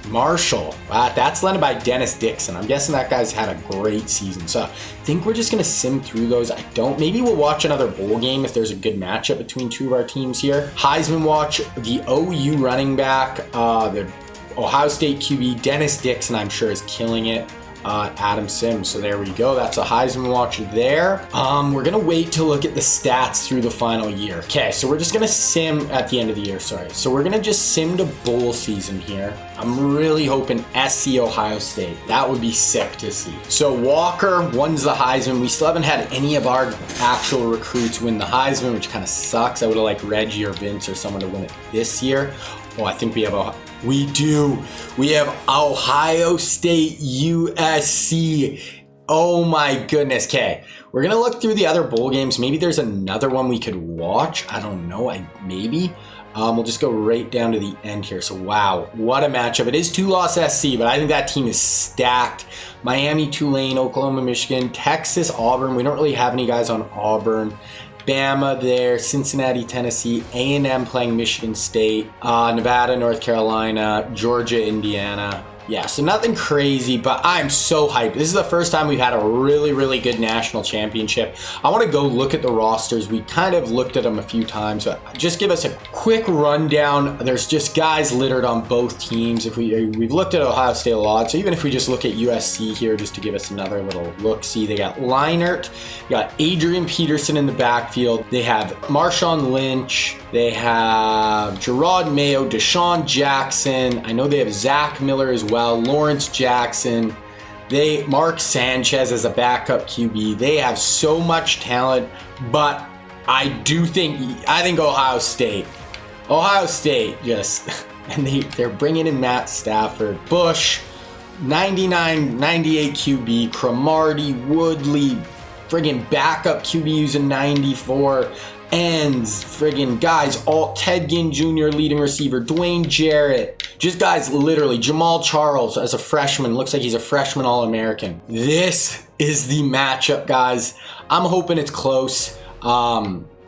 Marshall. That's led by Dennis Dixon. I'm guessing that guy's had a great season. So I think we're just going to sim through those. Maybe we'll watch another bowl game if there's a good matchup between two of our teams here. Heisman watch, the OU running back, the Ohio State QB, Dennis Dixon, I'm sure is killing it. Adam Sims. So there we go. That's a Heisman watch there. We're going to wait to look at the stats through the final year. Okay, so we're just going to sim at the end of the year, sorry. So we're going to just sim to bowl season here. I'm really hoping SC Ohio State. That would be sick to see. So Walker wins the Heisman. We still haven't had any of our actual recruits win the Heisman, which kind of sucks. I would have liked Reggie or Vince or someone to win it this year. Oh, I think we have we do. We have Ohio State, USC. Oh my goodness. Okay, we're going to look through the other bowl games. Maybe there's another one we could watch. I don't know. Maybe. We'll just go right down to the end here. So, wow, what a matchup. It is 2-loss SC, but I think that team is stacked. Miami, Tulane, Oklahoma, Michigan, Texas, Auburn. We don't really have any guys on Auburn. Bama there, Cincinnati, Tennessee, A&M playing Michigan State, Nevada, North Carolina, Georgia, Indiana. Yeah, so nothing crazy, but I'm so hyped. This is the first time we've had a really, really good national championship. I want to go look at the rosters. We kind of looked at them a few times, but just give us a quick rundown. There's just guys littered on both teams. We've looked at Ohio State a lot, so even if we just look at USC here, just to give us another little look-see, they got Leinart, you got Adrian Peterson in the backfield. They have Marshawn Lynch. They have Gerard Mayo, Deshaun Jackson. I know they have Zach Miller as well, Lawrence Jackson. Mark Sanchez as a backup QB. They have so much talent, but I think Ohio State just, and they're bringing in Matt Stafford, Bush, 99, 98 QB, Cromartie, Woodley, friggin' backup QB using 94. Ends, friggin' guys, Ted Ginn Jr., leading receiver, Dwayne Jarrett, just guys literally, Jamal Charles as a freshman, looks like he's a freshman All-American. This is the matchup, guys. I'm hoping it's close.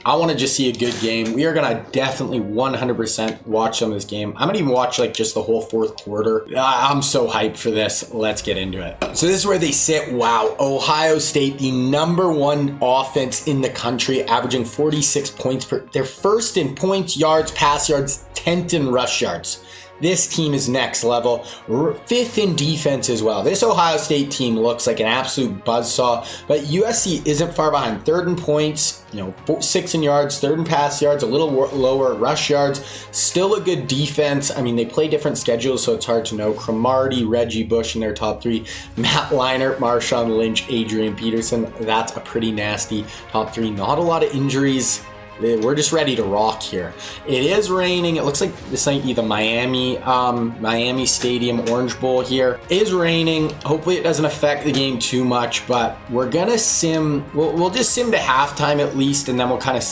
I want to just see a good game. We are going to definitely 100% watch some of this game. I'm going to even watch like just the whole fourth quarter. I'm so hyped for this. Let's get into it. So this is where they sit. Wow. Ohio State, the #1 offense in the country, averaging 46 points per. They're first in points, yards, pass yards, 10th in rush yards. This team is next level. 5th in defense as well. This Ohio State team looks like an absolute buzzsaw, but USC isn't far behind. 3rd in points, 6th in yards, 3rd in pass yards, a little lower rush yards. Still a good defense. I mean, they play different schedules, so it's hard to know. Cromartie, Reggie Bush in their top 3. Matt Leinart, Marshawn Lynch, Adrian Peterson. That's a pretty nasty top 3. Not a lot of injuries. We're just ready to rock here. It is raining. It looks like this might be the Miami Stadium Orange Bowl here. It is raining. Hopefully it doesn't affect the game too much, but we're gonna sim. We'll just sim to halftime at least, and then we'll kind of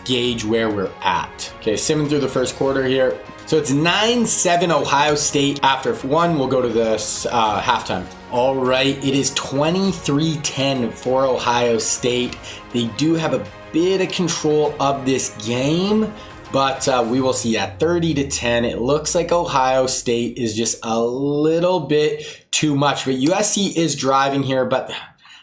gauge where we're at. Okay, simming through the first quarter here. So it's 9-7 Ohio State. After 1, we'll go to the halftime. All right, it is 23-10 for Ohio State. They do have a bit of control of this game, but we will see at 30-10. It looks like Ohio State is just a little bit too much, but USC is driving here, but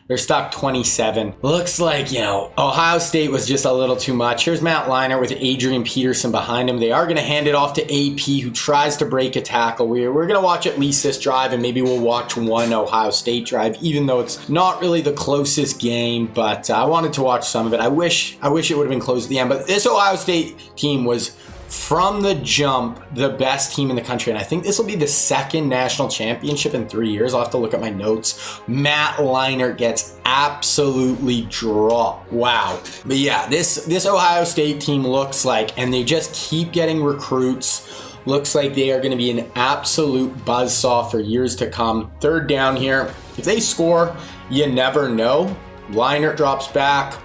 they're stuck 27. Looks like, Ohio State was just a little too much. Here's Matt Leinart with Adrian Peterson behind him. They are going to hand it off to AP, who tries to break a tackle. We're going to watch at least this drive, and maybe we'll watch one Ohio State drive, even though it's not really the closest game, but I wanted to watch some of it. I wish it would have been close at the end, but this Ohio State team was, from the jump, the best team in the country. And I think this will be the 2nd national championship in 3 years. I'll have to look at my notes. Matt Leinart gets absolutely dropped. Wow. But yeah, this Ohio State team looks like, and they just keep getting recruits. Looks like they are going to be an absolute buzzsaw for years to come. 3rd down here. If they score, you never know. Leinart drops back.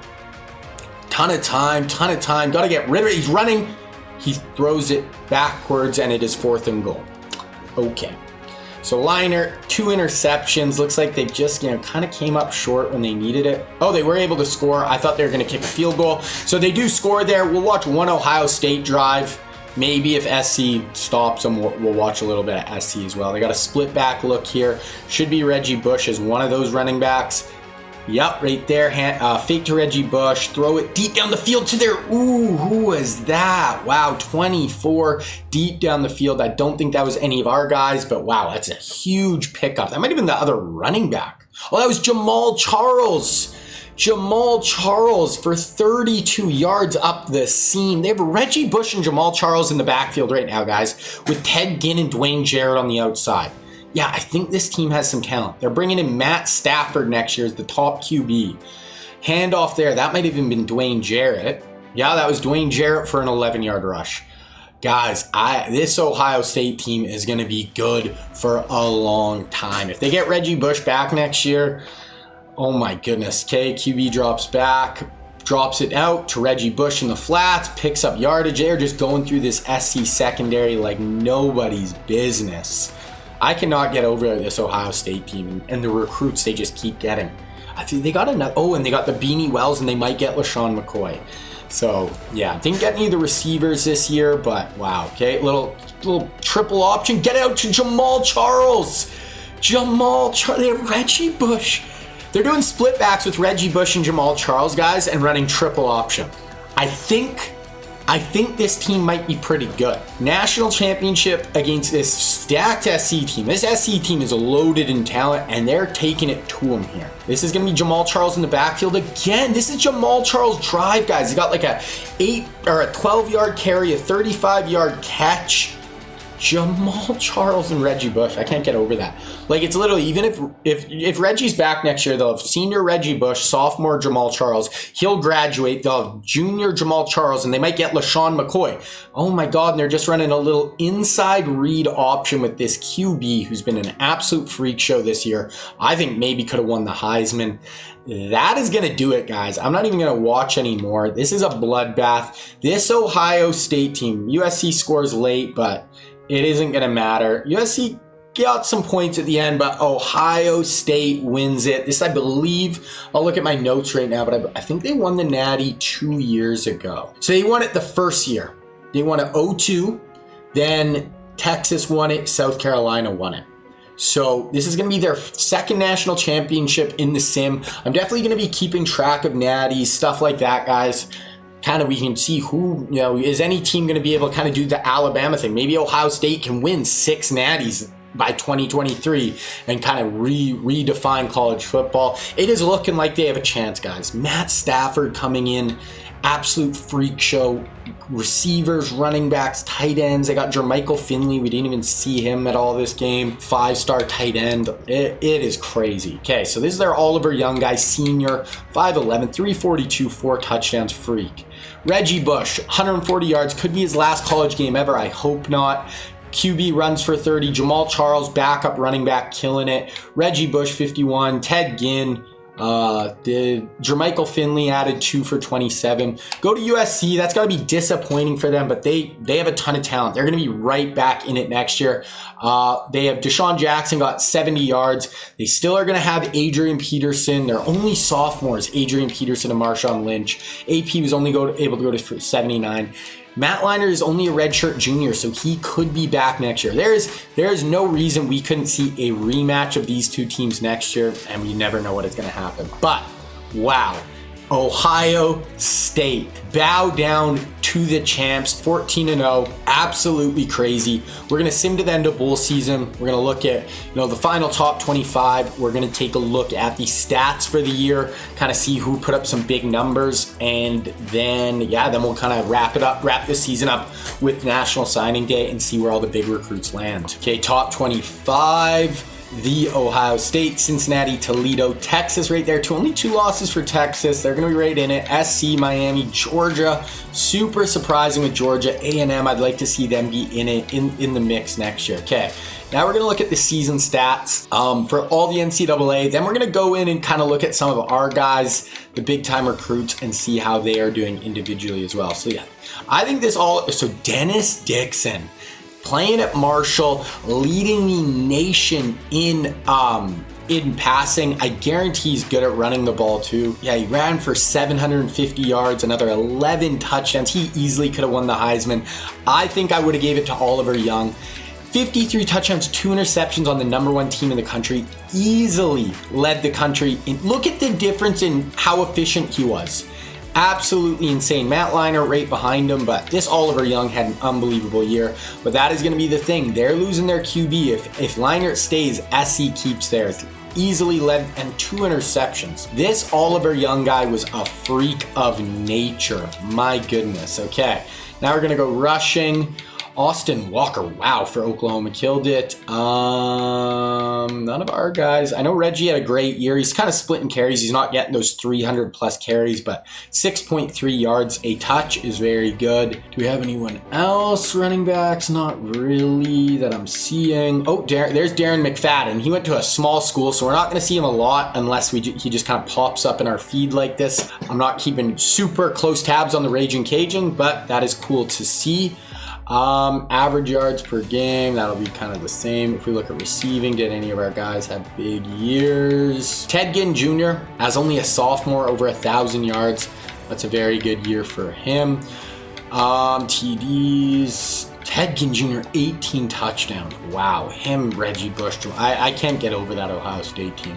Ton of time. Got to get rid of it. He's running. He throws it backwards, and it is 4th and goal. Okay. So Leinart, 2 interceptions. Looks like they just, kind of came up short when they needed it. Oh, they were able to score. I thought they were going to kick a field goal. So they do score there. We'll watch one Ohio State drive. Maybe if SC stops them, we'll watch a little bit of SC as well. They got a split back look here. Should be Reggie Bush as one of those running backs. Yep, right there. Fake to Reggie Bush. Throw it deep down the field to their... Ooh, who was that? Wow, 24 deep down the field. I don't think that was any of our guys, but wow, that's a huge pickup. That might have been the other running back. Oh, that was Jamal Charles. Jamal Charles for 32 yards up the seam. They have Reggie Bush and Jamal Charles in the backfield right now, guys, with Ted Ginn and Dwayne Jarrett on the outside. Yeah, I think this team has some talent. They're bringing in Matt Stafford next year as the top QB. Handoff there. That might have even been Dwayne Jarrett. Yeah, that was Dwayne Jarrett for an 11-yard rush. Guys, this Ohio State team is going to be good for a long time. If they get Reggie Bush back next year, oh my goodness. Okay, QB drops back, drops it out to Reggie Bush in the flats, picks up yardage. They're just going through this SC secondary like nobody's business. I cannot get over this Ohio State team and the recruits they just keep getting. I think they got another. Oh, and they got the Beanie Wells, and they might get LaShawn McCoy. So yeah, didn't get any of the receivers this year, but wow. Okay, little triple option. Get out to Jamal Charles. They have Reggie Bush. They're doing split backs with Reggie Bush and Jamal Charles, guys, and running triple option. I think this team might be pretty good. National championship against this stacked SC team. This SC team is loaded in talent, and they're taking it to them here. This is going to be Jamal Charles in the backfield again. This is Jamal Charles drive, guys. He got like a 12-yard carry, a 35-yard catch. Jamal Charles and Reggie Bush. I can't get over that. Like, it's literally, even if Reggie's back next year, they'll have senior Reggie Bush, sophomore Jamal Charles. He'll graduate. They'll have junior Jamal Charles, and they might get LaShawn McCoy. Oh my God, and they're just running a little inside read option with this QB who's been an absolute freak show this year. I think maybe could have won the Heisman. That is going to do it, guys. I'm not even going to watch anymore. This is a bloodbath. This Ohio State team, USC scores late, but it isn't going to matter. USC got some points at the end, but Ohio State wins it. This, I believe, I'll look at my notes right now, but I think they won the Natty 2 years ago. So they won it the first year. They won it 0-2. Then Texas won it. South Carolina won it. So this is going to be their second national championship in the sim. I'm definitely going to be keeping track of natties, stuff like that, guys. Kind of, we can see who, is any team going to be able to kind of do the Alabama thing? Maybe Ohio State can win 6 natties by 2023 and kind of redefine college football. It is looking like they have a chance, guys. Matt Stafford coming in, absolute freak show. Receivers, running backs, tight ends. They got Jermichael Finley. We didn't even see him at all this game. 5-star tight end. It is crazy. Okay, so this is their Oliver Young guy, senior, 5'11", 342, 4 touchdowns, freak. Reggie Bush, 140 yards. Could be his last college game ever. I hope not. QB runs for 30. Jamal Charles, backup running back, killing it. Reggie Bush, 51. Ted Ginn. Jermichael Finley added 2 for 27. Go to USC. That's got to be disappointing for them, but they have a ton of talent. They're going to be right back in it next year. They have Deshaun Jackson, got 70 yards. They still are going to have Adrian Peterson. They're only sophomores, Adrian Peterson and Marshawn Lynch. AP was only able to go to 79. Matt Liner is only a redshirt junior, so he could be back next year. There is no reason we couldn't see a rematch of these two teams next year, and we never know what is going to happen. But, wow. Ohio State bow down to the champs, 14-0, absolutely crazy. We're going to sim to the end of bowl season. We're going to look at, the final top 25. We're going to take a look at the stats for the year, kind of see who put up some big numbers, and then we'll kind of wrap this season up with National Signing Day and see where all the big recruits land. Okay, top 25. The Ohio State, Cincinnati, Toledo, Texas right there. Only 2 losses for Texas. They're going to be right in it. SC, Miami, Georgia. Super surprising with Georgia. A&M, I'd like to see them be in it, in the mix next year. Okay, now we're going to look at the season stats for all the NCAA. Then we're going to go in and kind of look at some of our guys, the big-time recruits, and see how they are doing individually as well. So, yeah, I think Dennis Dixon, playing at Marshall, leading the nation in in passing. I guarantee he's good at running the ball too. Yeah, he ran for 750 yards, another 11 touchdowns. He easily could have won the Heisman. I think I would have gave it to Oliver Young. 53 touchdowns, 2 interceptions on the #1 team in the country. Easily led the country. And look at the difference in how efficient he was. Absolutely insane. Matt Leinart right behind him, but this Oliver Young had an unbelievable year. But that is going to be the thing. They're losing their QB. If Leinart stays, SC keeps theirs. Easily led, and 2 interceptions. This Oliver Young guy was a freak of nature. My goodness. Okay, now we're going to go rushing. Austin Walker, wow, for Oklahoma, killed it. None of our guys. I know Reggie had a great year. He's kind of splitting carries. He's not getting those 300 plus carries, but 6.3 yards a touch is very good. Do we have anyone else running backs? Not really that I'm seeing. Oh, there's Darren McFadden. He went to a small school, so we're not going to see him a lot unless he just kind of pops up in our feed like this. I'm not keeping super close tabs on the Raging Cajun, but that is cool to see. Average yards per game, that'll be kind of the same. If we look at receiving, did any of our guys have big years? Ted Ginn Jr. as only a sophomore, over 1,000 yards. That's a very good year for him. TDs, Ted Ginn Jr., 18 touchdowns. Wow, him, Reggie Bush. I can't get over that Ohio State team.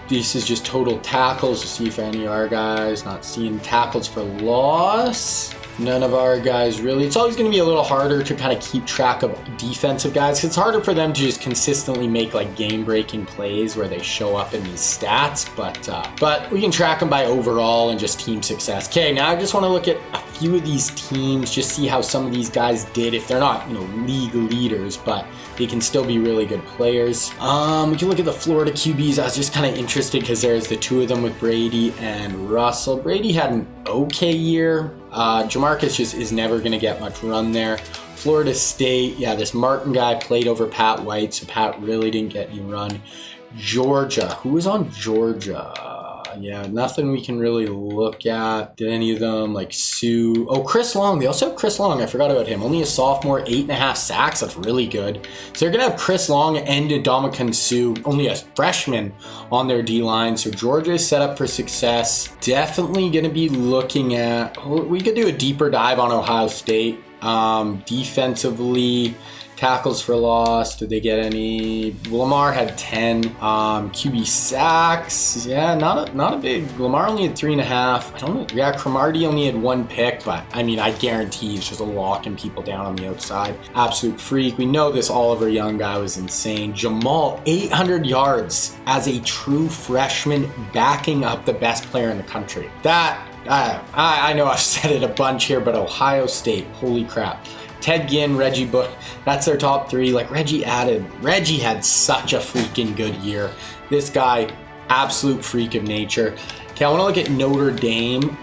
This is just total tackles. To see if any of our guys, not seeing tackles for loss. None of our guys really. It's always going to be a little harder to kind of keep track of defensive guys. It's harder for them to just consistently make like game-breaking plays where they show up in these stats. But we can track them by overall and just team success. Okay, now I just want to look at a few of these teams, just see how some of these guys did. If they're not, league leaders, but they can still be really good players. We can look at the Florida QBs. I was just kind of interested because there's the 2 of them with Brady and Russell. Brady had an okay year. Jamarcus just is never going to get much run there. Florida State, yeah, this Martin guy played over Pat White, so Pat really didn't get any run. Georgia, who was on Georgia? Yeah, nothing we can really look at. Did any of them like Sue? Oh, Chris Long. They also have Chris Long. I forgot about him. Only a sophomore, 8.5 sacks. That's really good. So they're going to have Chris Long and Ndamukong Suh, only a freshman on their D-line. So Georgia is set up for success. Definitely going to be looking at, we could do a deeper dive on Ohio State. Defensively, tackles for loss, did they get any? Lamar had 10. QB sacks, yeah, not a big. Lamar only had 3.5. I don't know. Yeah, Cromartie only had 1 pick, but I mean, I guarantee he's just locking people down on the outside. Absolute freak. We know this Oliver Young guy was insane. Jamal, 800 yards as a true freshman, backing up the best player in the country. That, I know I've said it a bunch here, but Ohio State, holy crap. Ted Ginn, Reggie Bush, that's their top 3. Like Reggie had such a freaking good year. This guy, absolute freak of nature. Okay, I want to look at Notre Dame.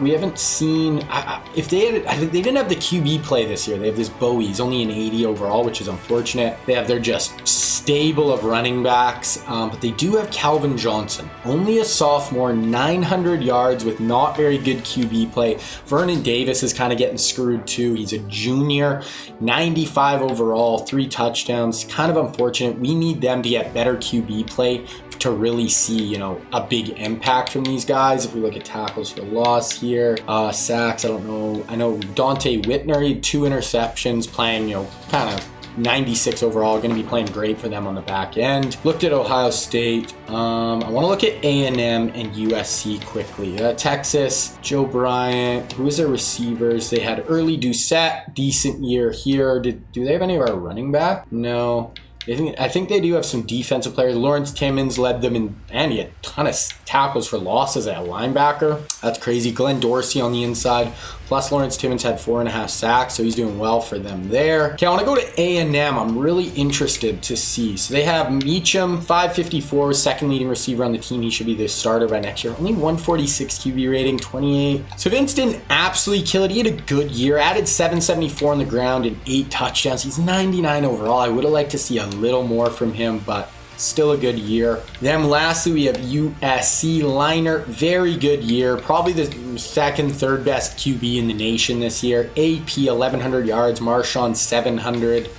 We haven't seen, if they didn't have the QB play this year. They have this Bowie, he's only an 80 overall, which is unfortunate. They have their just stable of running backs, but they do have Calvin Johnson, only a sophomore, 900 yards with not very good QB play. Vernon Davis is kind of getting screwed too. He's a junior, 95 overall, 3 touchdowns. Kind of unfortunate. We need them to get better QB play to really see, a big impact from these guys. If we look at tackles for loss here, sacks, I don't know. I know Dante Whitner, he had 2 interceptions, playing, kind of 96 overall, going to be playing great for them on the back end. Looked at Ohio State. I want to look at A&M and USC quickly. Texas, Joe Bryant, who is their receivers? They had early Doucette, decent year here. Do they have any of our running back? No. I think they do have some defensive players. Lawrence Timmons led them in, and he had a ton of tackles for losses at linebacker. That's crazy. Glenn Dorsey on the inside. Plus Lawrence Timmons had 4.5 sacks, so he's doing well for them there. Okay, I want to go to A&M. I'm really interested to see. So they have Meacham, 554, second leading receiver on the team. He should be the starter by next year. Only 146 QB rating, 28. So Vince didn't absolutely kill it. He had a good year. Added 774 on the ground and 8 touchdowns. He's 99 overall. I would have liked to see a little more from him, but still a good year. Then lastly, we have USC. Leinart, very good year. Probably the second, third best QB in the nation this year. AP, 1,100 yards. Marshawn, 700.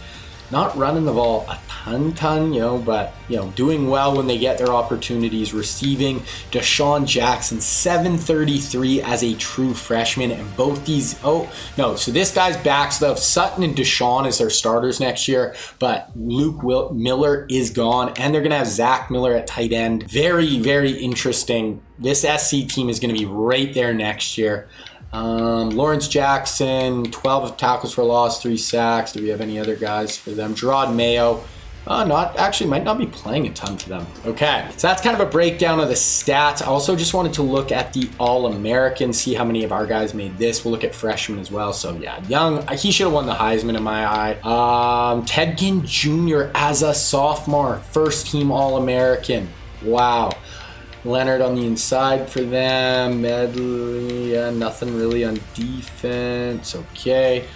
not running the ball a ton, but, doing well when they get their opportunities. Receiving, Deshaun Jackson, 733 as a true freshman. And both these, so this guy's back. So Sutton and Deshaun as their starters next year, but Luke Miller is gone, and they're going to have Zach Miller at tight end. Very, very interesting. This SC team is going to be right there next year. Lawrence Jackson, 12 tackles for loss, 3 sacks. Do we have any other guys for them? Gerard Mayo, might not be playing a ton for them. Okay, so that's kind of a breakdown of the stats. I also just wanted to look at the All-American, see how many of our guys made this. We'll look at freshmen as well. So yeah, Young, he should have won the Heisman in my eye. Tedkin Jr. as a sophomore, first team All-American. Wow. Leonard on the inside for them. Medley, nothing really on defense. Okay.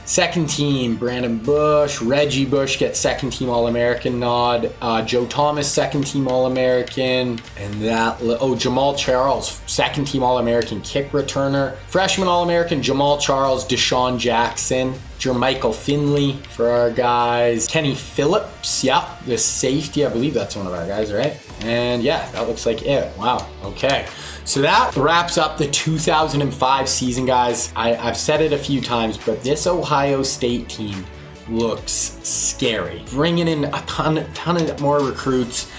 Second team, Brandon Bush. Reggie Bush gets second team All-American nod. Joe Thomas, second team All-American. And Jamal Charles, second team All-American kick returner. Freshman All-American, Jamal Charles, Deshaun Jackson. Jermichael Finley for our guys. Kenny Phillips, the safety. I believe that's one of our guys, right? And yeah, that looks like it. Wow, okay. So that wraps up the 2005 season, guys. I've said it a few times, but this Ohio State team looks scary. Bringing in a ton of more recruits.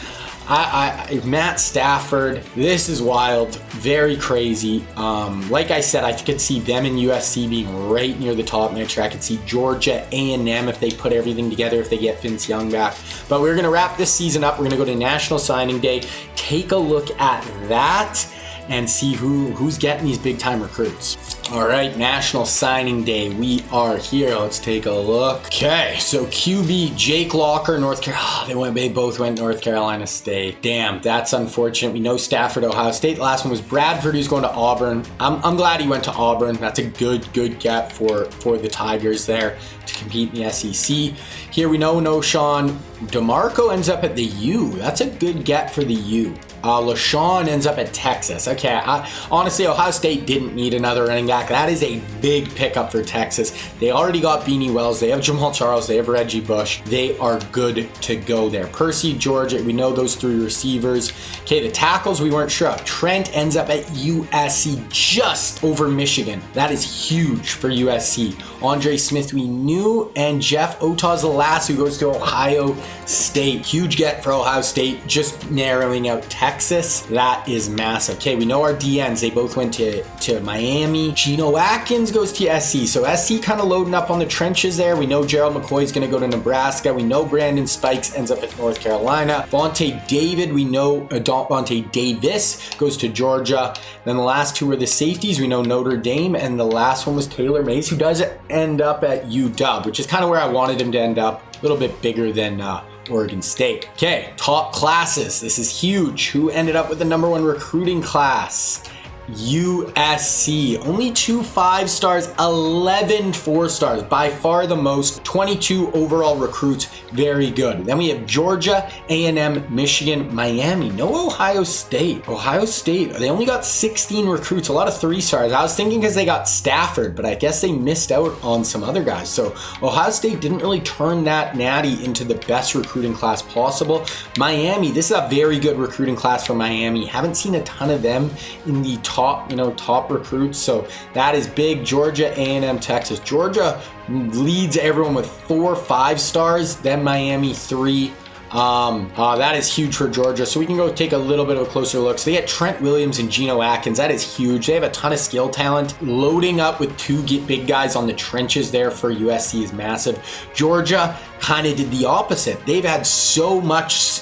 Matt Stafford, this is wild, very crazy. Like I said, I could see them and USC being right near the top next year. I could see Georgia, A&M if they put everything together, if they get Vince Young back. But we're going to wrap this season up. We're going to go to National Signing Day, take a look at that, and see who's getting these big-time recruits. All right, National Signing Day. We are here. Let's take a look. Okay, so QB Jake Locker, North Carolina. They both went North Carolina State. Damn, that's unfortunate. We know Stafford, Ohio State. The last one was Bradford, who's going to Auburn. I'm glad he went to Auburn. That's a good get for the Tigers there to compete in the SEC. Here we know Sean DeMarco ends up at the U. That's a good get for the U. LaShawn ends up at Texas. Okay, honestly, Ohio State didn't need another running back. That is a big pickup for Texas. They already got Beanie Wells. They have Jamal Charles. They have Reggie Bush. They are good to go there. Percy, Georgia, we know those 3 receivers. Okay, the tackles we weren't sure of. Trent ends up at USC, just over Michigan. That is huge for USC. Andre Smith we knew, and Jeff Otah's the last who goes to Ohio State. Huge get for Ohio State, just narrowing out Texas. That is massive. Okay, we know our DNs. They both went to Miami. Geno Atkins goes to SC. So SC kind of loading up on the trenches there. We know Gerald McCoy's going to go to Nebraska. We know Brandon Spikes ends up at North Carolina. Vontae David, we know Vontae Davis goes to Georgia. Then the last 2 were the safeties. We know Notre Dame. And the last one was Taylor Mays, who does end up at UW, which is kind of where I wanted him to end up. A little bit bigger than Oregon State. Okay, top classes. This is huge. Who ended up with the #1 recruiting class? USC. Only 2 5-stars, 11 4-stars. By far the most. 22 overall recruits. Very good. Then we have Georgia, A&M, Michigan, Miami. No Ohio State. Ohio State, they only got 16 recruits. A lot of 3-stars. I was thinking because they got Stafford, but I guess they missed out on some other guys. So Ohio State didn't really turn that natty into the best recruiting class possible. Miami, this is a very good recruiting class for Miami. Haven't seen a ton of them in the top recruits, so that is big. Georgia, A&M, Texas. Georgia leads everyone with 4 5-stars, then Miami 3. That is huge for Georgia. So we can go take a little bit of a closer look. So they get Trent Williams and Geno Atkins. That is huge. They have a ton of skill talent. Loading up with 2 big guys on the trenches there for USC is massive. Georgia kind of did the opposite. They've had so much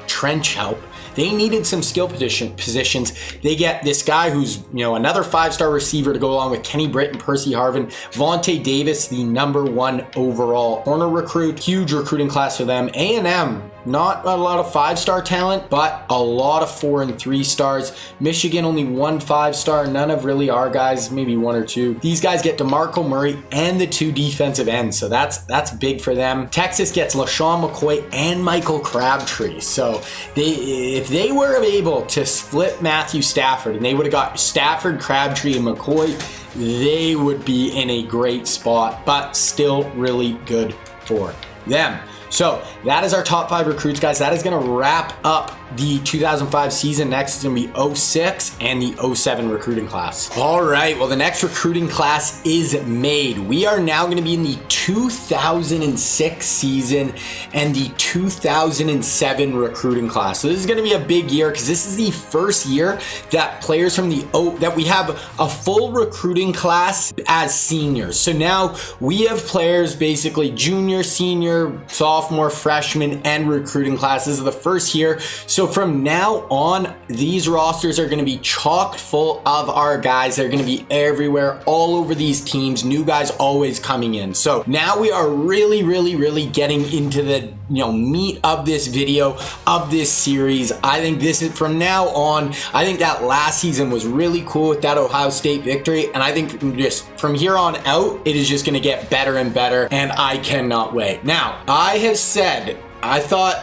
trench help. They needed some skill positions. They get this guy who's, another 5-star receiver to go along with Kenny Britt and Percy Harvin. Vontae Davis, the #1 overall corner recruit. Huge recruiting class for them. A&M, not a lot of 5-star talent, but a lot of 4 and 3 stars. Michigan, only 1 5-star. None of really our guys, maybe 1 or 2. These guys get DeMarco Murray and the 2 defensive ends, so that's big for them. Texas gets LaShawn McCoy and Michael Crabtree. So if they were able to split Matthew Stafford and they would have got Stafford, Crabtree, and McCoy, they would be in a great spot, but still really good for them. So that is our top 5 recruits, guys. That is going to wrap up the 2005 season. Next is going to be 06 and the 07 recruiting class. All right, well, the next recruiting class is made. We are now going to be in the 2006 season and the 2007 recruiting class. So this is going to be a big year because this is the first year that players from that we have a full recruiting class as seniors. So now we have players basically junior, senior, sophomore, freshman, and recruiting classes of the first year. So from now on, these rosters are going to be chock full of our guys. They're going to be everywhere, all over these teams, new guys always coming in. So now we are really getting into the meat of this video, of this series. I think this is from now on. I think that last season was really cool with that Ohio State victory, and I think just from here on out, it is just going to get better and better, and I cannot wait. Now, I have said I thought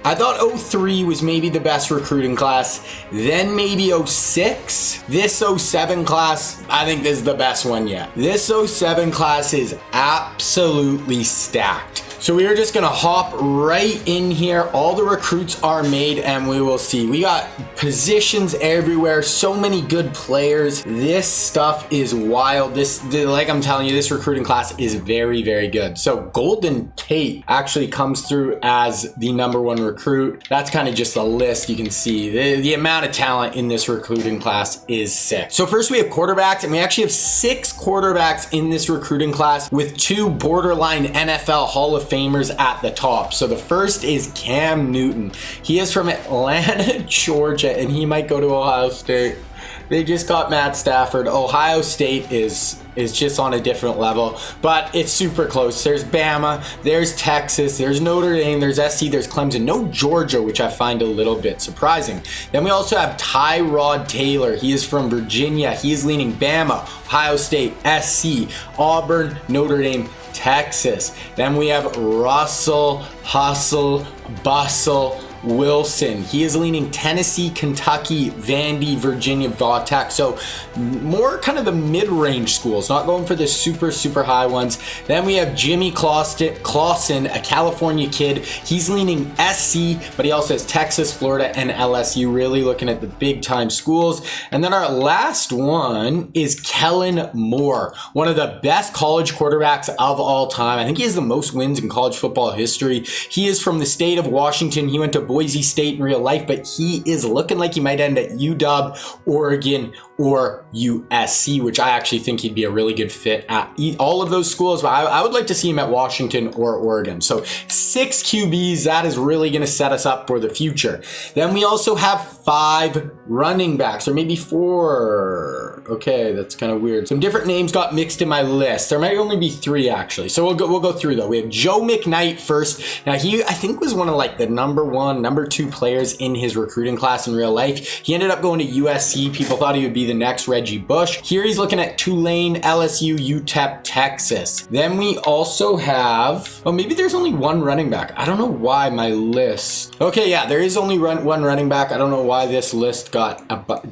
03 was maybe the best recruiting class, then maybe 06. This 07 class, I think this is the best one yet. This 07 class is absolutely stacked. So we are just going to hop right in here. All the recruits are made and we will see. We got positions everywhere. So many good players. This stuff is wild. Like I'm telling you, this recruiting class is very good. So Golden Tate actually comes through as the #1 recruit. That's kind of just a list. You can see the amount of talent in this recruiting class is sick. So first we have quarterbacks, and we actually have 6 quarterbacks in this recruiting class with 2 borderline NFL Hall of Famers at the top. So the first is Cam Newton. He is from Atlanta, Georgia, and he might go to Ohio State. They just got Matt Stafford. Ohio State is just on a different level, but it's super close. There's Bama, there's Texas, there's Notre Dame, there's SC, there's Clemson, no Georgia, which I find a little bit surprising. Then we also have Tyrod Taylor. He is from Virginia. He is leaning Bama, Ohio State, SC, Auburn, Notre Dame, Texas. Then we have Russell Hustle Bustle Wilson. He is leaning Tennessee, Kentucky, Vandy, Virginia, Va-Tech. So more kind of the mid-range schools, not going for the super high ones. Then we have Jimmy Clausen, a California kid. He's leaning SC, but he also has Texas, Florida, and LSU, really looking at the big time schools. And then our last one is Kellen Moore, one of the best college quarterbacks of all time. I think he has the most wins in college football history. He is from the state of Washington. He went to Boise State in real life, but he is looking like he might end at UW, Oregon, or USC, which I actually think he'd be a really good fit at all of those schools. But I would like to see him at Washington or Oregon. So 6 QBs, that is really going to set us up for the future. Then we also have 5 running backs, or maybe 4. Okay, that's kind of weird. Some different names got mixed in my list. There might only be 3 actually. So we'll go through though. We have Joe McKnight first. Now he, I think, was one of like the #1, #2 players in his recruiting class in real life. He ended up going to USC. People thought he would be the next Reggie Bush. Here he's looking at Tulane, LSU, UTEP, Texas. Then we also have, oh, maybe there's only 1 running back. I don't know why my list. Okay, yeah, there is only 1 running back. I don't know why this list got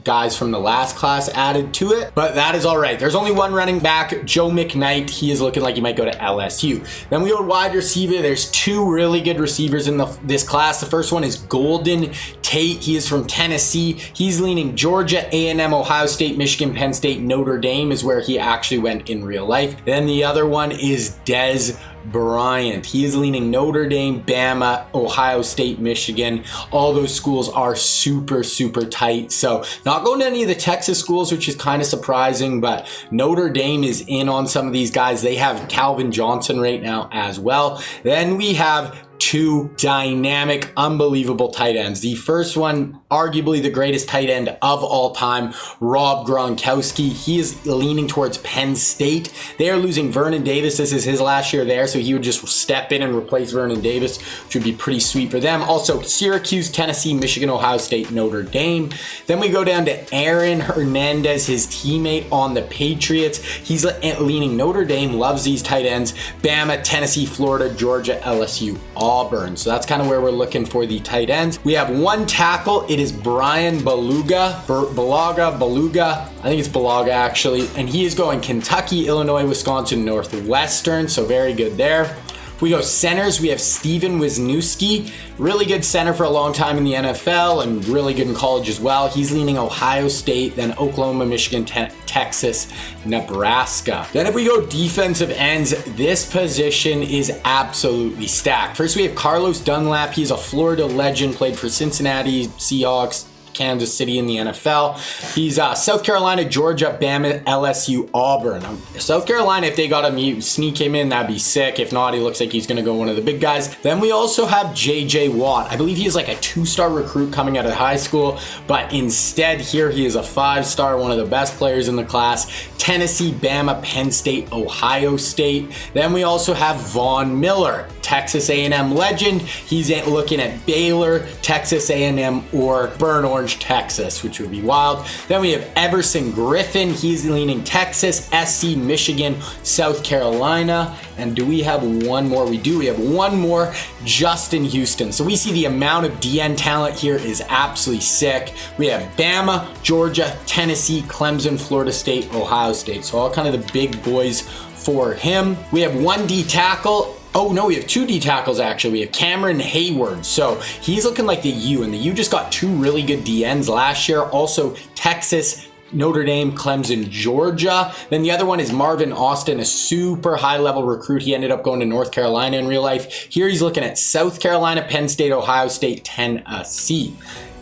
guys from the last class added to it, but that is all right. There's only 1 running back, Joe McKnight. He is looking like he might go to LSU. Then we go to wide receiver. There's 2 really good receivers in this class. The first one is Golden Tate. He is from Tennessee. He's leaning Georgia, A&M, Ohio State, Michigan, Penn State, Notre Dame is where he actually went in real life. Then the other one is Dez Bryant. He is leaning Notre Dame, Bama, Ohio State, Michigan. All those schools are super tight. So not going to any of the Texas schools, which is kind of surprising, but Notre Dame is in on some of these guys. They have Calvin Johnson right now as well. Then we have 2 dynamic, unbelievable tight ends. The first one, arguably the greatest tight end of all time, Rob Gronkowski. He is leaning towards Penn State. They are losing Vernon Davis. This is his last year there, so he would just step in and replace Vernon Davis, which would be pretty sweet for them. Also, Syracuse, Tennessee, Michigan, Ohio State, Notre Dame. Then we go down to Aaron Hernandez, his teammate on the Patriots. He's leaning Notre Dame, loves these tight ends. Bama, Tennessee, Florida, Georgia, LSU, Auburn. So that's kind of where we're looking for the tight ends. We have 1 tackle. It is Brian Beluga. I think it's Balaga actually. And he is going Kentucky, Illinois, Wisconsin, Northwestern. So very good there. If we go centers, we have Steven Wisniewski, really good center for a long time in the NFL and really good in college as well. He's leaning Ohio State, then Oklahoma, Michigan, Texas, Nebraska. Then if we go defensive ends, this position is absolutely stacked. First, we have Carlos Dunlap. He's a Florida legend, played for Cincinnati Seahawks, Kansas City in the NFL. He's South Carolina, Georgia, Bama, LSU, Auburn. South Carolina, if they got him, sneak him in, that'd be sick. If not, he looks like he's going to go one of the big guys. Then we also have JJ Watt. I believe he's like a 2-star recruit coming out of high school, but instead here he is a 5-star, one of the best players in the class. Tennessee, Bama, Penn State, Ohio State. Then we also have Von Miller, Texas A&M legend. He's looking at Baylor, Texas A&M, or Burnt Orange, Texas, which would be wild. Then we have Everson Griffin. He's leaning Texas, SC, Michigan, South Carolina. And do we have one more? We do. We have one more, Justin Houston. So we see the amount of DN talent here is absolutely sick. We have Bama, Georgia, Tennessee, Clemson, Florida State, Ohio State. So all kind of the big boys for him. We have one D tackle. Oh no, we have 2 D tackles actually. We have Cameron Hayward. So he's looking like the U, and the U just got 2 really good DNs last year. Also Texas, Notre Dame, Clemson, Georgia. Then the other one is Marvin Austin, a super high-level recruit. He ended up going to North Carolina in real life. Here he's looking at South Carolina, Penn State, Ohio State, Tennessee.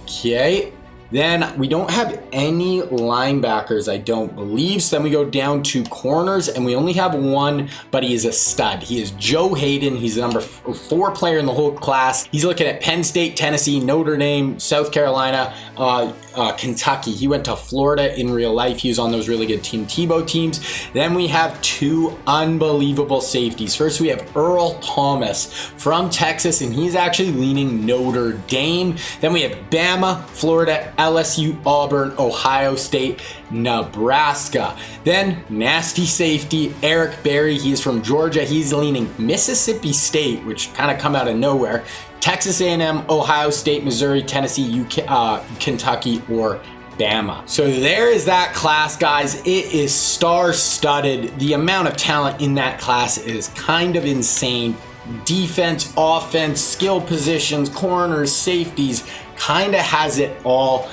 Okay. Then we don't have any linebackers, I don't believe. So then we go down to corners, and we only have one, but he is a stud. He is Joe Hayden. He's the number 4 player in the whole class. He's looking at Penn State, Tennessee, Notre Dame, South Carolina, Kentucky. He went to Florida in real life. He was on those really good Team Tebow teams. Then we have 2 unbelievable safeties. First, we have Earl Thomas from Texas, and he's actually leaning Notre Dame. Then we have Bama, Florida, LSU, Auburn, Ohio State, Nebraska. Then nasty safety Eric Berry. He's from Georgia. He's leaning Mississippi State, which kind of come out of nowhere. Texas A&M, Ohio State, Missouri, Tennessee, Kentucky, or Bama. So there is that class, guys. It is star-studded. The amount of talent in that class is kind of insane. Defense, offense, skill positions, corners, safeties, kind of has it all.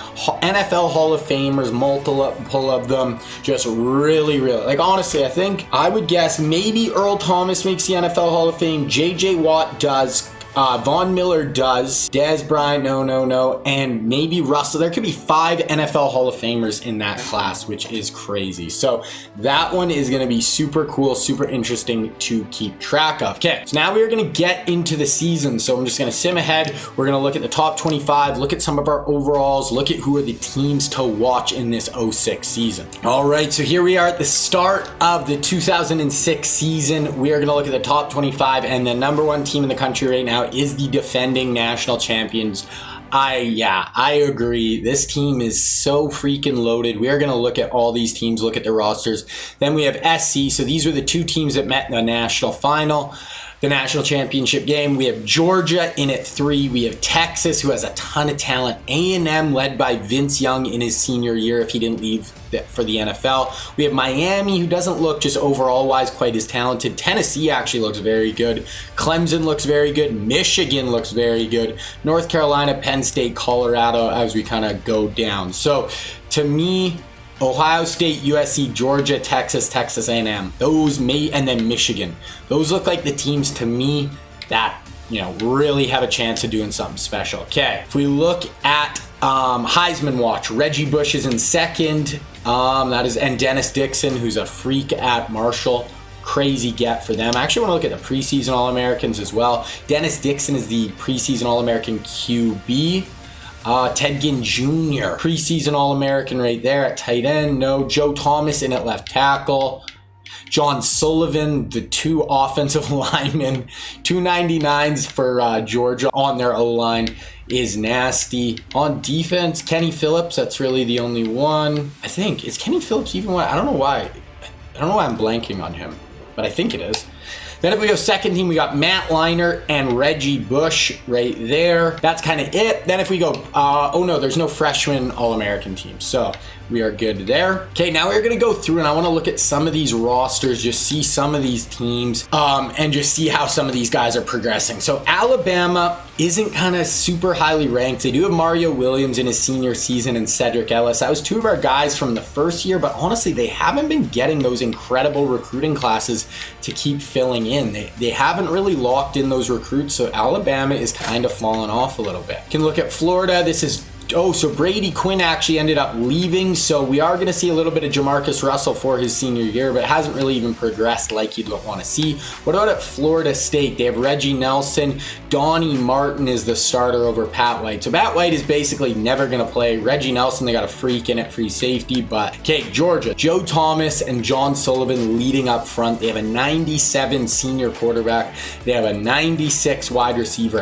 NFL Hall of Famers, multiple of them, just really, like honestly, I think I would guess maybe Earl Thomas makes the NFL Hall of Fame, JJ Watt does, Von Miller does, Dez Bryant, no, and maybe Russell. There could be 5 NFL Hall of Famers in that class, which is crazy. So that one is going to be super cool, super interesting to keep track of. Okay, so now we are going to get into the season. So I'm just going to sim ahead. We're going to look at the top 25, look at some of our overalls, look at who are the teams to watch in this 06 season. All right, so here we are at the start of the 2006 season. We are going to look at the top 25, and the number 1 team in the country right now is the defending national champions. I agree. This team is so freaking loaded. We are going to look at all these teams, look at their rosters. Then we have SC. So these were the 2 teams that met in the national final, the national championship game. We have Georgia in at 3. We have Texas, who has a ton of talent. A&M led by Vince Young in his senior year, if he didn't leave for the NFL. We have Miami, who doesn't look just overall wise quite as talented. Tennessee actually looks very good. Clemson looks very good. Michigan looks very good. North Carolina, Penn State, Colorado, as we kind of go down. So to me, Ohio State, USC, Georgia, Texas A&M, and then Michigan. Those look like the teams to me that, really have a chance of doing something special. Okay, if we look at Heisman watch, Reggie Bush is in second. And Dennis Dixon, who's a freak at Marshall. Crazy get for them. I actually want to look at the preseason All-Americans as well. Dennis Dixon is the preseason All-American QB. Ted Ginn Jr., preseason All-American right there at tight end. No. Joe Thomas in at left tackle. John Sullivan, the 2 offensive linemen. 299s for Georgia on their O-line is nasty. On defense, Kenny Phillips, that's really the only one. I think, is Kenny Phillips even one? I don't know why I'm blanking on him, but I think it is. Then if we go second team, we got Matt Leinart and Reggie Bush right there. That's kind of it. Then if we go, oh no, there's no freshman All-American team. So we are good there. Okay, now we're going to go through and I want to look at some of these rosters, just see some of these teams, and just see how some of these guys are progressing. So Alabama isn't kind of super highly ranked. They do have Mario Williams in his senior season and Cedric Ellis. That was two of our guys from the first year, but honestly, they haven't been getting those incredible recruiting classes to keep filling in. They haven't really locked in those recruits, so Alabama is kind of falling off a little bit. You can look at Florida. This is so Brady Quinn actually ended up leaving, so we are going to see a little bit of Jamarcus Russell for his senior year, but hasn't really even progressed like you'd want to see. What about at Florida State? They have Reggie Nelson. Donnie Martin is the starter over Pat White. So Pat White is basically never going to play. Reggie Nelson, they got a freak in at free safety, but okay, Georgia, Joe Thomas and John Sullivan leading up front. They have a 97 senior quarterback. They have a 96 wide receiver,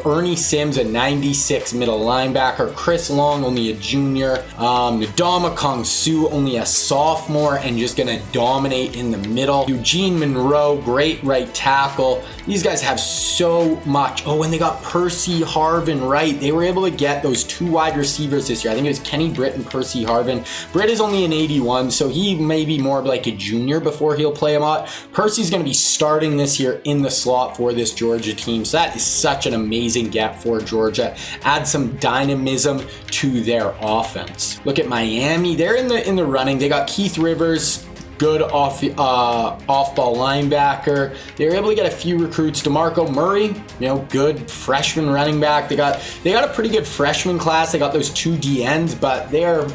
Ernie Sims, a 96 middle linebacker. Chris Long, only a junior. Ndamukong Kongsu, only a sophomore and just going to dominate in the middle. Eugene Monroe, great right tackle. These guys have so much. Oh, and they got Percy Harvin right. They were able to get those two wide receivers this year. I think it was Kenny Britt and Percy Harvin. Britt is only an 81, so he may be more of like a junior before he'll play a lot. Percy's going to be starting this year in the slot for this Georgia team. So that is such an amazing get for Georgia. Add some dynamism to their offense. Look at Miami. They're in the running. They got Keith Rivers, good off-ball linebacker. They were able to get a few recruits. DeMarco Murray, good freshman running back. They got a pretty good freshman class. They got those two DNs, but they're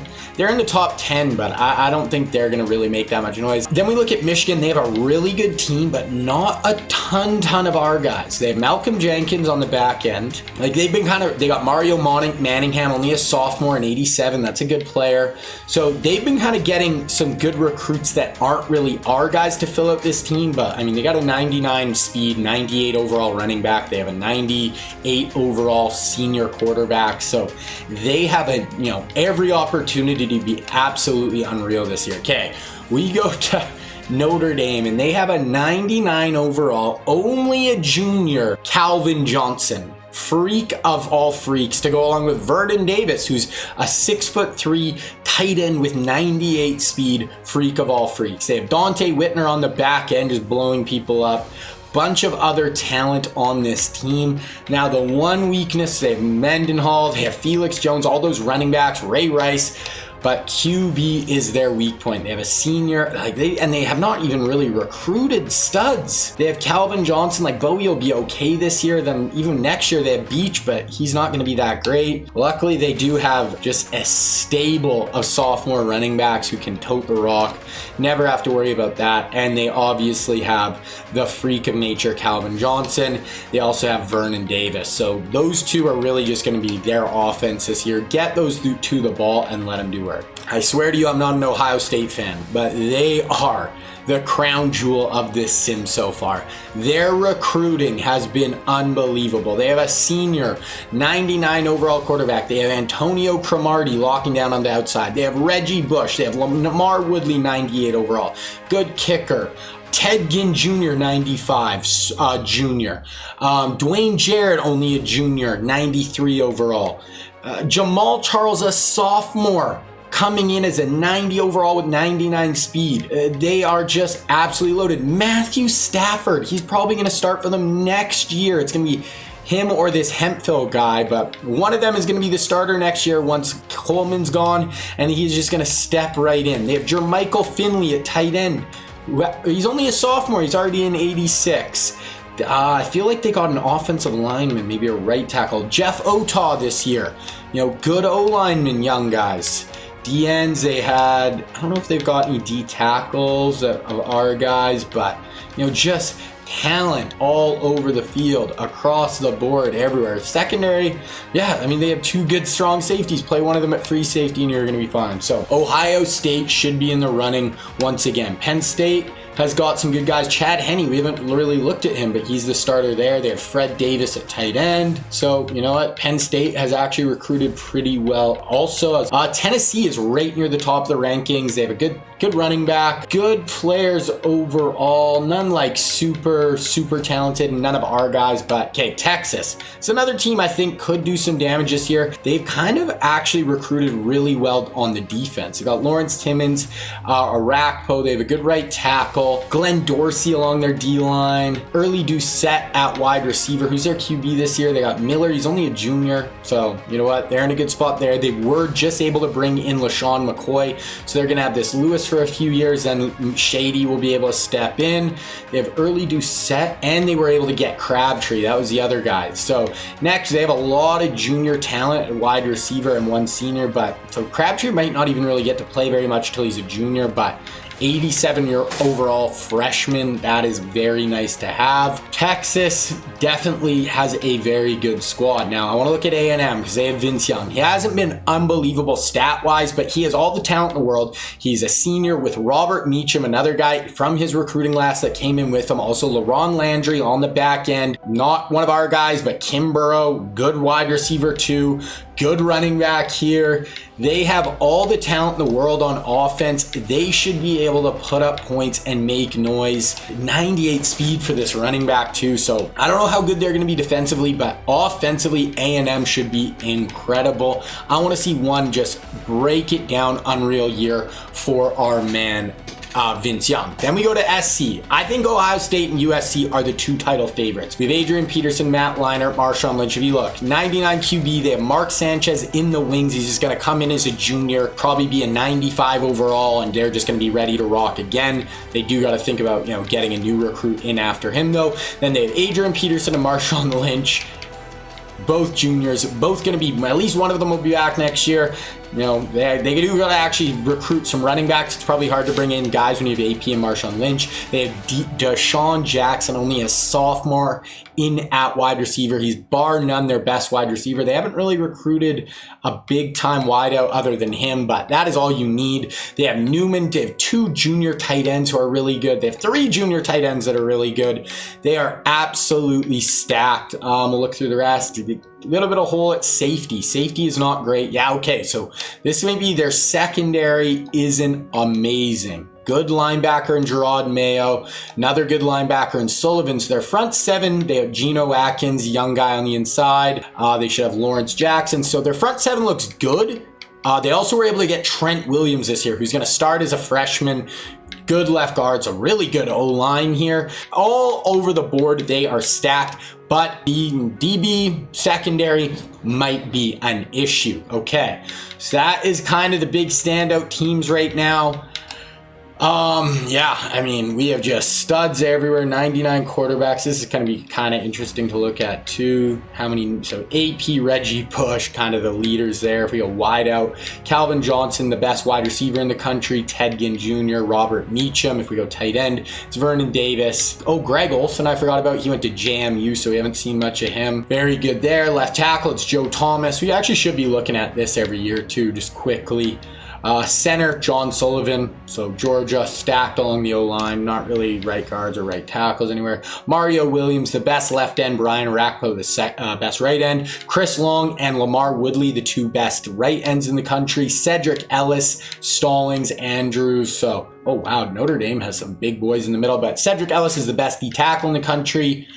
in the top 10, but I don't think they're going to really make that much noise. Then we look at Michigan. They have a really good team, but not a ton of our guys. They have Malcolm Jenkins on the back end. Like they got Mario Manningham, only a sophomore, an 87. That's a good player. So they've been kind of getting some good recruits that aren't really our guys to fill out this team, but I mean, they got a 99 speed, 98 overall running back. They have a 98 overall senior quarterback. So they have every opportunity to be absolutely unreal this year. Okay, we go to Notre Dame, and they have a 99 overall, only a junior, Calvin Johnson. Freak of all freaks, to go along with Vernon Davis, who's a 6'3" tight end with 98 speed, freak of all freaks. They have Dante Whitner on the back end, just blowing people up. Bunch of other talent on this team. Now the one weakness, they have Mendenhall, they have Felix Jones, all those running backs, Ray Rice, but QB is their weak point. They have a senior, and they have not even really recruited studs. They have Calvin Johnson, Bowie will be okay this year. Then even next year they have Beach, but he's not going to be that great. Luckily, they do have just a stable of sophomore running backs who can tote the rock. Never have to worry about that. And they obviously have the freak of nature, Calvin Johnson. They also have Vernon Davis. So those two are really just going to be their offense this year. Get those two the ball and let them do work. I swear to you, I'm not an Ohio State fan, but they are the crown jewel of this sim so far. Their recruiting has been unbelievable. They have a senior 99 overall quarterback. They have Antonio Cromartie locking down on the outside. They have Reggie Bush. They have Lamar Woodley 98 overall. Good kicker. Ted Ginn Jr., 95, junior. Dwayne Jarrett, only a junior, 93 overall. Jamal Charles, a sophomore, coming in as a 90 overall with 99 speed. They are just absolutely loaded. Matthew Stafford, he's probably going to start for them next year. It's going to be him or this Hemphill guy, but one of them is going to be the starter next year once Coleman's gone, and he's just going to step right in. They have Jermichael Finley at tight end. He's only a sophomore. He's already in 86. I feel like they got an offensive lineman, maybe a right tackle. Jeff Otaw this year. Good O-lineman, young guys. DNs, they had, I don't know if they've got any D tackles of our guys, but, just talent all over the field, across the board, everywhere. Secondary, they have two good, strong safeties. Play one of them at free safety and you're going to be fine. So Ohio State should be in the running once again. Penn State has got some good guys. Chad Henne, we haven't really looked at him, but he's the starter there. They have Fred Davis at tight end. So, you know what? Penn State has actually recruited pretty well. Also, Tennessee is right near the top of the rankings. They have a good good running back, good players overall, none like super talented, none of our guys, but okay, Texas. It's another team I think could do some damage this year. They've kind of actually recruited really well on the defense. They got Lawrence Timmons, Arakpo, they have a good right tackle, Glenn Dorsey along their D-line, Early Doucette at wide receiver. Who's their QB this year? They got Miller, he's only a junior, so you know what, they're in a good spot there. They were just able to bring in LaShawn McCoy, so they're gonna have this Lewis for a few years, then Shady will be able to step in. They have Early Doucette, and they were able to get Crabtree. That was the other guy. So next, they have a lot of junior talent at wide receiver and one senior, but so Crabtree might not even really get to play very much till he's a junior, but 87-year overall freshman, that is very nice to have. Texas definitely has a very good squad. Now I want to look at A&M because they have Vince Young. He hasn't been unbelievable stat-wise, but he has all the talent in the world. He's a senior with Robert Meacham, another guy from his recruiting class that came in with him. Also LaRon Landry on the back end, not one of our guys, but Kim Burrow, good wide receiver too. Good running back here. They have all the talent in the world on offense. They should be able to put up points and make noise. 98 speed for this running back too. So I don't know how good they're going to be defensively, but offensively, A&M should be incredible. I want to see one just break it down, unreal year for our man Vince Young. Then we go to SC. I think Ohio State and USC are the two title favorites. We have Adrian Peterson, Matt Leinart, Marshawn Lynch. If you look, 99 QB, they have Mark Sanchez in the wings. He's just going to come in as a junior, probably be a 95 overall, and they're just going to be ready to rock again. They do got to think about, getting a new recruit in after him though. Then they have Adrian Peterson and Marshawn Lynch. Both juniors, both going to be, at least one of them will be back next year. They do got to actually recruit some running backs. It's probably hard to bring in guys when you have AP and Marshawn Lynch. They have Deshaun Jackson, only a sophomore, in at wide receiver. He's bar none their best wide receiver. They haven't really recruited a big time wideout other than him, but that is all you need. They have Newman. They have two junior tight ends who are really good. They have three junior tight ends that are really good. They are absolutely stacked. We'll look through the rest. A little bit of hole at safety. Safety is not great. Yeah, okay, so this may be their secondary isn't amazing. Good linebacker in Gerard Mayo, another good linebacker in Sullivan. So their front seven, they have Geno Atkins, young guy on the inside. They should have Lawrence Jackson. So their front seven looks good. They also were able to get Trent Williams this year, who's going to start as a freshman. Good left guards, a really good O-line here. All over the board, they are stacked, but the DB secondary might be an issue. Okay, so that is kind of the big standout teams right now. Yeah, I mean, we have just studs everywhere, 99 quarterbacks. This is going to be kind of interesting to look at too. So AP, Reggie Bush, kind of the leaders there. If we go wide out, Calvin Johnson, the best wide receiver in the country, Ted Ginn Jr., Robert Meacham. If we go tight end, it's Vernon Davis. Oh, Greg Olson, I forgot about. He went to JMU, so we haven't seen much of him. Very good there. Left tackle, it's Joe Thomas. We actually should be looking at this every year too, just quickly. Center, John Sullivan. So Georgia stacked along the O-line, not really right guards or right tackles anywhere. Mario Williams, the best left end. Brian Arakpo, the best right end. Chris Long and Lamar Woodley, the two best right ends in the country. Cedric Ellis, Stallings, Andrews. So, oh wow, Notre Dame has some big boys in the middle, but Cedric Ellis is the best D tackle in the country.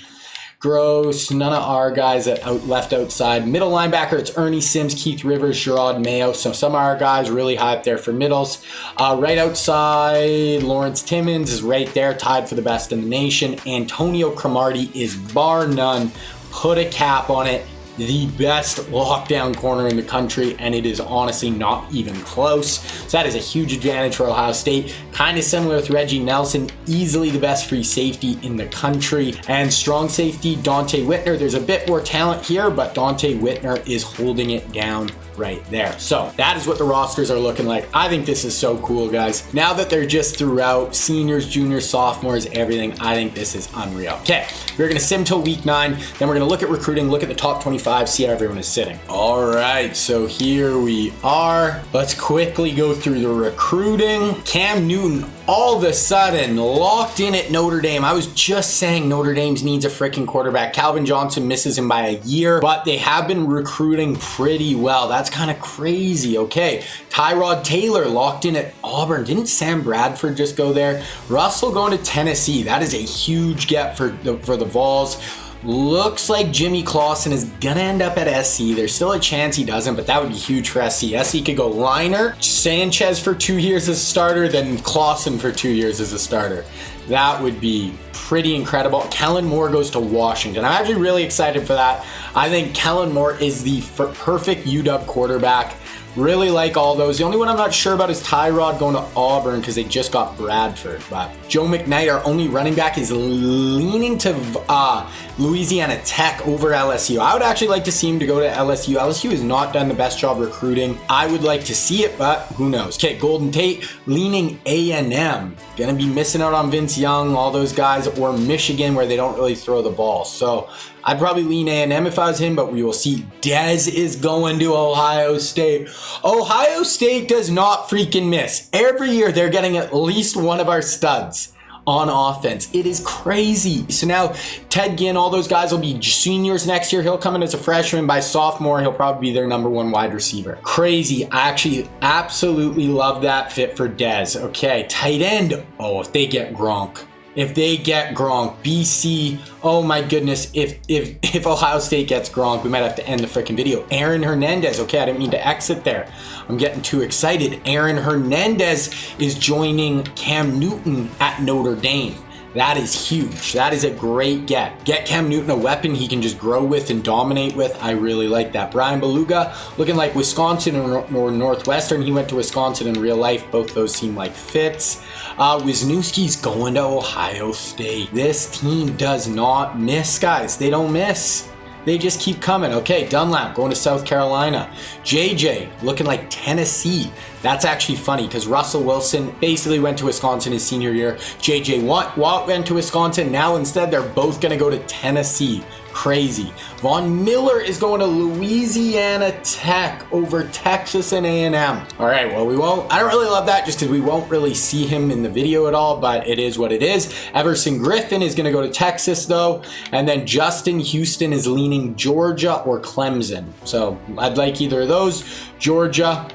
Gross, none of our guys left outside. Middle linebacker, it's Ernie Sims, Keith Rivers, Gerard Mayo. So some of our guys really high up there for middles. Right outside, Lawrence Timmons is right there, tied for the best in the nation. Antonio Cromartie is bar none, put a cap on it, the best lockdown corner in the country, and it is honestly not even close. So that is a huge advantage for Ohio State. Kind of similar with Reggie Nelson, easily the best free safety in the country. And strong safety, Dante Whitner. There's a bit more talent here, but Dante Whitner is holding it down right there. So that is what the rosters are looking like. I think this is so cool, guys. Now that they're just throughout, seniors, juniors, sophomores, everything, I think this is unreal. Okay, we're going to sim till week 9, then we're going to look at recruiting, look at the top 25 25, see how everyone is sitting. All right, so here we are. Let's quickly go through the recruiting. Cam Newton, all of a sudden, locked in at Notre Dame. I was just saying Notre Dame needs a freaking quarterback. Calvin Johnson misses him by a year, but they have been recruiting pretty well. That's kind of crazy. Okay, Tyrod Taylor locked in at Auburn. Didn't Sam Bradford just go there? Russell going to Tennessee. That is a huge get for the Vols. Looks like Jimmy Clausen is gonna end up at SC. There's still a chance he doesn't, but that would be huge for SC. SC could go Liner, Sanchez for 2 years as a starter, then Clausen for 2 years as a starter. That would be pretty incredible. Kellen Moore goes to Washington. I'm actually really excited for that. I think Kellen Moore is the perfect UW quarterback. Really like all those. The only one I'm not sure about is Tyrod going to Auburn because they just got Bradford. But Joe McKnight, our only running back, is leaning to Louisiana Tech over LSU. I would actually like to see him to go to LSU. LSU has not done the best job recruiting. I would like to see it, but who knows? Okay, Golden Tate leaning A&M. Gonna be missing out on Vince Young, all those guys, or Michigan where they don't really throw the ball. So I'd probably lean A&M if I was him, but we will see. Dez is going to Ohio State. Ohio State does not freaking miss. Every year they're getting at least one of our studs on offense. It is crazy. So now Ted Ginn, all those guys will be seniors next year. He'll come in as a freshman. By sophomore, he'll probably be their #1 wide receiver. Crazy. I actually absolutely love that fit for Dez. Okay, tight end. Oh, if they get Gronk. If they get Gronk, BC, oh my goodness, if Ohio State gets Gronk, we might have to end the freaking video. Aaron Hernandez, okay, I didn't mean to exit there. I'm getting too excited. Aaron Hernandez is joining Cam Newton at Notre Dame. That is huge. That is a great get. Get Cam Newton a weapon he can just grow with and dominate with. I really like that. Brian Beluga looking like Wisconsin or Northwestern. He went to Wisconsin in real life. Both those seem like fits. Wisniewski's going to Ohio State. This team does not miss, guys. They don't miss. They just keep coming. Okay, Dunlap going to South Carolina. JJ looking like Tennessee. That's actually funny because Russell Wilson basically went to Wisconsin his senior year. JJ Watt went to Wisconsin. Now instead they're both going to go to Tennessee. Crazy. Von Miller is going to Louisiana Tech over Texas and A&M. All right, well, I don't really love that just because we won't really see him in the video at all, but it is what it is. Everson Griffin is going to go to Texas, though. And then Justin Houston is leaning Georgia or Clemson. So I'd like either of those. Georgia,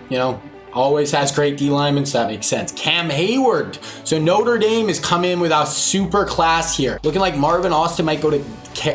always has great D linemen, so that makes sense. Cam Hayward. So Notre Dame has come in with a super class here. Looking like Marvin Austin might go to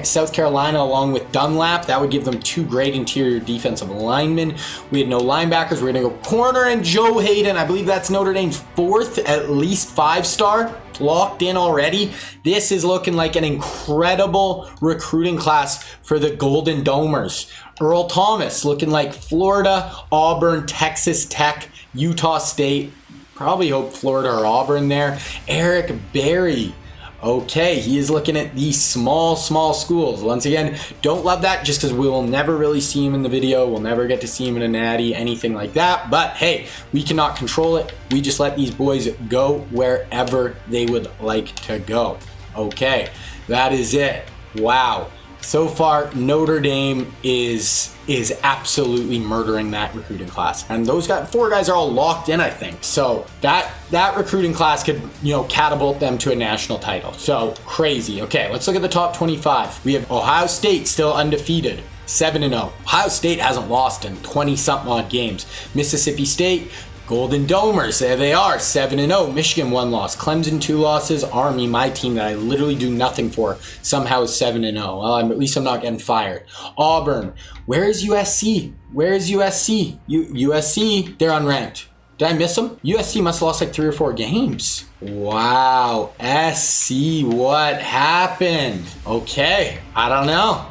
South Carolina along with Dunlap. That would give them 2 great interior defensive linemen. We had no linebackers. We're going to go corner and Joe Hayden. I believe that's Notre Dame's 4th, at least 5-star. Locked in already. This is looking like an incredible recruiting class for the Golden Domers. Earl Thomas looking like Florida, Auburn, Texas Tech, Utah State. Probably hope Florida or Auburn there. Eric Berry. Okay, he is looking at these small schools. Once again, don't love that just because we will never really see him in the video. We'll never get to see him in a natty, anything like that. But hey, we cannot control it. We just let these boys go wherever they would like to go. Okay, that is it. Wow. So far, Notre Dame is absolutely murdering that recruiting class. And those 4 guys are all locked in, I think. So that recruiting class could, catapult them to a national title. So crazy. Okay, let's look at the top 25. We have Ohio State still undefeated. 7-0. Ohio State hasn't lost in 20-something odd games. Mississippi State, Golden Domers, there they are, 7-0. Michigan 1 loss. Clemson 2 losses. Army, my team that I literally do nothing for, somehow is 7-0. Well, at least I'm not getting fired. Auburn, where is USC? Where is USC? USC, they're unranked. Did I miss them? USC must have lost like 3 or 4 games. Wow, SC, what happened? Okay, I don't know.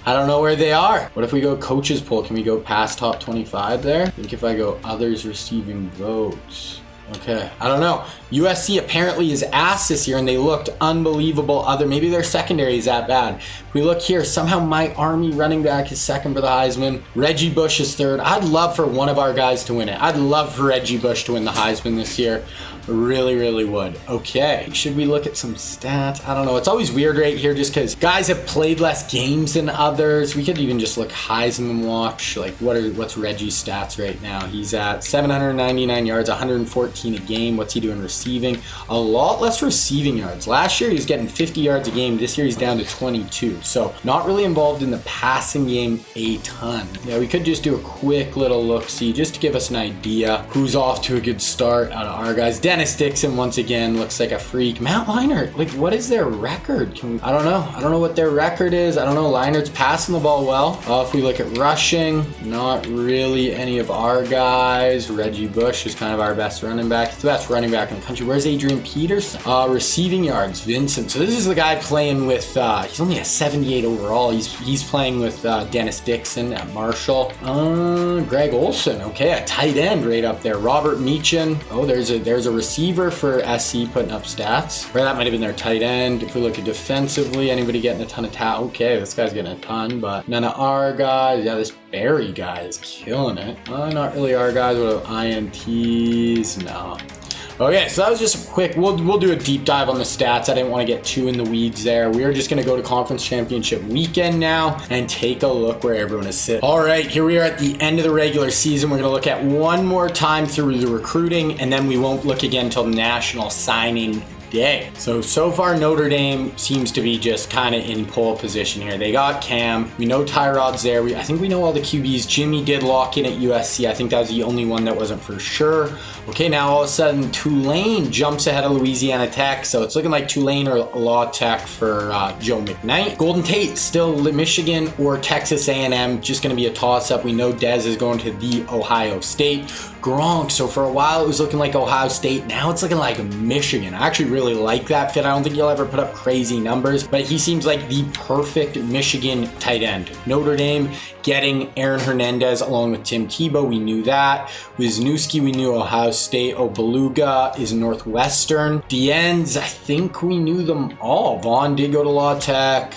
I don't know where they are. What if we go coaches poll? Can we go past top 25 there? I think if I go others receiving votes. Okay, I don't know. USC apparently is ass this year and they looked unbelievable. Maybe their secondary is that bad. If we look here, somehow my Army running back is 2nd for the Heisman. Reggie Bush is 3rd. I'd love for one of our guys to win it. I'd love for Reggie Bush to win the Heisman this year. Really would. Okay, should we look at some stats? I don't know. It's always weird right here just because guys have played less games than others. We could even just look Heisman watch. Like what's Reggie's stats right now? He's at 799 yards, 114 a game. What's he doing receiving? A lot less receiving yards. Last year he was getting 50 yards a game. This year he's down to 22. So not really involved in the passing game a ton. Yeah, we could just do a quick little look-see just to give us an idea who's off to a good start out of our guys. Dennis Dixon once again looks like a freak. Matt Leinart, like what is their record? I don't know what their record is. I don't know. Leinart's passing the ball well. If we look at rushing, not really any of our guys. Reggie Bush is kind of our best running back. He's the best running back in the country. Where's Adrian Peterson? Receiving yards, Vincent. So this is the guy playing with, he's only a 78 overall. He's playing with Dennis Dixon at Marshall. Greg Olson, okay, a tight end right up there. Robert Meechan. Oh, there's a receiver for SC putting up stats. Or that might have been their tight end. If we look at defensively, anybody getting a ton of okay, this guy's getting a ton, but none of our guys. Yeah, this Barry guy is killing it. Not really our guys. What about INTs? No. Okay, so that was just a quick, we'll do a deep dive on the stats. I didn't want to get too in the weeds there. We are just going to go to conference championship weekend now and take a look where everyone is sitting. All right, here we are at the end of the regular season. We're going to look at one more time through the recruiting, and then we won't look again until national signing day. So far Notre Dame seems to be just kind of in pole position here. They got Cam. We know Tyrod's there. I think we know all the QBs. Jimmy did lock in at USC. I think that was the only one that wasn't for sure. Okay, now all of a sudden Tulane jumps ahead of Louisiana Tech. So it's looking like Tulane or La Tech for Joe McKnight. Golden Tate still Michigan or Texas A&M. Just going to be a toss-up. We know Dez is going to the Ohio State. Gronk. So for a while it was looking like Ohio State. Now it's looking like Michigan. I actually really like that fit. I don't think he'll ever put up crazy numbers, but he seems like the perfect Michigan tight end. Notre Dame getting Aaron Hernandez along with Tim Tebow. We knew that. Wisniewski, we knew Ohio State. Beluga is Northwestern. The ends, I think we knew them all. Vaughn did go to La Tech.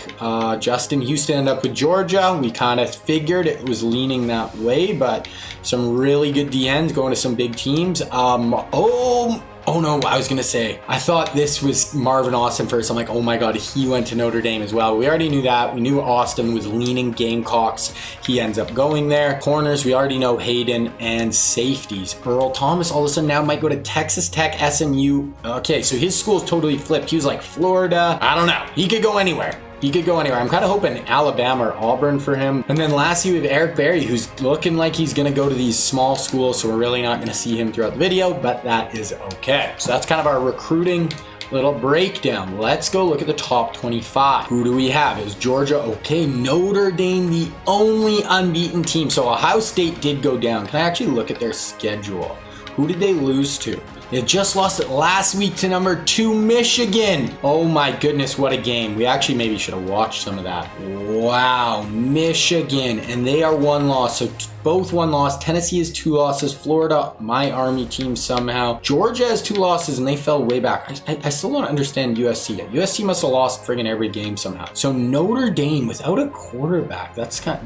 Justin Houston ended up with Georgia. We kind of figured it was leaning that way, but some really good DNs going to some big teams. Oh no, I was going to say, I thought this was Marvin Austin first. I'm like, oh my God, he went to Notre Dame as well. We already knew that. We knew Austin was leaning Gamecocks. He ends up going there. Corners, we already know Hayden, and safeties. Earl Thomas all of a sudden now might go to Texas Tech, SMU. Okay, so his school's totally flipped. He was like Florida. I don't know. He could go anywhere. I'm kind of hoping Alabama or Auburn for him. And then lastly, we have Eric Berry, who's looking like he's going to go to these small schools, so we're really not going to see him throughout the video, but that is okay. So that's kind of our recruiting little breakdown. Let's go look at the top 25. Who do we have? Is Georgia okay? Notre Dame, the only unbeaten team. So Ohio State did go down. Can I actually look at their schedule? Who did they lose to? They just lost it last week to number 2 Michigan. Oh my goodness, what a game. We actually maybe should have watched some of that. Wow, Michigan, and they are 1 loss. So both 1 loss. Tennessee has 2 losses. Florida, my Army team somehow. Georgia has 2 losses and they fell way back. I still don't understand USC. USC must have lost friggin' every game somehow. So Notre Dame without a quarterback,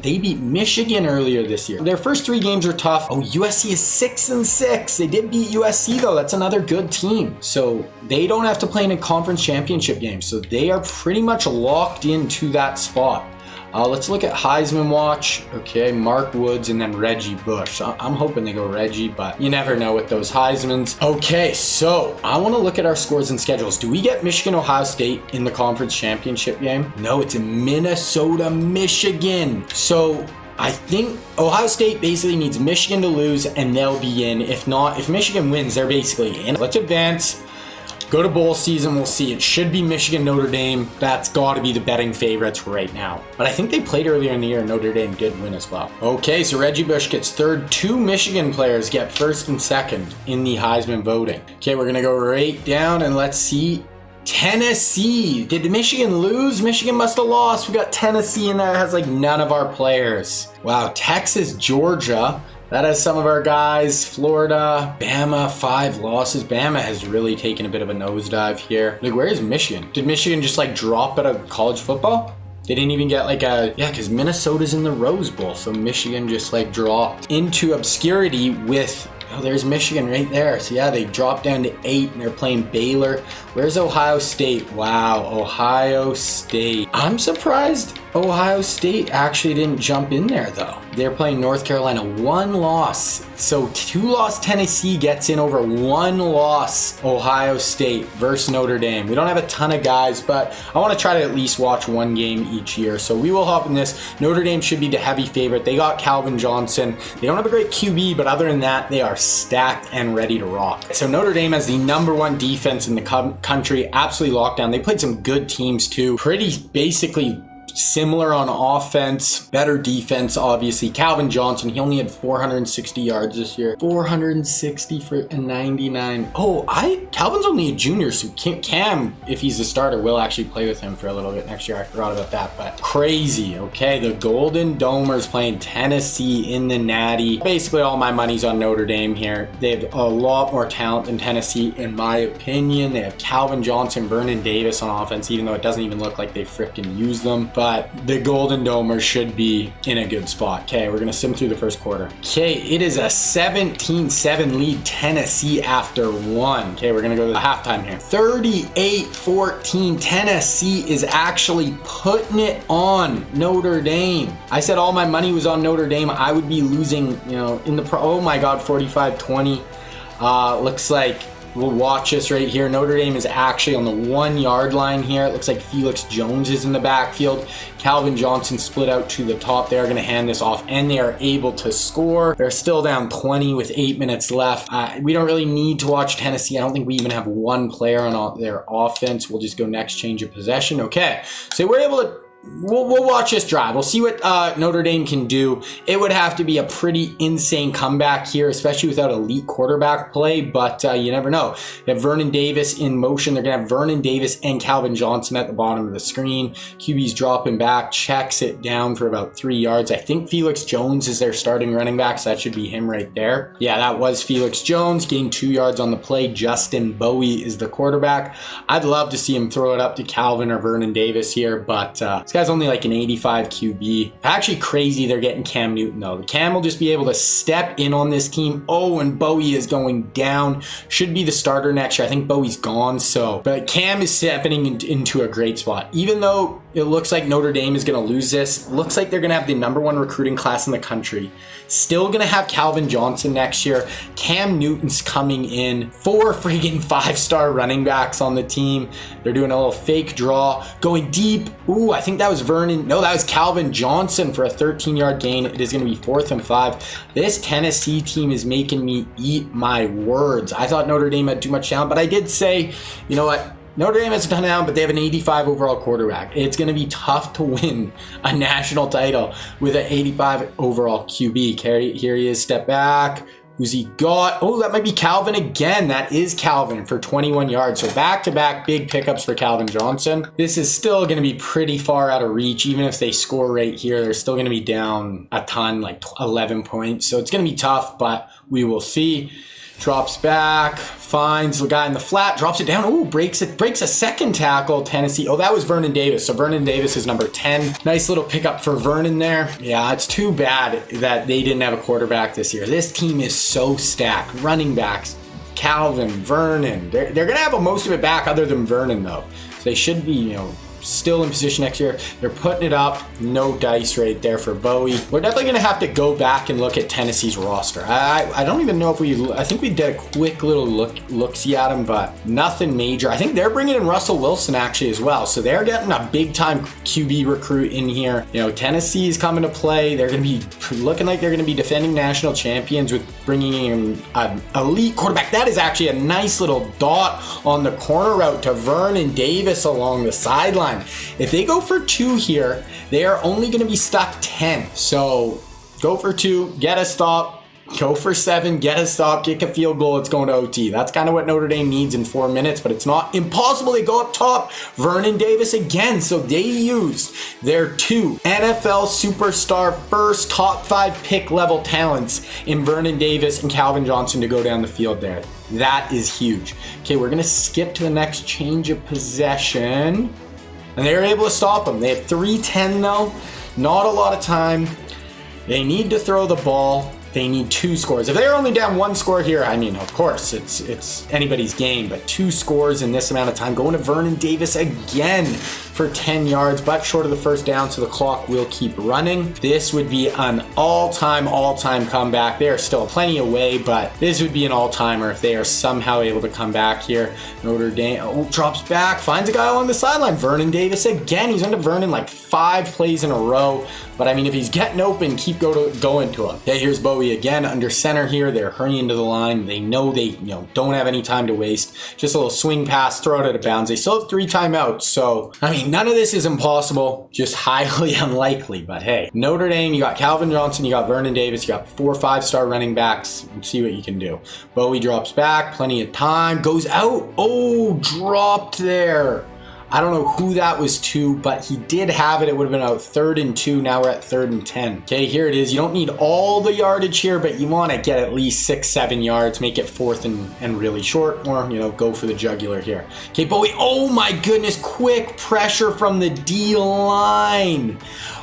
they beat Michigan earlier this year. Their first 3 games are tough. Oh, USC is 6-6. They did beat USC though. That's another good team. So they don't have to play in a conference championship game. So they are pretty much locked into that spot. Let's look at Heisman watch. Okay, Mark Woods and then Reggie Bush. I'm hoping they go Reggie, but you never know with those Heismans. Okay, so I want to look at our scores and schedules. Do we get Michigan, Ohio State in the conference championship game? No, it's in Minnesota, Michigan. So I think Ohio State basically needs Michigan to lose and they'll be in. If not, if Michigan wins, they're basically in. Let's advance. Go to bowl season, we'll see. It should be Michigan, Notre Dame. That's got to be the betting favorites right now. But I think they played earlier in the year and Notre Dame did win as well. Okay, so Reggie Bush gets 3rd. 2 Michigan players get 1st and 2nd in the Heisman voting. Okay, we're going to go right down and let's see. Tennessee. Did Michigan lose? Michigan must have lost. We got Tennessee in there. It has like none of our players. Wow, Texas, Georgia. That has some of our guys. Florida, Bama, 5 losses. Bama has really taken a bit of a nosedive here. Like, where is Michigan? Did Michigan just like drop out of college football? They didn't even get like because Minnesota's in the Rose Bowl. So Michigan just like dropped into obscurity with Oh, there's Michigan right there. So yeah, they dropped down to 8 and they're playing Baylor. Where's Ohio State? Wow, Ohio State. I'm surprised Ohio State actually didn't jump in there though. They're playing North Carolina. 1 loss. So 2-loss Tennessee gets in over 1-loss Ohio State versus Notre Dame. We don't have a ton of guys, but I want to try to at least watch 1 game each year. So we will hop in this. Notre Dame should be the heavy favorite. They got Calvin Johnson. They don't have a great QB, but other than that, they are stacked and ready to rock. So Notre Dame has the #1 defense in the country. Absolutely locked down. They played some good teams too. Pretty basically similar on offense, better defense, obviously. Calvin Johnson, he only had 460 yards this year. 460 for a 99. Calvin's only a junior, so Cam, if he's a starter, will actually play with him for a little bit next year. I forgot about that, but crazy. Okay, the Golden Domers playing Tennessee in the Natty. Basically, all my money's on Notre Dame here. They have a lot more talent than Tennessee, in my opinion. They have Calvin Johnson, Vernon Davis on offense, even though it doesn't even look like they freaking use them. But the Golden Domers should be in a good spot. Okay, we're going to sim through the first quarter. Okay, it is a 17-7 lead Tennessee after 1. Okay, we're going to go to the halftime here. 38-14. Tennessee is actually putting it on Notre Dame. I said all my money was on Notre Dame. I would be losing, in the oh my God, 45-20. Looks like we'll watch this right here. Notre Dame is actually on the 1-yard line here. It looks like Felix Jones is in the backfield. Calvin Johnson split out to the top. They are going to hand this off, and they are able to score. They're still down 20 with 8 minutes left. We don't really need to watch Tennessee. I don't think we even have 1 player on their offense. We'll just go next change of possession. Okay, so we're able to We'll watch this drive. We'll see what Notre Dame can do. It would have to be a pretty insane comeback here, especially without elite quarterback play, but you never know. They have Vernon Davis in motion. They're going to have Vernon Davis and Calvin Johnson at the bottom of the screen. QB's dropping back, checks it down for about 3 yards. I think Felix Jones is their starting running back, so that should be him right there. Yeah, that was Felix Jones, gained 2 yards on the play. Justin Bowie is the quarterback. I'd love to see him throw it up to Calvin or Vernon Davis here, but this guy's only like an 85 QB. Actually crazy they're getting Cam Newton though. The Cam will just be able to step in on this team. Oh, and Bowie is going down. Should be the starter next year. I think Bowie's gone, but Cam is stepping into a great spot. Even though it looks like Notre Dame is going to lose this, looks like they're going to have the #1 recruiting class in the country. Still going to have Calvin Johnson next year. Cam Newton's coming in. 4 freaking 5-star running backs on the team. They're doing a little fake draw, going deep. Ooh, I think that was Vernon. No, that was Calvin Johnson for a 13-yard gain. It is going to be 4th and 5. This Tennessee team is making me eat my words. I thought Notre Dame had too much talent, but I did say, you know what? Notre Dame has a ton of talent, but they have an 85 overall quarterback. It's going to be tough to win a national title with an 85 overall QB. Here he is, step back. Who's he got? Oh, that might be Calvin again. That is Calvin for 21 yards. So back-to-back big pickups for Calvin Johnson. This is still going to be pretty far out of reach. Even if they score right here, they're still going to be down a ton, like 11 points. So it's going to be tough, but we will see. Drops back, finds the guy in the flat, drops it down. Oh, breaks a second tackle, Tennessee. Oh, that was Vernon Davis. So Vernon Davis is number 10. Nice little pickup for Vernon there. Yeah, it's too bad that they didn't have a quarterback this year. This team is so stacked. Running backs, Calvin, Vernon. They're going to have most of it back other than Vernon, though. So they should be, still in position next year. They're putting it up. No dice right there for Bowie. We're definitely going to have to go back and look at Tennessee's roster. I don't even know if I think we did a quick little look-see at them, but nothing major. I think they're bringing in Russell Wilson actually as well. So they're getting a big-time QB recruit in here. Tennessee is coming to play. They're going to be looking like they're going to be defending national champions with bringing in an elite quarterback. That is actually a nice little dot on the corner route to Vernon Davis along the sideline. If they go for 2 here, they are only going to be stuck 10. So go for 2, get a stop. Go for 7, get a stop, kick a field goal, it's going to OT. That's kind of what Notre Dame needs in 4 minutes, but it's not impossible. They go up top. Vernon Davis again. So they used their 2 NFL superstar first top 5 pick level talents in Vernon Davis and Calvin Johnson to go down the field there. That is huge. Okay, we're going to skip to the next change of possession. And they were able to stop them. They have 3:10 though. Not a lot of time. They need to throw the ball. They need 2 scores. If they're only down 1 score here, I mean, of course, it's anybody's game, but 2 scores in this amount of time. Going to Vernon Davis again for 10 yards, but short of the first down, so the clock will keep running. This would be an all-time comeback. They are still plenty away, but this would be an all-timer if they are somehow able to come back here. Notre Dame drops back, finds a guy along the sideline. Vernon Davis again. He's under Vernon like 5 plays in a row. But I mean, if he's getting open, keep going to him. Okay, here's Bowie again under center here. They're hurrying to the line. They know they don't have any time to waste. Just a little swing pass, throw it out of bounds. They still have 3 timeouts. So, I mean, none of this is impossible, just highly unlikely. But hey, Notre Dame, you got Calvin Johnson, you got Vernon Davis, you got 4 5-star running backs. Let's see what you can do. Bowie drops back, plenty of time, goes out. Oh, dropped there. I don't know who that was to, but he did have it. It would have been out 3rd and 2. Now we're at 3rd and 10. Okay, here it is. You don't need all the yardage here, but you want to get at least 6-7 yards, make it 4th and really short, or, go for the jugular here. Okay, Bowie. Oh my goodness. Quick pressure from the D-line.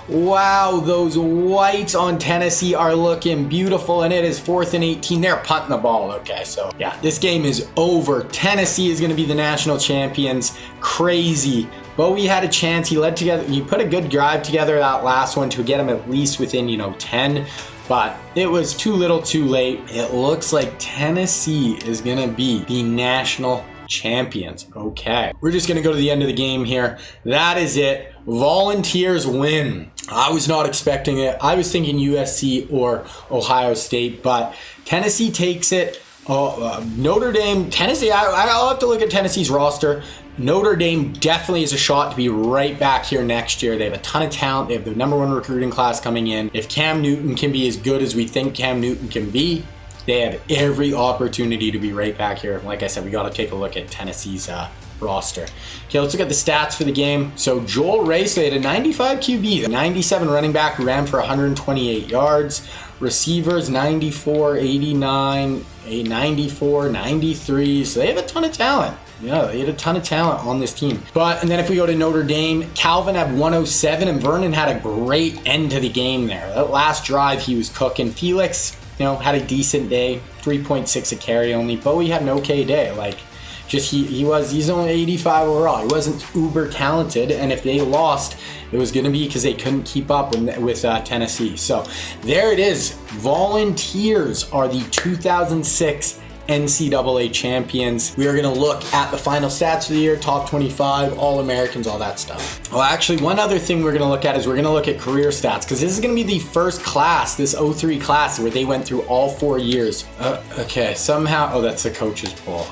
Wow, those whites on Tennessee are looking beautiful, and it is 4th and 18. They're punting the ball. Okay, so yeah, this game is over. Tennessee is going to be the national champions. Crazy. Bowie had a chance. He led together. He put a good drive together that last one to get him at least within, 10. But it was too little too late. It looks like Tennessee is going to be the national champions. Okay, we're just gonna go to the end of the game here. That is it. Volunteers win. I was not expecting it. I was thinking USC or Ohio State, but Tennessee takes it. Notre Dame, Tennessee, I'll have to look at Tennessee's roster. Notre Dame definitely is a shot to be right back here next year. They have a ton of talent. They have the #1 recruiting class coming in. If Cam Newton can be as good as we think Cam Newton can be, they have every opportunity to be right back here. Like I said, we got to take a look at Tennessee's roster. Okay, let's look at the stats for the game. So Joel Race, they had a 95 QB, 97 running back who ran for 128 yards. Receivers, 94, 89, 94, 93. So they have a ton of talent. Yeah, they had a ton of talent on this team. And then if we go to Notre Dame, Calvin had 107 and Vernon had a great end to the game there. That last drive, he was cooking. Felix, had a decent day, 3.6 a carry only. Bowie had an okay day. He's only 85 overall. He wasn't uber talented, and if they lost, it was going to be because they couldn't keep up with Tennessee. So there it is. Volunteers are the 2006 NCAA champions. We are going to look at the final stats for the year, top 25, All-Americans, all that stuff. Well, actually, one other thing we're going to look at is we're going to look at career stats, because this is going to be the first class, this 03 class, where they went through all 4 years. Okay, somehow, that's the coach's poll.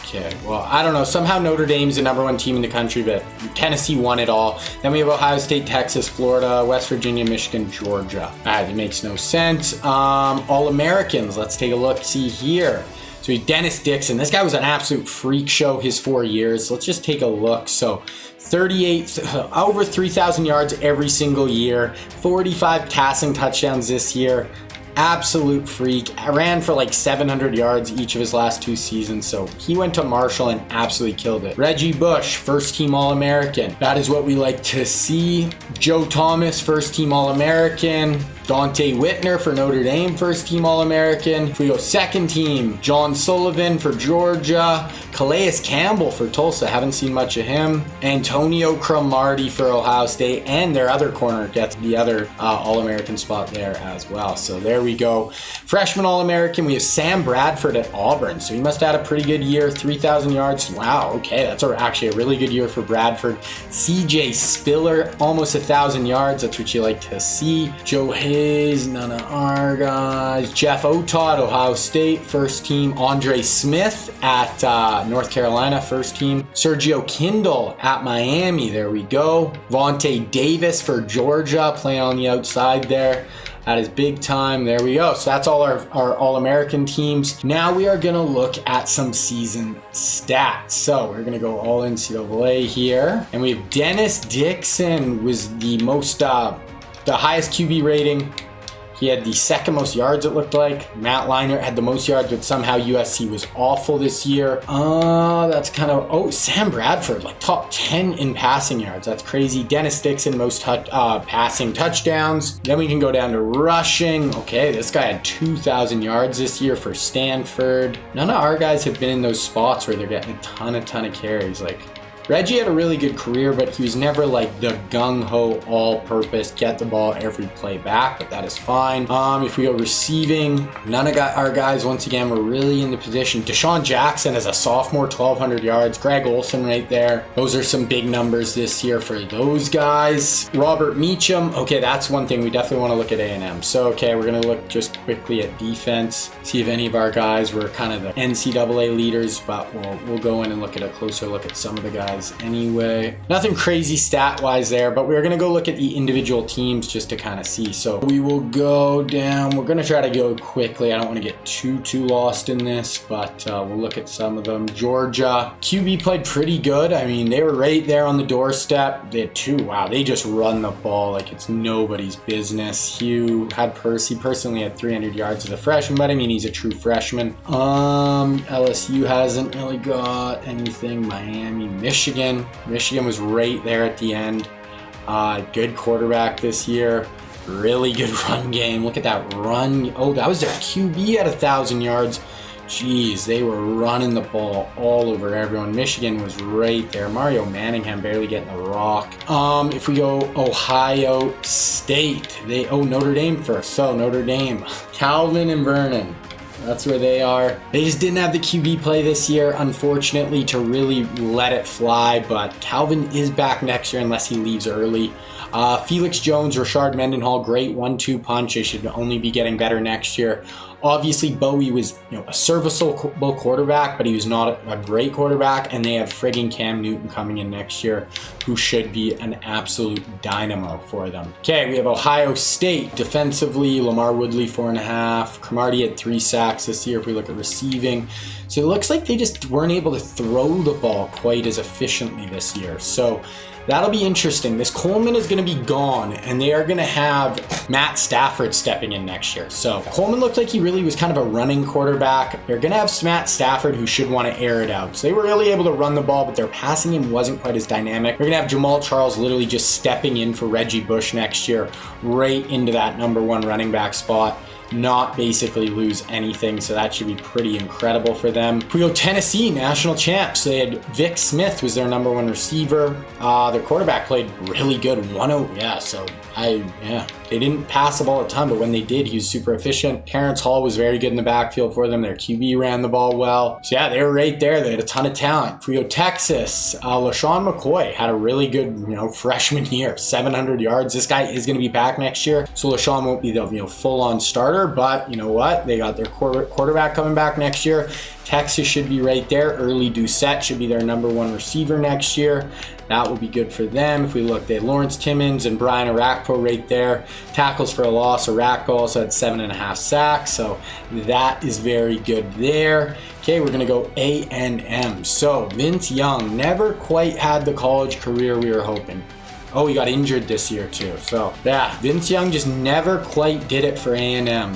Okay, well, I don't know. Somehow Notre Dame's the #1 team in the country, but Tennessee won it all. Then we have Ohio State, Texas, Florida, West Virginia, Michigan, Georgia. It makes no sense. All-Americans, let's take a look, see here. So Dennis Dixon, this guy was an absolute freak show his 4 years. Let's just take a look. So 38, over 3,000 yards every single year, 45 passing touchdowns this year. Absolute freak. Ran for like 700 yards each of his last 2 seasons. So he went to Marshall and absolutely killed it. Reggie Bush, first team All-American. That is what we like to see. Joe Thomas, first team All-American. Dante Whitner for Notre Dame, first team All-American. If we go second team, John Sullivan for Georgia. Calais Campbell for Tulsa, haven't seen much of him. Antonio Cromartie for Ohio State, and their other corner gets the other All-American spot there as well. So there we go. Freshman All-American, we have Sam Bradford at Auburn. So he must have had a pretty good year, 3,000 yards. Wow, okay, that's actually a really good year for Bradford. CJ Spiller, almost 1,000 yards. That's what you like to see. Joe Hayes, none of our guys. Jeff Otod, Ohio State, first team. Andre Smith at North Carolina, first team. Sergio Kindle at Miami, there we go. Vontae Davis for Georgia, playing on the outside there. That is big time. There we go. So that's all our All-American teams. Now we are going to look at some season stats. So we're going to go all NCAA here. And we have Dennis Dixon was the highest QB rating. He had the second most yards, it looked like. Matt Leinart had the most yards, but somehow USC was awful this year. That's kind of... Oh, Sam Bradford, like top 10 in passing yards. That's crazy. Dennis Dixon, most passing touchdowns. Then we can go down to rushing. Okay, this guy had 2,000 yards this year for Stanford. None of our guys have been in those spots where they're getting a ton of carries. Like, Reggie had a really good career, but he was never like the gung-ho, all-purpose, get the ball every play back, but that is fine. If we go receiving, none of our guys, once again, were really in the position. Deshaun Jackson as a sophomore, 1,200 yards. Greg Olsen right there. Those are some big numbers this year for those guys. Robert Meacham. Okay, that's one thing. We definitely want to look at A&M. So, okay, we're going to look just quickly at defense, see if any of our guys were kind of the NCAA leaders, but we'll go in and look at a closer look at some of the guys anyway. Nothing crazy stat wise there, but we're gonna go look at the individual teams just to kind of see. So we will go down. We're gonna try to go quickly. I don't want to get too lost in this, but we'll look at some of them. Georgia QB played pretty good. I mean, they were right there on the doorstep. They had two. Wow, they just run the ball like it's nobody's business. Hugh had Percy. Personally had 300 yards as a freshman, but I mean, he's a true freshman. LSU hasn't really got anything. Miami, Michigan was right there at the end. Good quarterback this year. Really good run game. Look at that run. Oh, that was their QB at 1,000 yards. Jeez, they were running the ball all over everyone. Michigan was right there. Mario Manningham barely getting the rock. If we go Ohio State, Notre Dame first. So Notre Dame, Calvin and Vernon. That's where they are. They just didn't have the QB play this year, unfortunately, to really let it fly. But Calvin is back next year unless he leaves early. Felix Jones, Rashard Mendenhall, great 1-2 punch. They should only be getting better next year. Obviously, Bowie was a serviceable quarterback, but he was not a great quarterback. And they have friggin' Cam Newton coming in next year, who should be an absolute dynamo for them. Okay, we have Ohio State. Defensively, Lamar Woodley, 4.5. Cromartie had 3 sacks this year if we look at receiving. So it looks like they just weren't able to throw the ball quite as efficiently this year. So that'll be interesting. This Coleman is going to be gone, and they are going to have Matt Stafford stepping in next year. So Coleman looked like he really was kind of a running quarterback. They're going to have Matt Stafford, who should want to air it out. So they were really able to run the ball, but their passing game wasn't quite as dynamic. They're going to have Jamal Charles literally just stepping in for Reggie Bush next year, right into that #1 running back spot. Not basically lose anything, so that should be pretty incredible for them. If we go Tennessee, national champs. They had Vic Smith was their #1 receiver. Their quarterback played really good. 1-0, yeah, so they didn't pass the ball a ton, but when they did, he was super efficient. Terrence Hall was very good in the backfield for them. Their QB ran the ball well. So yeah, they were right there. They had a ton of talent. If we go Texas, LaShawn McCoy had a really good, freshman year, 700 yards. This guy is going to be back next year, so LaShawn won't be the full-on starter, but you know what? They got their quarterback coming back next year. Texas should be right there. Early Doucette should be their #1 receiver next year. That will be good for them. If we look, they had Lawrence Timmons and Brian Arakpo right there. Tackles for a loss. Arakpo also had 7.5 sacks, so that is very good there. Okay, we're going to go A&M. So Vince Young never quite had the college career we were hoping. Oh, he got injured this year too. So yeah, Vince Young just never quite did it for A&M.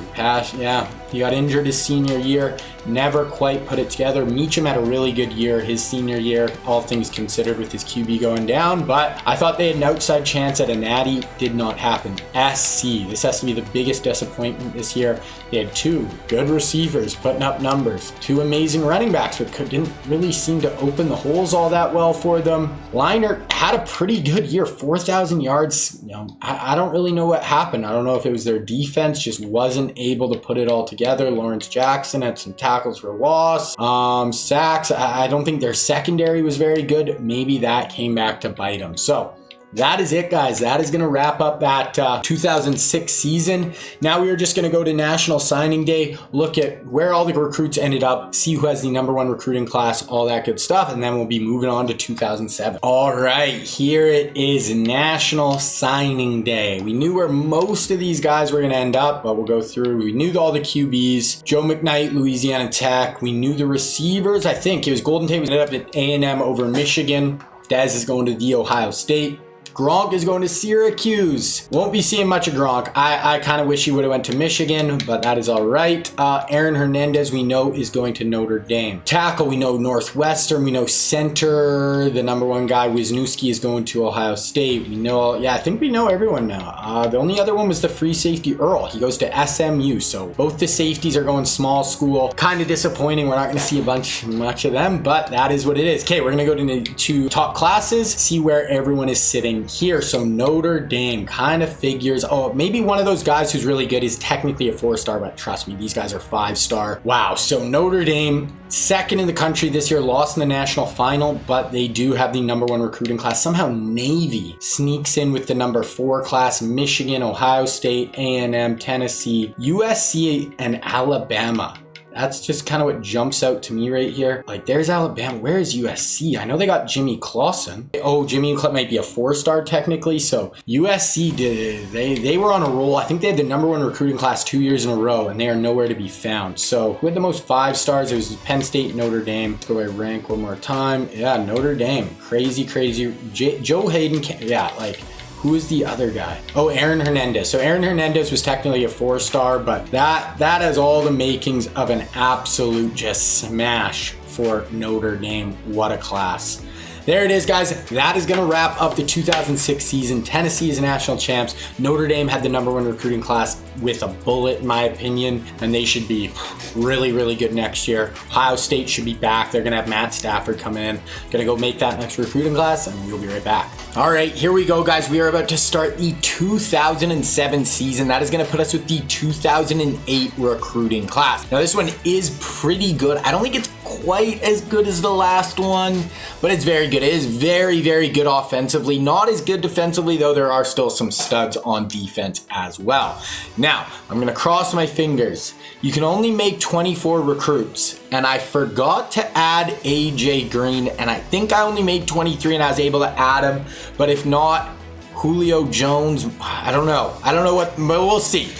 He got injured his senior year, never quite put it together. Meacham had a really good year his senior year, all things considered, with his QB going down, but I thought they had an outside chance at a natty. Did not happen. SC, this has to be the biggest disappointment this year. They had 2 good receivers putting up numbers, 2 amazing running backs, but didn't really seem to open the holes all that well for them. Leinart had a pretty good year, 4,000 yards. I don't really know what happened. I don't know if it was their defense just wasn't able to put it all together. Lawrence Jackson had some tackles for loss. Sacks, I don't think their secondary was very good. Maybe that came back to bite them. So that is it, guys. That is going to wrap up that 2006 season. Now we are just going to go to National Signing Day, look at where all the recruits ended up, see who has the #1 recruiting class, all that good stuff, and then we'll be moving on to 2007. All right, here it is, National Signing Day. We knew where most of these guys were going to end up, but we'll go through. We knew all the QBs. Joe McKnight, Louisiana Tech. We knew the receivers. I think it was Golden Tate was ended up at A&M over Michigan. Dez is going to The Ohio State. Gronk is going to Syracuse. Won't be seeing much of Gronk. I kind of wish he would have went to Michigan, but that is all right. Aaron Hernandez, we know, is going to Notre Dame. Tackle, we know Northwestern. We know center, the number one guy, Wisniewski, is going to Ohio State. We know, yeah, I think we know everyone now. The only other one was the free safety Earl. He goes to SMU. So both the safeties are going small school. Kind of disappointing. We're not going to see much of them, but that is what it is. Okay, we're going to go to top classes, see where everyone is sitting here. So Notre Dame kind of figures, oh, maybe one of those guys who's really good is technically a 4-star, but trust me, these guys are 5-star. Wow. So Notre Dame, second in the country this year, lost in the national final, but they do have the number 1 recruiting class. Somehow Navy sneaks in with the number 4 class. Michigan, Ohio State, A&M, Tennessee, USC, and Alabama. That's just kind of what jumps out to me right here. Like, there's Alabama. Where is USC? I know they got Jimmy Clausen. Oh, Jimmy might be a 4-star technically. So USC, they were on a roll. I think they had the number 1 recruiting class 2 years in a row, and they are nowhere to be found. So who had the most 5-stars? It was Penn State, Notre Dame. Let's go by rank one more time. Yeah, Notre Dame. Crazy. Joe Hayden. Yeah, like, who is the other guy? Oh, Aaron Hernandez. So Aaron Hernandez was technically a 4-star, but that has all the makings of an absolute just smash for Notre Dame. What a class. There it is, guys. That is going to wrap up the 2006 season. Tennessee is national champs. Notre Dame had the number 1 recruiting class with a bullet, in my opinion, and they should be really, really good next year. Ohio State should be back. They're going to have Matt Stafford come in. Going to go make that next recruiting class, and we'll be right back. All right, here we go, guys. We are about to start the 2007 season. That is going to put us with the 2008 recruiting class. Now, this one is pretty good. I don't think it's quite as good as the last one, but it's very good. It is very, very good offensively. Not as good defensively, though. There are still some studs on defense as well. Now, I'm going to cross my fingers. You can only make 24 recruits, and I forgot to add AJ Green, and I think I only made 23 and I was able to add him, but if not, Julio Jones, I don't know what, but we'll see.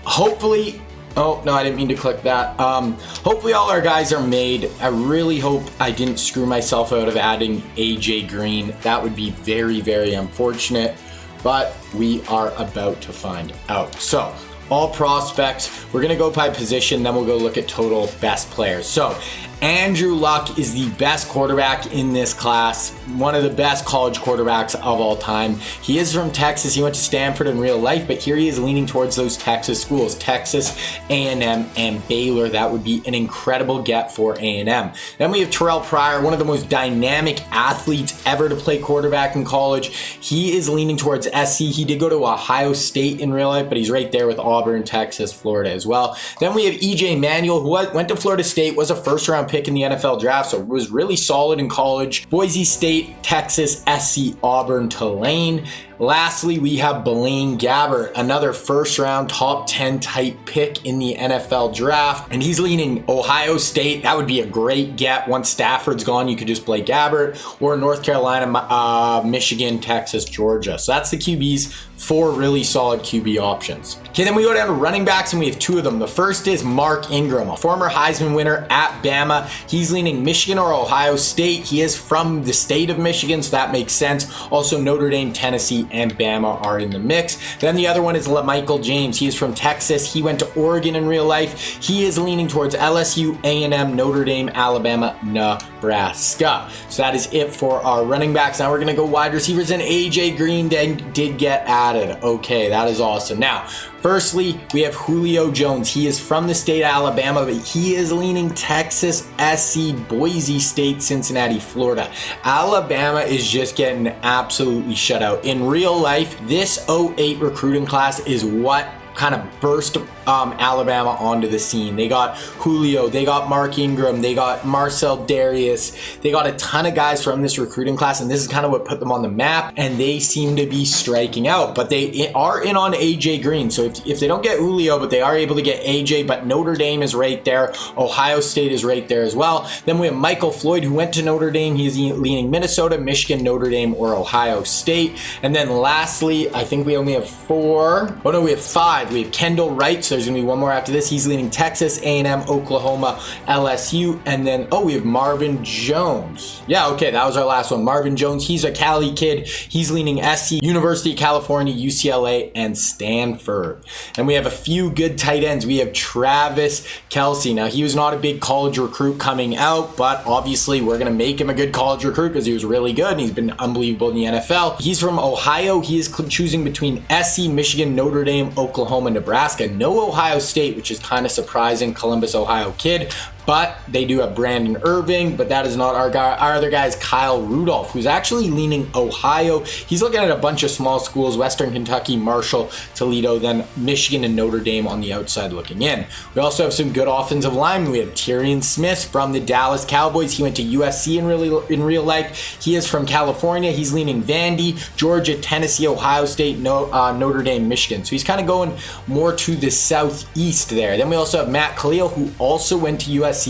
Hopefully, oh, no, I didn't mean to click that. Hopefully all our guys are made. I really hope I didn't screw myself out of adding AJ Green. That would be very, very unfortunate, but we are about to find out. So, all prospects, we're going to go by position, then we'll go look at total best players. So, Andrew Luck is the best quarterback in this class, one of the best college quarterbacks of all time. He is from Texas. He went to Stanford in real life, but here he is leaning towards those Texas schools, Texas, A&M, and Baylor. That would be an incredible get for A&M. Then we have Terrell Pryor, one of the most dynamic athletes ever to play quarterback in college. He is leaning towards SC. He did go to Ohio State in real life, but he's right there with Auburn, Texas, Florida as well. Then we have EJ Manuel, who went to Florida State, was a first-round pick in the NFL draft, so was really solid in college. Boise State, Texas, SC, Auburn, Tulane. Lastly, we have Blaine Gabbert, another first-round top 10 type pick in the NFL draft, and he's leaning Ohio State. That would be a great get. Once Stafford's gone, you could just play Gabbert, or North Carolina, Michigan, Texas, Georgia. So that's the QBs, 4 really solid QB options. Okay, then we go down to running backs, and we have 2 of them. The first is Mark Ingram, a former Heisman winner at Bama. He's leaning Michigan or Ohio State. He is from the state of Michigan, so that makes sense. Also, Notre Dame, Tennessee, and Bama are in the mix. Then the other one is LaMichael James. He is from Texas. He went to Oregon in real life. He is leaning towards LSU, A&M, Notre Dame, Alabama, Nebraska. So that is it for our running backs. Now we're going to go wide receivers, and AJ Green did get added. Okay, that is awesome. Now, firstly, we have Julio Jones. He is from the state of Alabama, but he is leaning Texas, SC, Boise State, Cincinnati, Florida. Alabama is just getting absolutely shut out. In real life, this 08 recruiting class is what kind of burst Alabama onto the scene. They got Julio, they got Mark Ingram, they got Marcel Darius, they got a ton of guys from this recruiting class, and this is kind of what put them on the map, and they seem to be striking out, but they are in on AJ Green. So if they don't get Julio, but they are able to get AJ, but Notre Dame is right there, Ohio State is right there as well. Then we have Michael Floyd, who went to Notre Dame. He's leaning Minnesota, Michigan, Notre Dame, or Ohio State. And then lastly, I think we only have 4. Oh no, we have 5. 5, we have Kendall Wright. So there's going to be one more after this. He's leading Texas, A&M, Oklahoma, LSU. And then, we have Marvin Jones. Yeah, okay, that was our last one. Marvin Jones, he's a Cali kid. He's leading SC, University of California, UCLA, and Stanford. And we have a few good tight ends. We have Travis Kelce. Now, he was not a big college recruit coming out, but obviously we're going to make him a good college recruit because he was really good and he's been unbelievable in the NFL. He's from Ohio. He is choosing between SC, Michigan, Notre Dame, Oklahoma, Nebraska. No Ohio State, which is kind of surprising. Columbus, Ohio kid. But they do have Brandon Irving, but that is not our guy. Our other guy is Kyle Rudolph, who's actually leaning Ohio. He's looking at a bunch of small schools, Western Kentucky, Marshall, Toledo, then Michigan and Notre Dame on the outside looking in. We also have some good offensive linemen. We have Tyrion Smith from the Dallas Cowboys. He went to USC in real life. He is from California. He's leaning Vandy, Georgia, Tennessee, Ohio State, Notre Dame, Michigan. So he's kind of going more to the southeast there. Then we also have Matt Khalil, who also went to USC.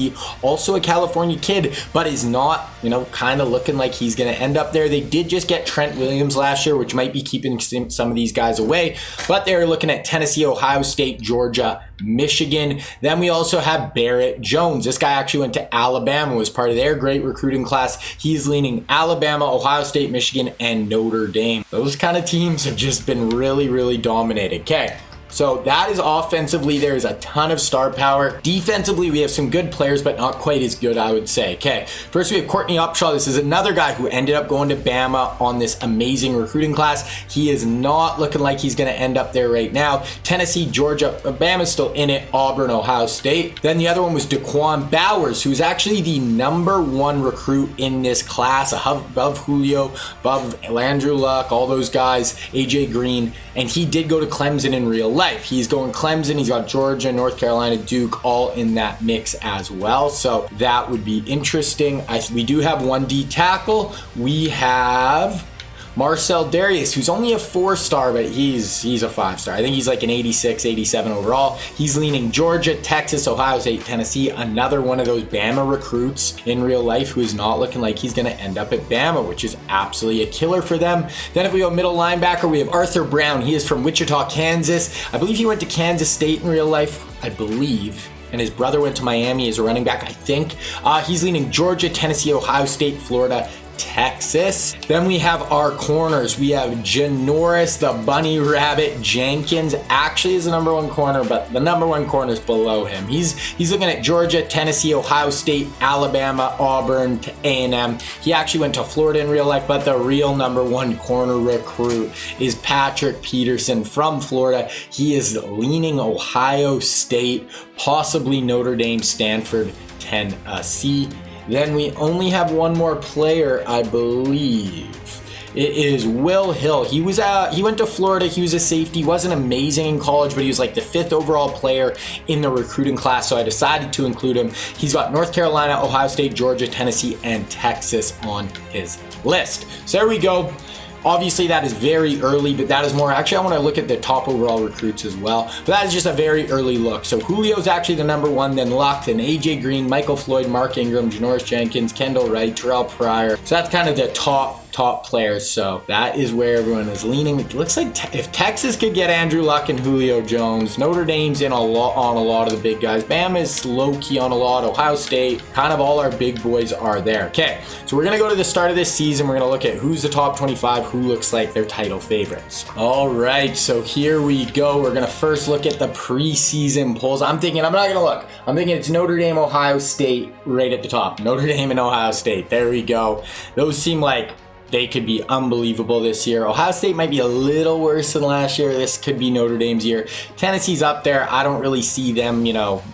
Also a California kid, but is not, kind of looking like he's going to end up there. They did just get Trent Williams last year, which might be keeping some of these guys away, but they're looking at Tennessee, Ohio State, Georgia, Michigan. Then we also have Barrett Jones. This guy actually went to Alabama, was part of their great recruiting class. He's leaning Alabama, Ohio State, Michigan, and Notre Dame. Those kind of teams have just been really, really dominated. Okay. So that is offensively. There is a ton of star power. Defensively, we have some good players, but not quite as good, I would say. Okay, first we have Courtney Upshaw. This is another guy who ended up going to Bama on this amazing recruiting class. He is not looking like he's going to end up there right now. Tennessee, Georgia, Bama's still in it. Auburn, Ohio State. Then the other one was Daquan Bowers, who's actually the #1 recruit in this class, above Julio, above Andrew Luck, all those guys, AJ Green, and he did go to Clemson in real life. He's going Clemson, he's got Georgia, North Carolina, Duke, all in that mix as well. So that would be interesting. We do have one D tackle. We have Marcel Darius, who's only a 4-star, but he's a 5-star. I think he's like an 86, 87 overall. He's leaning Georgia, Texas, Ohio State, Tennessee. Another one of those Bama recruits in real life who is not looking like he's going to end up at Bama, which is absolutely a killer for them. Then if we go middle linebacker, we have Arthur Brown. He is from Wichita, Kansas. I believe he went to Kansas State in real life, I believe. And his brother went to Miami as a running back, I think. He's leaning Georgia, Tennessee, Ohio State, Florida, Texas. Then we have our corners. We have Janoris the Bunny Rabbit Jenkins. Actually is the #1 corner, but the #1 corner is below him. He's looking at Georgia, Tennessee, Ohio State, Alabama, Auburn, A&M. He actually went to Florida in real life, but the real #1 corner recruit is Patrick Peterson from Florida. He is leaning Ohio State, possibly Notre Dame, Stanford, Tennessee. Then we only have one more player, I believe. It is Will Hill. He went to Florida. He was a safety. Wasn't amazing in college, but he was like the 5th overall player in the recruiting class, so I decided to include him. He's got North Carolina, Ohio State, Georgia, Tennessee, and Texas on his list. So there we go. Obviously, that is very early, but that is more. Actually, I want to look at the top overall recruits as well. But that is just a very early look. So Julio's actually the #1, then Luck, then AJ Green, Michael Floyd, Mark Ingram, Janoris Jenkins, Kendall Wright, Terrell Pryor. So that's kind of the top players. So that is where everyone is leaning. It looks like if Texas could get Andrew Luck and Julio Jones, Notre Dame's in on a lot of the big guys. Bama is low-key on a lot. Ohio State, kind of all our big boys are there. Okay, so we're going to go to the start of this season. We're going to look at who's the top 25, who looks like their title favorites. All right, so here we go. We're going to first look at the preseason polls. I'm not going to look. I'm thinking it's Notre Dame, Ohio State right at the top. Notre Dame and Ohio State. There we go. Those seem like they could be unbelievable this year. Ohio State might be a little worse than last year. This could be Notre Dame's year. Tennessee's up there. I don't really see them,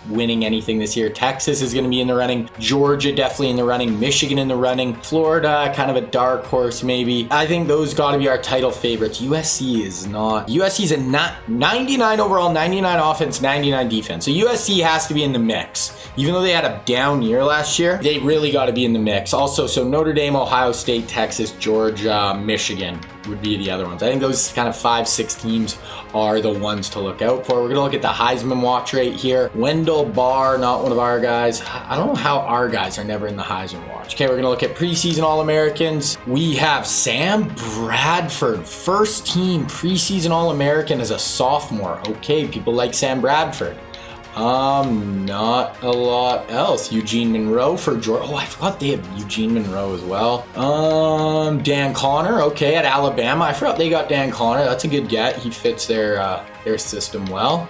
winning anything this year. Texas is going to be in the running. Georgia definitely in the running. Michigan in the running. Florida, kind of a dark horse maybe. I think those got to be our title favorites. USC is not. USC's a 99 overall, 99 offense, 99 defense. So USC has to be in the mix. Even though they had a down year last year, they really got to be in the mix. Also, so Notre Dame, Ohio State, Texas, Georgia, Michigan. would be the other ones. I think those kind of 5-6 teams are the ones to look out for. We're going to look at the Heisman watch rate here. Wendell Barr, not one of our guys. I don't know how our guys are never in the Heisman watch. Okay, we're going to look at preseason All-Americans. We have Sam Bradford, first team preseason All-American as a sophomore. Okay, people like Sam Bradford. Not a lot else. Eugene Monroe for Georgia. Oh, I forgot they have Eugene Monroe as well. Dan Connor, okay, at Alabama. I forgot they got Dan Connor. That's a good get. He fits their system well.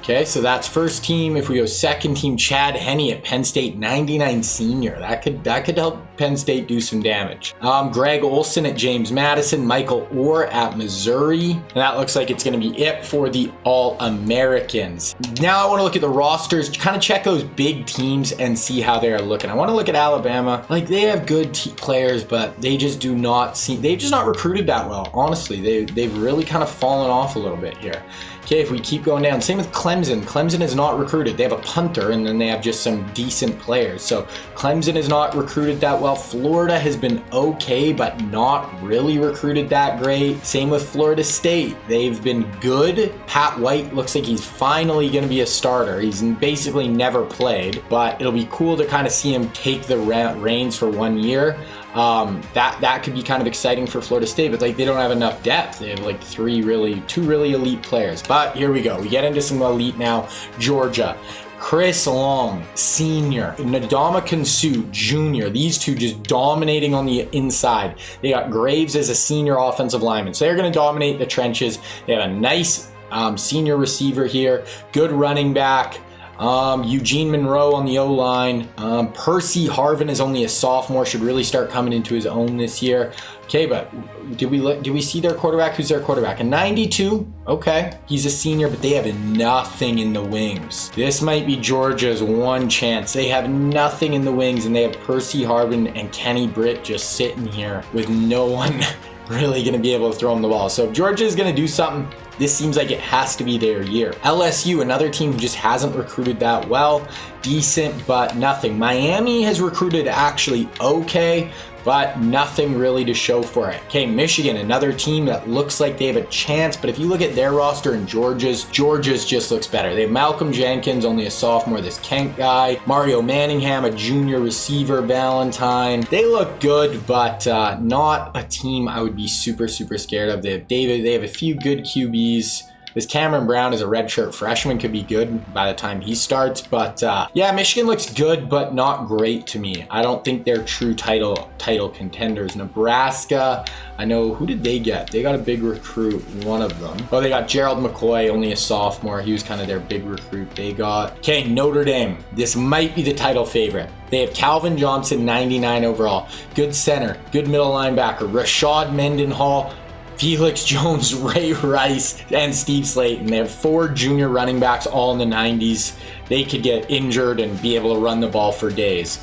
Okay, so that's first team. If we go second team, Chad Henne at Penn State, 99 senior. That could help Penn State do some damage. Greg Olson at James Madison, Michael Orr at Missouri. And that looks like it's going to be it for the All-Americans. Now I want to look at the rosters, kind of check those big teams and see how they are looking. I want to look at Alabama. Like, they have good players, but they just do not seem, they've just not recruited that well. Honestly, they've really kind of fallen off a little bit here. Okay, if we keep going down, same with Clemson. Clemson is not recruited. They have a punter, and then they have just some decent players. So Clemson is not recruited that well. Florida has been okay, but not really recruited that great. Same with Florida State. They've been good. Pat White looks like he's finally going to be a starter. He's basically never played, but it'll be cool to kind of see him take the reins for 1 year. That could be kind of exciting for Florida State, but like, they don't have enough depth. They have like two really elite players. But here we go. We get into some elite now. Georgia. Chris Long, senior. Ndamukong Suh, junior. These two just dominating on the inside. They got Graves as a senior offensive lineman. So they're going to dominate the trenches. They have a nice senior receiver here. Good running back. Eugene Monroe on the O-line. Percy Harvin is only a sophomore, should really start coming into his own this year. Okay, but do we see their quarterback? Who's their quarterback? A 92? Okay, he's a senior, but they have nothing in the wings. This might be Georgia's one chance. They have nothing in the wings, and they have Percy Harvin and Kenny Britt just sitting here with no one really going to be able to throw them the ball. So if Georgia is going to do something, this seems like it has to be their year. LSU, another team who just hasn't recruited that well. Decent, but nothing. Miami has recruited actually okay, but nothing really to show for it. Okay, Michigan, another team that looks like they have a chance, but if you look at their roster and Georgia's just looks better. They have Malcolm Jenkins, only a sophomore, this Kent guy. Mario Manningham, a junior receiver, Valentine. They look good, but not a team I would be super scared of. They have David, they have a few good QBs. This Cameron Brown is a redshirt freshman, could be good by the time he starts. But yeah, Michigan looks good, but not great to me. I don't think they're true title contenders. Nebraska, I know, who did they get? They got a big recruit, one of them. Oh, they got Gerald McCoy, only a sophomore. He was kind of their big recruit they got. Okay, Notre Dame. This might be the title favorite. They have Calvin Johnson, 99 overall. Good center, good middle linebacker. Rashad Mendenhall, Felix Jones, Ray Rice, and Steve Slayton. They have 4 junior running backs all in the 90s. They could get injured and be able to run the ball for days.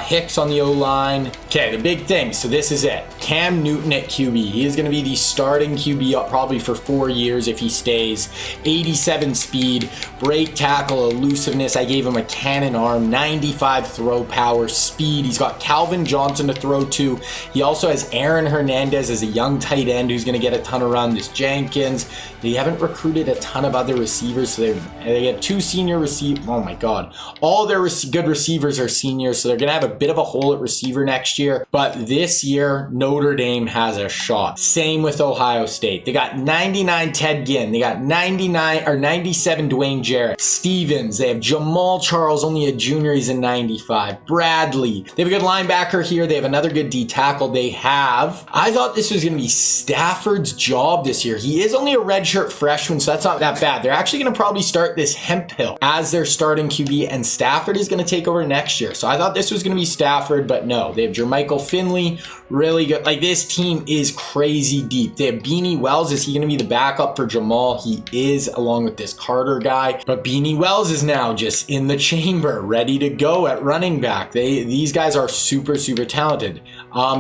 Hicks on the O-line. Okay, the big thing. So this is it. Cam Newton at QB. He is going to be the starting QB probably for 4 years if he stays. 87 speed, break tackle, elusiveness. I gave him a cannon arm, 95 throw power, speed. He's got Calvin Johnson to throw to. He also has Aaron Hernandez as a young tight end who's going to get a ton of run. This Jenkins. They haven't recruited a ton of other receivers, so they have 2 senior receivers. Oh my God. All their good receivers are seniors, so they're going to have a bit of a hole at receiver next year. But this year, Notre Dame has a shot. Same with Ohio State. They got 99 Ted Ginn. They got 97 Dwayne Jarrett. Stevens. They have Jamal Charles, only a junior. He's a 95. Bradley. They have a good linebacker here. They have another good D tackle. They have, I thought this was going to be Stafford's job this year. He is only a redshirt freshman, so that's not that bad. They're actually going to probably start this Hemphill as their starting QB, and Stafford is going to take over next year. So I thought this was going to be Stafford, but no. They have Jermichael Finley, really good. Like, this team is crazy deep. They have Beanie Wells. Is he going to be the backup for Jamal? He is, along with this Carter guy. But Beanie Wells is now just in the chamber, ready to go at running back. These guys are super talented.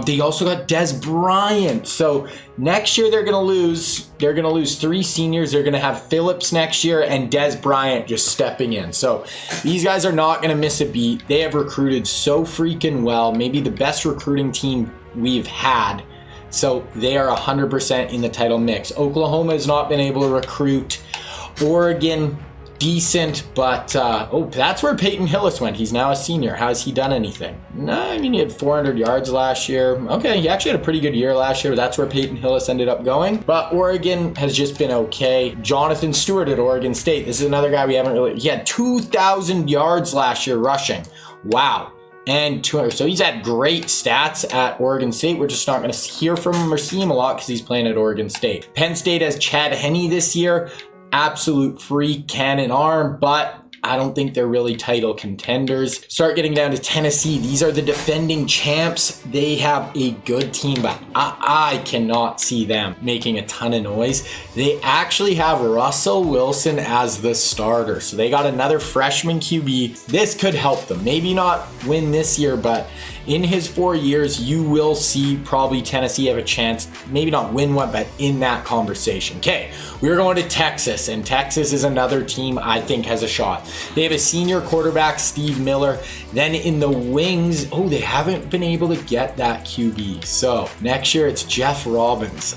They also got Des Bryant. So next year they're going to lose 3 seniors. They're going to have Phillips next year and Des Bryant just stepping in. So these guys are not going to miss a beat. They have recruited so freaking well. Maybe the best recruiting team we've had So they are 100% in the title mix. Oklahoma has not been able to recruit. Oregon, decent, but that's where Peyton Hillis went. He's now a senior. Has he done anything? No, I mean, he had 400 yards last year. Okay, he actually had a pretty good year last year. That's where Peyton Hillis ended up going. But Oregon has just been okay. Jonathan Stewart at Oregon State. This is another guy we haven't really... He had 2,000 yards last year rushing. Wow. And 200. So he's had great stats at Oregon State. We're just not going to hear from him or see him a lot because he's playing at Oregon State. Penn State has Chad Henne this year. Absolute freak, cannon arm, but I don't think they're really title contenders. Start getting down to Tennessee. These are the defending champs. They have a good team, but I cannot see them making a ton of noise. They actually have Russell Wilson as the starter. So they got another freshman QB. This could help them. Maybe not win this year, but in his 4 years, you will see probably Tennessee have a chance, maybe not win one, but in that conversation. Okay, we're going to Texas, and Texas is another team I think has a shot. They have a senior quarterback, Steve Miller. Then in the wings, they haven't been able to get that QB. So next year, it's Jeff Robbins.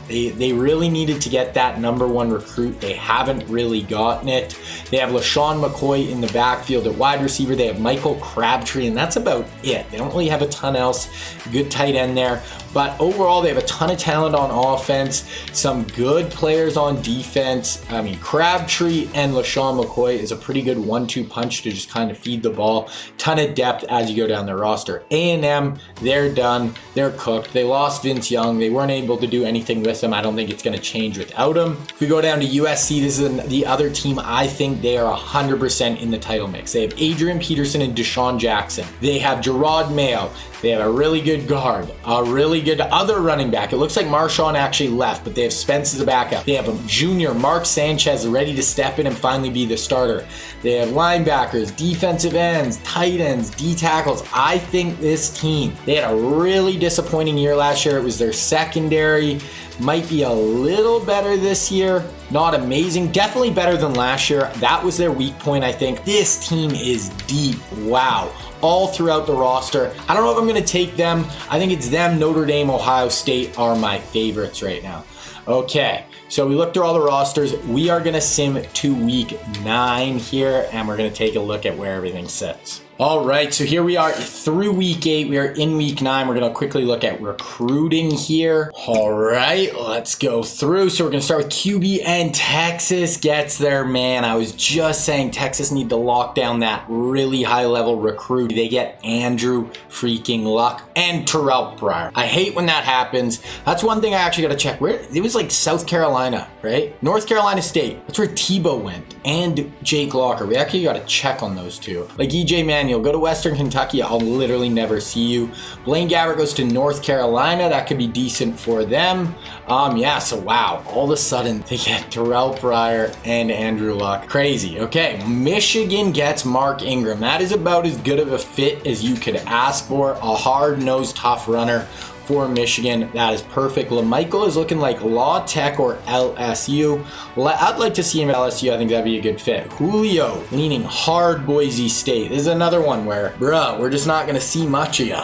They really needed to get that #1 recruit. They haven't really gotten it. They have LaShawn McCoy in the backfield at wide receiver. They have Michael Crabtree, and that's about it. They don't really have a ton else. Good tight end there. But overall, they have a ton of talent on offense. Some good players on defense. I mean, Crabtree and LaShawn McCoy is a pretty good 1-2 punch to just kind of feed the ball. Ton of depth as you go down their roster. A&M, they're done. They're cooked. They lost Vince Young. They weren't able to do anything with him. I don't think it's going to change without him. If we go down to USC, this is the other team. I think they are 100% in the title mix. They have Adrian Peterson and Deshaun Jackson. They have Gerard Mayo. They have a really good guard, a really good other running back. It looks like Marshawn actually left, but they have Spence as a backup. They have a junior, Mark Sanchez, ready to step in and finally be the starter. They have linebackers, defensive ends, tight ends, D tackles. I think this team, they had a really disappointing year last year. It was their secondary. Might be a little better this year. Not amazing. Definitely better than last year. That was their weak point, I think. This team is deep. Wow. All throughout the roster. I don't know if I'm going to take them. I think it's them, Notre Dame, Ohio State are my favorites right now. Okay, so we looked through all the rosters. We are going to sim to week 9 here, and we're going to take a look at where everything sits. All right, so here we are through week 8. We are in week 9. We're going to quickly look at recruiting here. All right, let's go through. So we're going to start with QB, and Texas gets their man. I was just saying Texas need to lock down that really high-level recruit. They get Andrew freaking Luck and Terrell Pryor. I hate when that happens. That's one thing I actually got to check. Where it was like South Carolina, right? North Carolina State. That's where Tebow went, and Jake Locker. We actually got to check on those two. Like EJ Manuel, go to Western Kentucky, I'll literally never see you. Blaine Gabbert goes to North Carolina. That could be decent for them. So wow, all of a sudden they get Terrell Pryor and Andrew Luck. Crazy. Okay, Michigan gets Mark Ingram. That is about as good of a fit as you could ask for. A hard-nosed, tough runner for Michigan. That is perfect. LaMichael is looking like La Tech or LSU. I'd like to see him at LSU. I think that'd be a good fit. Julio leaning hard Boise State. This is another one where, we're just not going to see much of you.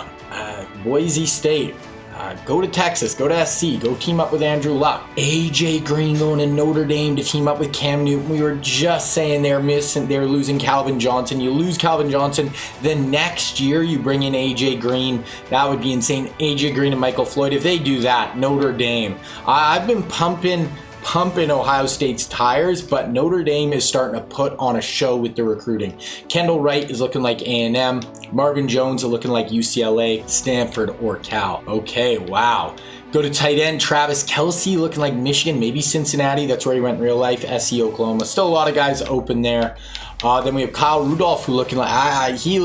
Boise State. Go to Texas, go to SC, go team up with Andrew Luck. AJ Green going to Notre Dame to team up with Cam Newton. We were just saying they're losing Calvin Johnson. You lose Calvin Johnson, then next year you bring in AJ Green. That would be insane. AJ Green and Michael Floyd. If they do that, Notre Dame. I've been pumping Ohio State's tires, but Notre Dame is starting to put on a show with the recruiting. Kendall Wright is looking like A&M. Marvin Jones is looking like UCLA, Stanford, or Cal. Okay, wow. Go to tight end, Travis Kelce looking like Michigan, maybe Cincinnati. That's where he went in real life. SC, Oklahoma. Still a lot of guys open there. Then we have Kyle Rudolph, who looking like, he's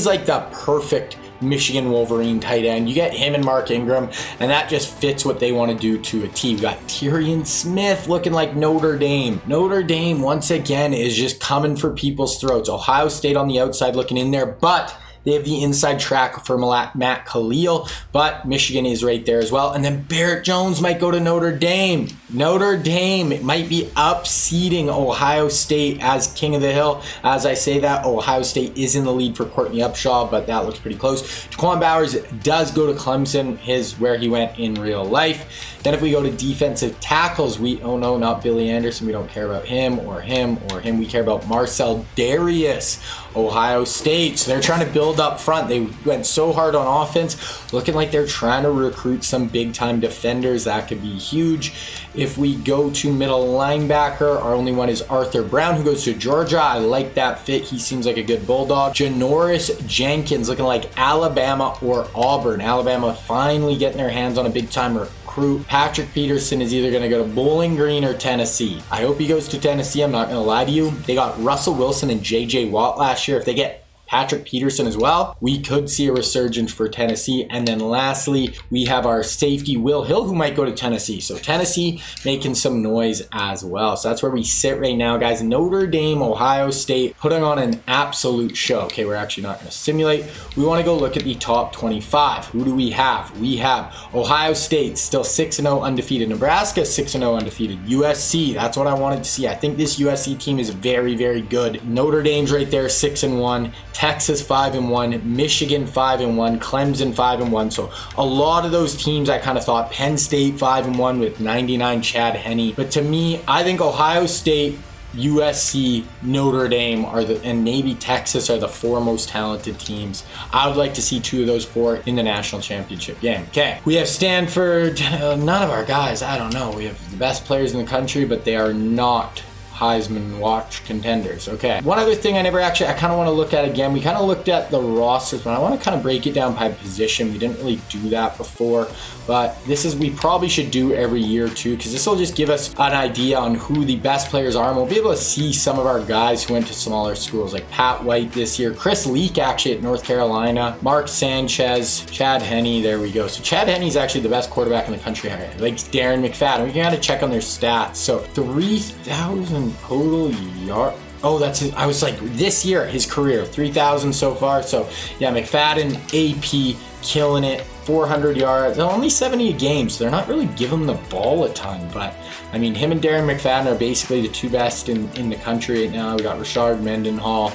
like the perfect Michigan Wolverine tight end. You get him and Mark Ingram, and that just fits what they want to do to a T. We got Tyrion Smith looking like Notre Dame. Notre Dame, once again, is just coming for people's throats. Ohio State on the outside looking in there, but They have the inside track for Matt Khalil, but Michigan is right there as well. And then Barrett Jones might go to Notre Dame. Notre Dame might be upseeding Ohio State as King of the Hill. As I say that, Ohio State is in the lead for Courtney Upshaw, but that looks pretty close. Jaquan Bowers does go to Clemson, where he went in real life. Then if we go to defensive tackles, oh no, not Billy Anderson. We don't care about him or him or him. We care about Marcel Darius, Ohio State. So they're trying to build up front. They went so hard on offense, looking like they're trying to recruit some big-time defenders. That could be huge. If we go to middle linebacker, our only one is Arthur Brown, who goes to Georgia. I like that fit. He seems like a good Bulldog. Janoris Jenkins, looking like Alabama or Auburn. Alabama finally getting their hands on a big-time recruit. Patrick Peterson is either going to go to Bowling Green or Tennessee. I hope he goes to Tennessee. I'm not going to lie to you. They got Russell Wilson and J.J. Watt last year. If they get Patrick Peterson as well, we could see a resurgence for Tennessee. And then lastly, we have our safety Will Hill, who might go to Tennessee. So Tennessee making some noise as well. So that's where we sit right now, guys. Notre Dame, Ohio State, putting on an absolute show. Okay, we're actually not going to simulate. We want to go look at the top 25. Who do we have? We have Ohio State, still 6-0 undefeated. Nebraska, 6-0 undefeated. USC, that's what I wanted to see. I think this USC team is very, very good. Notre Dame's right there, 6-1. Texas 5-1, Michigan 5-1, Clemson 5-1. So a lot of those teams I kind of thought. Penn State 5-1 with 99 Chad Henne. But to me, I think Ohio State, USC, Notre Dame and maybe Texas are the four most talented teams. I would like to see two of those four in the national championship game. Okay, we have Stanford. None of our guys, I don't know. We have the best players in the country, but they are not Heisman watch contenders. Okay, one other thing I kind of want to look at again. We kind of looked at the rosters, but I want to kind of break it down by position. We didn't really do that before, but we probably should do every year too, because this will just give us an idea on who the best players are, and we'll be able to see some of our guys who went to smaller schools, like Pat White this year, Chris Leak actually at North Carolina, Mark Sanchez, Chad Henne. There we go. So Chad Henne is actually the best quarterback in the country, like Darren McFadden. We got to check on their stats. So 3,000 total yard. Oh, that's it. I was like, this year, his career, 3,000 so far. So yeah, McFadden, AP, killing it. 400 yards, only 70 a game, so they're not really giving him the ball a ton. But I mean, him and Darren McFadden are basically the two best in the country right now. We got Rashard Mendenhall.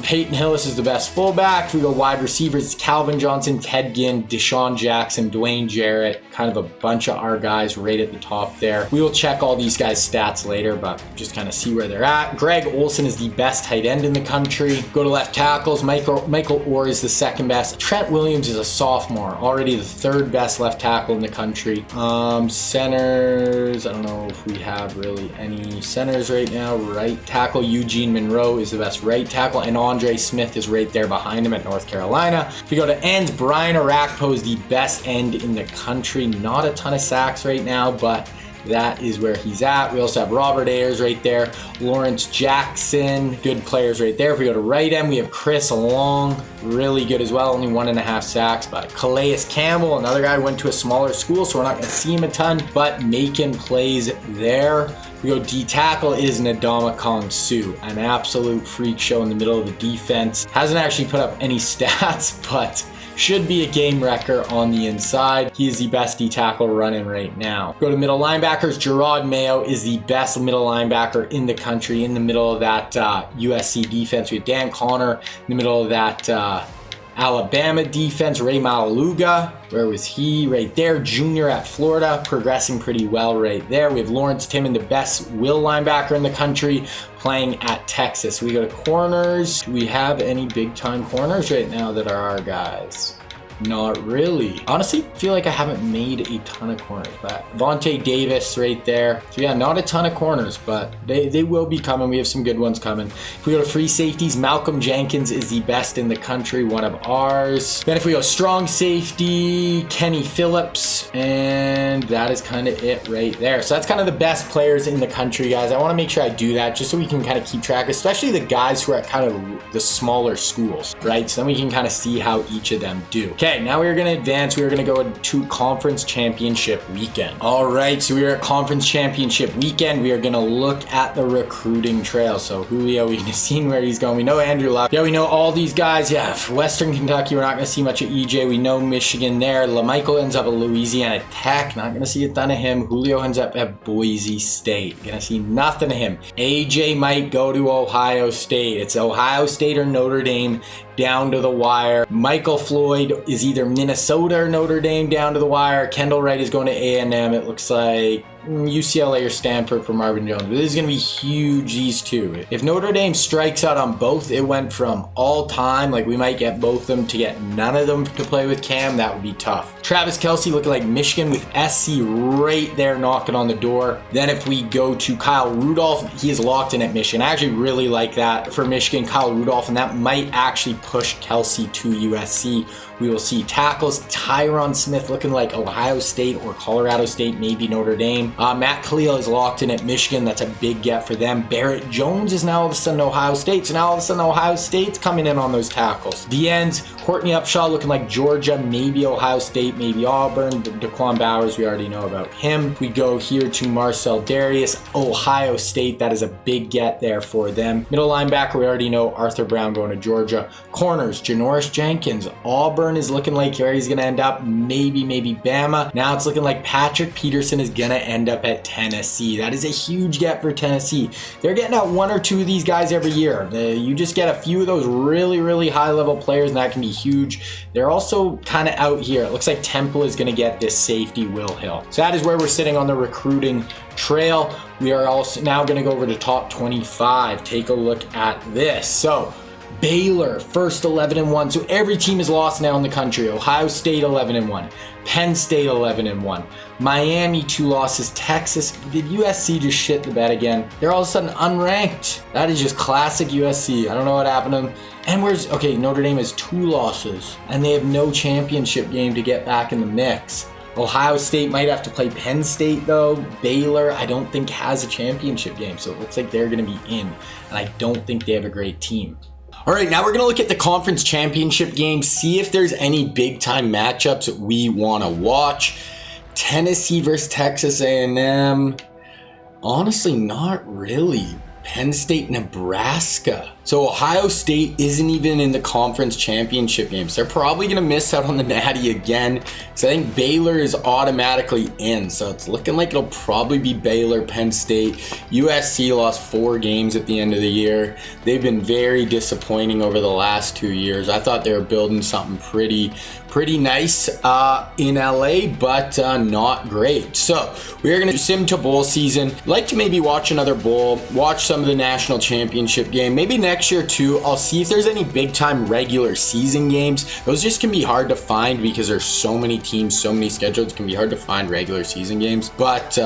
Peyton Hillis is the best fullback. We go wide receivers: Calvin Johnson, Ted Ginn, Deshaun Jackson, Dwayne Jarrett. Kind of a bunch of our guys right at the top there. We will check all these guys' stats later, but just kind of see where they're at. Greg Olson is the best tight end in the country. Go to left tackles. Michael Orr is the second best. Trent Williams is a sophomore, already the third best left tackle in the country. Centers, I don't know if we have really any centers right now. Right tackle, Eugene Monroe is the best right tackle, and Andre Smith is right there behind him at North Carolina. If we go to ends, Brian Arakpo is the best end in the country. Not a ton of sacks right now, but that is where he's at. We also have Robert Ayers right there. Lawrence Jackson, good players right there. If we go to right end, we have Chris Long, really good as well, only 1.5 sacks. But Calais Campbell, another guy who went to a smaller school, so we're not going to see him a ton, but making plays there. We go D tackle is Ndamukong Kong Suh, an absolute freak show in the middle of the defense. Hasn't actually put up any stats, but should be a game wrecker on the inside. He is the best D tackle running right now. Go to middle linebackers. Gerard Mayo is the best middle linebacker in the country in the middle of that USC defense. We have Dan Connor in the middle of that Alabama defense. Ray Malaluga, where was he? Right there. Junior at Florida, progressing pretty well right there. We have Lawrence Timmon, the best will linebacker in the country, playing at Texas. We go to corners. Do we have any big time corners right now that are our guys? Not really. Honestly, I feel like I haven't made a ton of corners, but Vontae Davis right there. So yeah, not a ton of corners, but they will be coming. We have some good ones coming. If we go to free safeties, Malcolm Jenkins is the best in the country, one of ours. Then if we go strong safety, Kenny Phillips, and that is kind of it right there. So that's kind of the best players in the country, guys. I want to make sure I do that just so we can kind of keep track, especially the guys who are at kind of the smaller schools, right? So then we can kind of see how each of them do. Okay. Okay, now we're going to advance. We are going to go to conference championship weekend. All right, so we are at conference championship weekend. We are going to look at the recruiting trail. So Julio, we've seen where he's going. We know Andrew Luck. Yeah, we know all these guys. Yeah, for Western Kentucky, we're not going to see much of EJ. We know Michigan there. LaMichael ends up at Louisiana Tech. Not going to see a ton of him. Julio ends up at Boise State. Going to see nothing of him. AJ might go to Ohio State. It's Ohio State or Notre Dame down to the wire. Michael Floyd is either Minnesota or Notre Dame down to the wire. Kendall Wright is going to A&M. It looks like UCLA or Stanford for Marvin Jones. But this is going to be huge, these two. If Notre Dame strikes out on both, it went from all time, like we might get both of them, to get none of them to play with Cam. That would be tough. Travis Kelce looking like Michigan with SC right there knocking on the door. Then if we go to Kyle Rudolph, he is locked in at Michigan. I actually really like that for Michigan, Kyle Rudolph, and that might actually push Kelce to USC. We will see tackles. Tyron Smith looking like Ohio State or Colorado State, maybe Notre Dame. Matt Khalil is locked in at Michigan. That's a big get for them. Barrett Jones is now all of a sudden Ohio State. So now all of a sudden Ohio State's coming in on those tackles. The ends, Courtney Upshaw looking like Georgia, maybe Ohio State, maybe Auburn. Daquan Bowers, we already know about him. We go here to Marcel Darius, Ohio State. That is a big get there for them. Middle linebacker, we already know Arthur Brown going to Georgia. Corners, Janoris Jenkins. Auburn is looking like where he's going to end up. Maybe Bama. Now it's looking like Patrick Peterson is going to end up at Tennessee. That is a huge get for Tennessee. They're getting out one or two of these guys every year. You just get a few of those really high level players and that can be huge. They're also kind of out here. It looks like Temple is going to get this safety, Will Hill. So that is where we're sitting on the recruiting trail. We are also now going to go over to top 25. Take a look at this. So Baylor, first 11-1. So every team is lost now in the country. Ohio State 11-1. Penn State 11-1. Miami 2 losses. Texas, did USC just shit the bed again? They're all of a sudden unranked. That is just classic USC. I don't know what happened to them. And Notre Dame has 2 losses and they have no championship game to get back in the mix. Ohio State might have to play Penn State though. Baylor, I don't think has a championship game. So it looks like they're going to be in. And I don't think they have a great team. All right, now we're going to look at the conference championship games, see if there's any big-time matchups that we want to watch. Tennessee versus Texas A&M. Honestly, not really. Penn State, Nebraska. So Ohio State isn't even in the conference championship games. They're probably going to miss out on the Natty again. So I think Baylor is automatically in. So it's looking like it'll probably be Baylor, Penn State. USC lost 4 games at the end of the year. They've been very disappointing over the last 2 years. I thought they were building something pretty nice in LA, but not great. So we are going to sim to bowl season. Like to maybe watch another bowl, watch some of the national championship game. Maybe next year too, I'll see if there's any big time regular season games. Those just can be hard to find because there's so many teams, so many schedules. It can be hard to find regular season games. But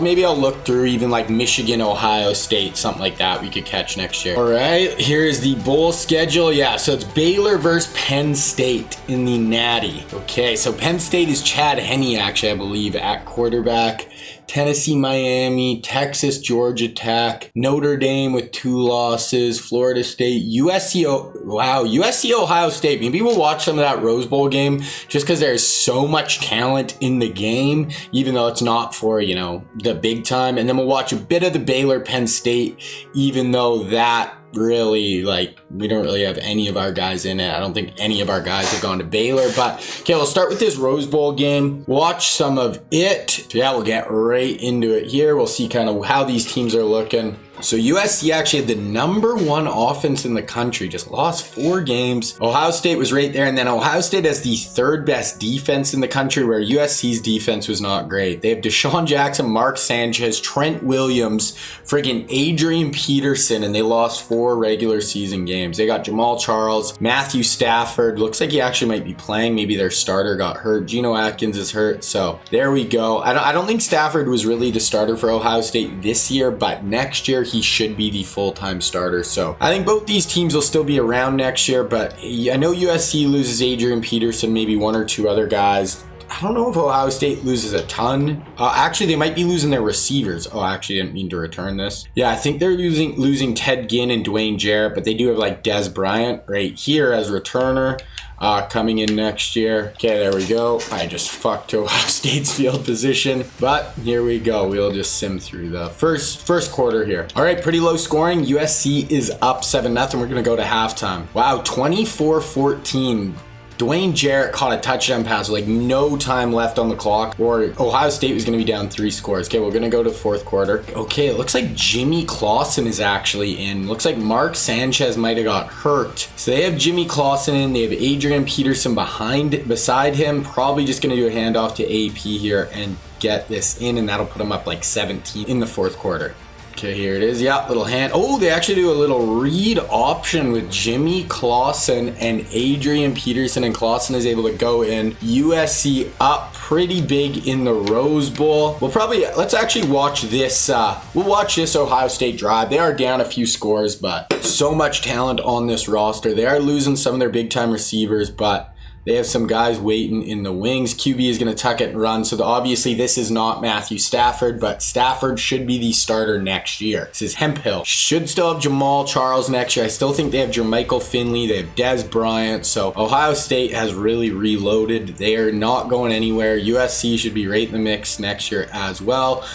maybe I'll look through even like Michigan, Ohio State, something like that we could catch next year. All right, here is the bowl schedule. Yeah, so it's Baylor versus Penn State in the Natty. Okay, so Penn State is Chad Henne, actually, I believe, at quarterback. Tennessee, Miami, Texas, Georgia Tech, Notre Dame with 2 losses, Florida State, USC, USC, Ohio State. Maybe we'll watch some of that Rose Bowl game just because there's so much talent in the game, even though it's not for, the big time. And then we'll watch a bit of the Baylor, Penn State, even though that really, we don't really have any of our guys in it. I don't think any of our guys have gone to Baylor, but okay, we'll start with this Rose Bowl game. Watch some of it. So yeah, we'll get right into it here. We'll see kind of how these teams are looking. So USC actually had the #1 offense in the country, just lost 4 games. Ohio State was right there, and then Ohio State has the 3rd best defense in the country, where USC's defense was not great. They have Deshaun Jackson, Mark Sanchez, Trent Williams, friggin' Adrian Peterson, and they lost 4 regular season games. They got Jamal Charles, Matthew Stafford, looks like he actually might be playing. Maybe their starter got hurt. Geno Atkins is hurt, so there we go. I don't think Stafford was really the starter for Ohio State this year, but next year he should be the full-time starter. So I think both these teams will still be around next year, but I know USC loses Adrian Peterson, maybe 1 or 2 other guys. I don't know if Ohio State loses a ton. Actually, they might be losing their receivers. Oh, I actually didn't mean to return this. Yeah, I think they're losing Ted Ginn and Dwayne Jarrett, but they do have Des Bryant right here as returner. coming in next year. Okay, there we go. I just fucked Ohio State's field position, but here we go. We'll just sim through the first quarter here. All right, pretty low scoring. USC is up 7-0. We're gonna go to halftime. Wow, 24-14. Dwayne Jarrett caught a touchdown pass with like no time left on the clock, or Ohio State was going to be down 3 scores. Okay, we're going to go to fourth quarter. Okay, it looks like Jimmy Clausen is actually in. Looks like Mark Sanchez might have got hurt. So they have Jimmy Clausen in. They have Adrian Peterson beside him. Probably just going to do a handoff to AP here and get this in, and that'll put them up like 17 in the fourth quarter. Okay, here it is. Yeah, little hand. Oh, they actually do a little read option with Jimmy Clausen and Adrian Peterson, and Clausen is able to go in. USC up pretty big in the Rose Bowl. Let's actually watch this. We'll watch this Ohio State drive. They are down a few scores, but so much talent on this roster. They are losing some of their big time receivers, but they have some guys waiting in the wings. QB is going to tuck it and run. So obviously this is not Matthew Stafford, but Stafford should be the starter next year. This is Hemphill. Should still have Jamal Charles next year. I still think they have Jermichael Finley. They have Dez Bryant. So Ohio State has really reloaded. They are not going anywhere. USC should be right in the mix next year as well.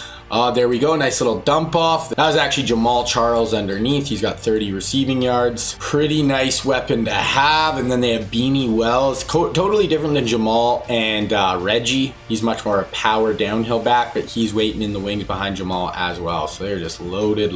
There we go. Nice little dump off. That was actually Jamal Charles underneath. He's got 30 receiving yards. Pretty nice weapon to have. And then they have Beanie Wells. Totally different than Jamal and Reggie. He's much more a power downhill back, but he's waiting in the wings behind Jamal as well. So they're just loaded.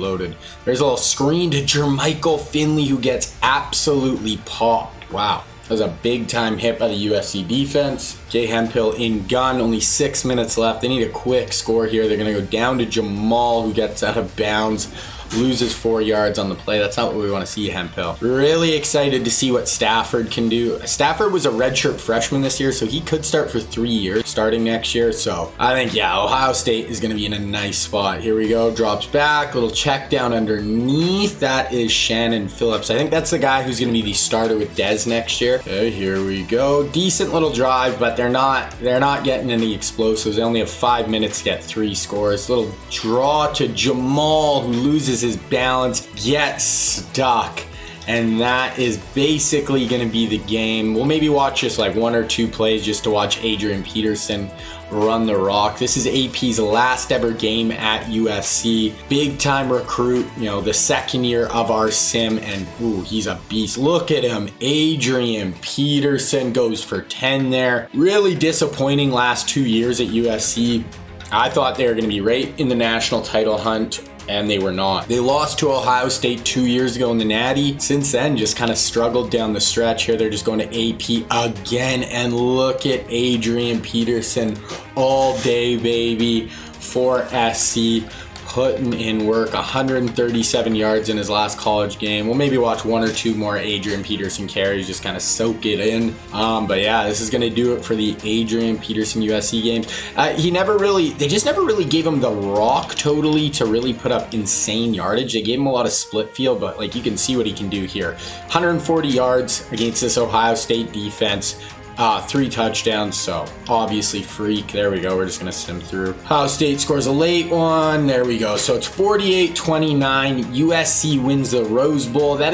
There's a little screen to Jermichael Finley, who gets absolutely popped. Wow. That was a big time hit by the USC defense. Jay Hemphill in gun, only 6 minutes left. They need a quick score here. They're going to go down to Jamal, who gets out of bounds, loses 4 yards on the play. That's not what we want to see, Hemphill. Really excited to see what Stafford can do. Stafford was a redshirt freshman this year, so he could start for 3 years starting next year. So I think, yeah, Ohio State is going to be in a nice spot. Here we go. Drops back. Little check down underneath. That is Shannon Phillips. I think that's the guy who's going to be the starter with Dez next year. Okay, here we go. Decent little drive, but they're not getting any explosives. They only have 5 minutes to get 3 scores. Little draw to Jamal, who loses his balance, gets stuck, and that is basically going to be the game. We'll maybe watch just like 1 or 2 plays just to watch Adrian Peterson run the rock. This is AP's last ever game at USC. Big time recruit, the second year of our sim, and ooh, he's a beast. Look at him. Adrian Peterson goes for 10 there. Really disappointing last 2 years at USC. I thought they were going to be right in the national title hunt, and they were not. They lost to Ohio State 2 years ago in the Natty. Since then, just kind of struggled down the stretch here. They're just going to AP again, and look at Adrian Peterson all day, baby, for SC. Putting in work, 137 yards in his last college game. We'll maybe watch 1 or 2 more Adrian Peterson carries, just kind of soak it in. But yeah, this is going to do it for the Adrian Peterson USC games. They just never really gave him the rock totally to really put up insane yardage. They gave him a lot of split field, but like you can see what he can do here. 140 yards against this Ohio State defense. 3 touchdowns, so obviously freak. There we go. We're just going to sim through. Ohio State scores a late one. There we go. So it's 48-29. USC wins the Rose Bowl. There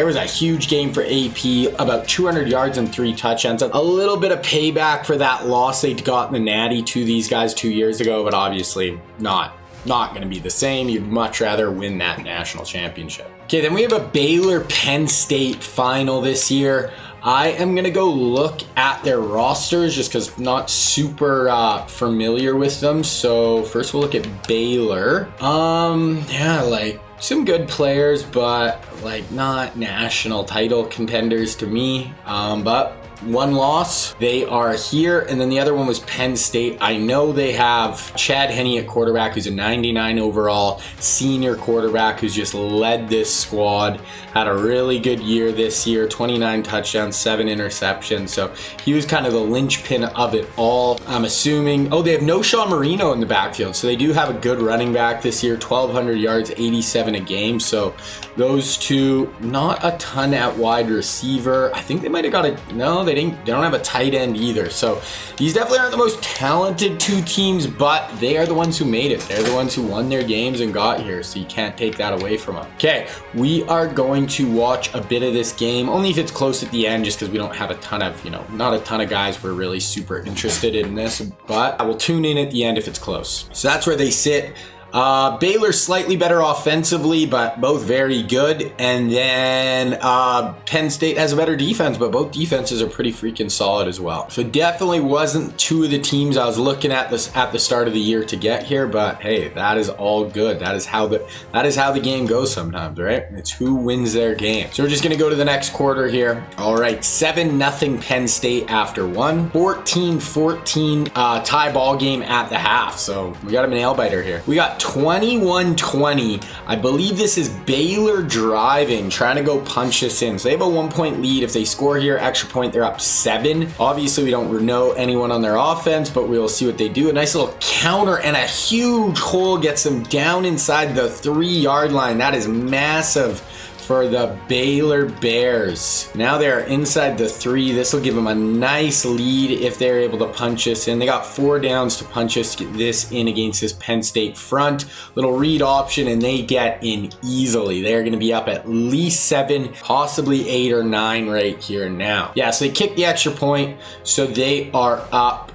was a huge game for AP. About 200 yards and 3 touchdowns. A little bit of payback for that loss they got in the Natty to these guys 2 years ago, but obviously not going to be the same. You'd much rather win that national championship. Okay, then we have a Baylor-Penn State final this year. I am going to go look at their rosters just because I'm not super familiar with them. So first we'll look at Baylor. Yeah, like some good players, but like not national title contenders to me. But 1 loss. They are here. And then the other one was Penn State. I know they have Chad Henne at quarterback, who's a 99 overall senior quarterback who's just led this squad. Had a really good year this year, 29 touchdowns, 7 interceptions. So he was kind of the linchpin of it all. I'm assuming, they have no Sean Marino in the backfield. So they do have a good running back this year, 1,200 yards, 87 a game. So those two, not a ton at wide receiver. I think they might have got they they don't have a tight end either. So these definitely aren't the most talented two teams, but they are the ones who made it. They're the ones who won their games and got here, so you can't take that away from them. Okay, we are going to watch a bit of this game, only if it's close at the end, just because we don't have a ton of, not a ton of guys we're really super interested in this, but I will tune in at the end if it's close. So that's where they sit. Baylor slightly better offensively, but both very good. And then Penn State has a better defense, but both defenses are pretty freaking solid as well. So definitely wasn't two of the teams I was looking at this at the start of the year to get here, but hey, that is all good. That is how the game goes sometimes, right? It's who wins their game. So we're just gonna go to the next quarter here. All right, 7-0 Penn State after one, 14-14 tie ball game at the half. So we got a nail biter here. We got 21-20. I believe this is Baylor driving, trying to go punch this in. So they have a 1-point lead. If they score here, extra point, they're up 7. Obviously, we don't know anyone on their offense, but we'll see what they do. A nice little counter and a huge hole gets them down inside the 3-yard line. That is massive for the Baylor Bears. Now they're inside the 3. This will give them a nice lead if they're able to punch this in. They got 4 downs to punch this in against this Penn State front. Little read option, and they get in easily. They're going to be up at least 7, possibly 8 or 9 right here now. Yeah, so they kick the extra point, so they are up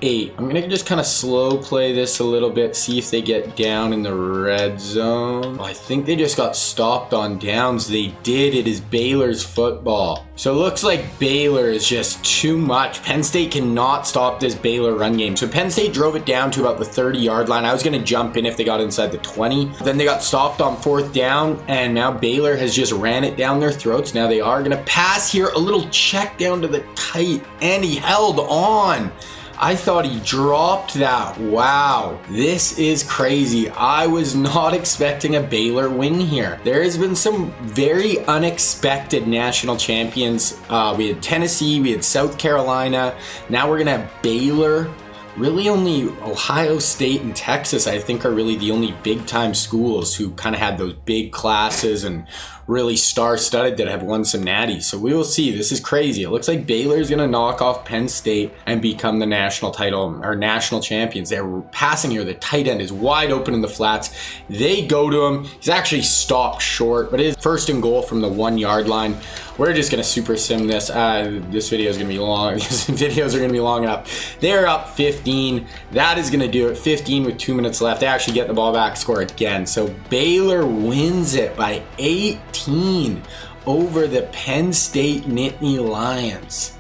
8. I'm gonna just kind of slow play this a little bit, see if they get down in the red zone. I think they just got stopped on downs. They did. It is Baylor's football. So it looks like Baylor is just too much. Penn State cannot stop this Baylor run game. So Penn State drove it down to about the 30-yard line. I was gonna jump in if they got inside the 20. Then they got stopped on 4th down, and now Baylor has just ran it down their throats. Now they are gonna pass here. A little check down to the tight, and he held on. I thought he dropped that. Wow, this is crazy. I was not expecting a Baylor win here. There has been some very unexpected national champions. We had Tennessee, we had South Carolina. Now we're gonna have Baylor. Really only Ohio State and Texas, I think, are really the only big-time schools who kind of had those big classes and really star-studded that have won some natties. So we will see. This is crazy. It looks like Baylor's going to knock off Penn State and become the national title or national champions. They're passing here. The tight end is wide open in the flats. They go to him. He's actually stopped short, but it is 1st and goal from the 1-yard line. We're just going to super sim this. This video is going to be long. These videos are going to be long enough. They're up 15. That is going to do it. 15 with 2 minutes left. They actually get the ball back, score again. So Baylor wins it by 18 over the Penn State Nittany Lions.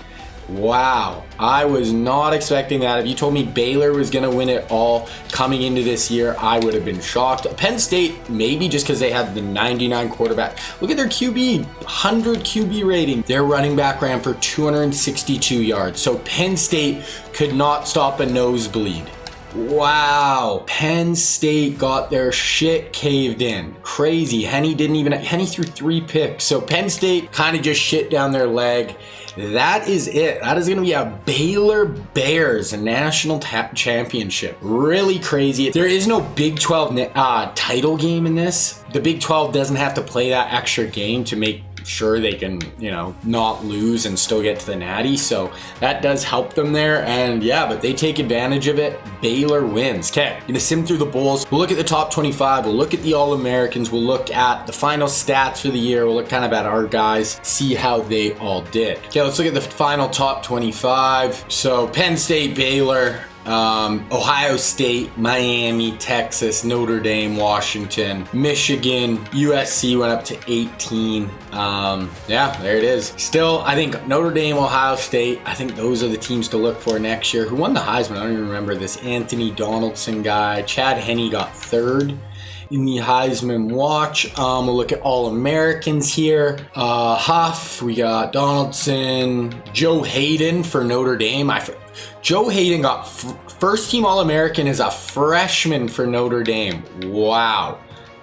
Wow, I was not expecting that. If you told me Baylor was going to win it all coming into this year, I would have been shocked. Penn State, maybe just because they had the 99 quarterback. Look at their QB, 100 QB rating. Their running back ran for 262 yards. So Penn State could not stop a nosebleed. Wow, Penn State got their shit caved in. Crazy. Henny threw 3 picks. So Penn State kind of just shit down their leg. That is it. That is going to be a Baylor Bears national championship. Really crazy. There is no Big 12 title game in this. The Big 12 doesn't have to play that extra game to make sure they can, not lose and still get to the natty. So that does help them there. And yeah, but they take advantage of it. Baylor wins. Okay, gonna sim through the bowls. We'll look at the top 25. We'll look at the All-Americans. We'll look at the final stats for the year. We'll look kind of at our guys, see how they all did. Okay, let's look at the final top 25. So Penn State, Baylor, Ohio State, Miami, Texas, Notre Dame, Washington, Michigan, USC went up to 18. Yeah, there it is. Still, I think Notre Dame, Ohio State, I think those are the teams to look for next year. Who won the Heisman? I don't even remember this Anthony Donaldson guy. Chad Henne got 3rd in the Heisman watch. We'll look at All-Americans here. Huff, we got Donaldson, Joe Hayden for Notre Dame. Joe Hayden got first team All-American as a freshman for Notre Dame. Wow.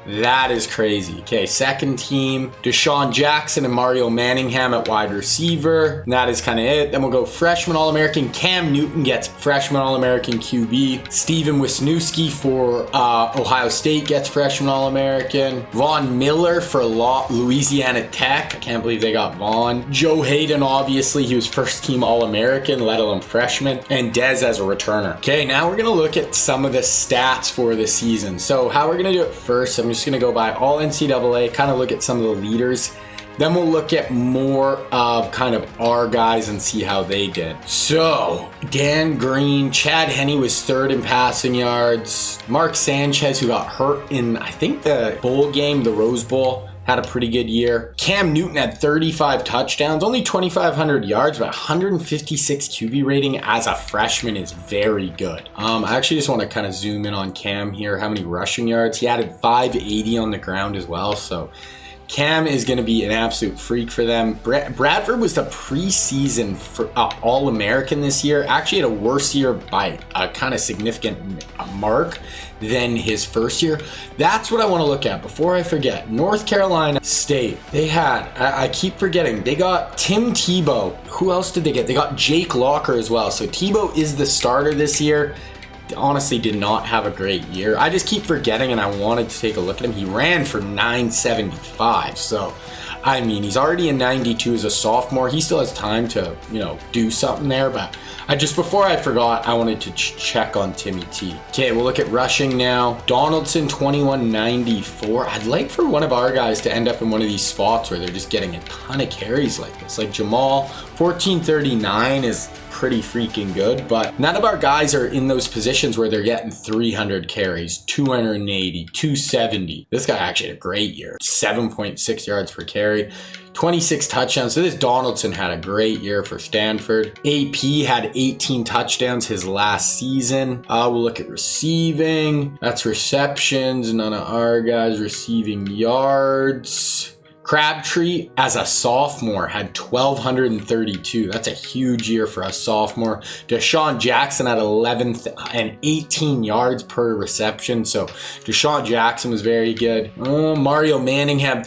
That is crazy. Okay, second team, Deshaun Jackson and Mario Manningham at wide receiver. And that is kind of it. Then we'll go freshman All-American. Cam Newton gets freshman All-American QB. Steven Wisniewski for Ohio State gets freshman All-American. Von Miller for Louisiana Tech. I can't believe they got Von. Joe Hayden, obviously, he was first team All-American, let alone freshman. And Dez as a returner. Okay, now we're going to look at some of the stats for the season. So how we're going to do it first, I'm just going to go by all NCAA, kind of look at some of the leaders. Then we'll look at more of kind of our guys and see how they did. So, Dan Green, Chad Henne was third in passing yards. Mark Sanchez, who got hurt in, I think, the bowl game, the Rose Bowl, had a pretty good year. Cam Newton had 35 touchdowns, only 2,500 yards, but 156 QB rating as a freshman is very good. I actually just want to kind of zoom in on Cam here. How many rushing yards? He added 580 on the ground as well, so Cam is going to be an absolute freak for them. Bradford was the preseason for All-American this year. Actually had a worse year by a kind of significant mark than his first year. That's what I want to look at before I forget. North Carolina State, they had, I keep forgetting, they got Tim Tebow. Who else did they get? They got Jake Locker as well. So Tebow is the starter this year. Honestly did not have a great year. I just keep forgetting, and I wanted to take a look at him. He ran for 975. So, I mean, he's already in 92 as a sophomore. He still has time to, do something there. But before I forgot, I wanted to check on Timmy T. Okay, we'll look at rushing now. Donaldson, 2194. I'd like for one of our guys to end up in one of these spots where they're just getting a ton of carries like this. Like Jamal, 1439 is pretty freaking good, but none of our guys are in those positions where they're getting 300 carries, 280, 270. This guy actually had a great year, 7.6 yards per carry, 26 touchdowns. So this Donaldson had a great year for Stanford. AP had 18 touchdowns his last season. We'll look at receiving. That's receptions. None of our guys receiving yards. Crabtree, as a sophomore, had 1,232. That's a huge year for a sophomore. Deshaun Jackson had 11th and 18 yards per reception. So Deshaun Jackson was very good. Mario Manningham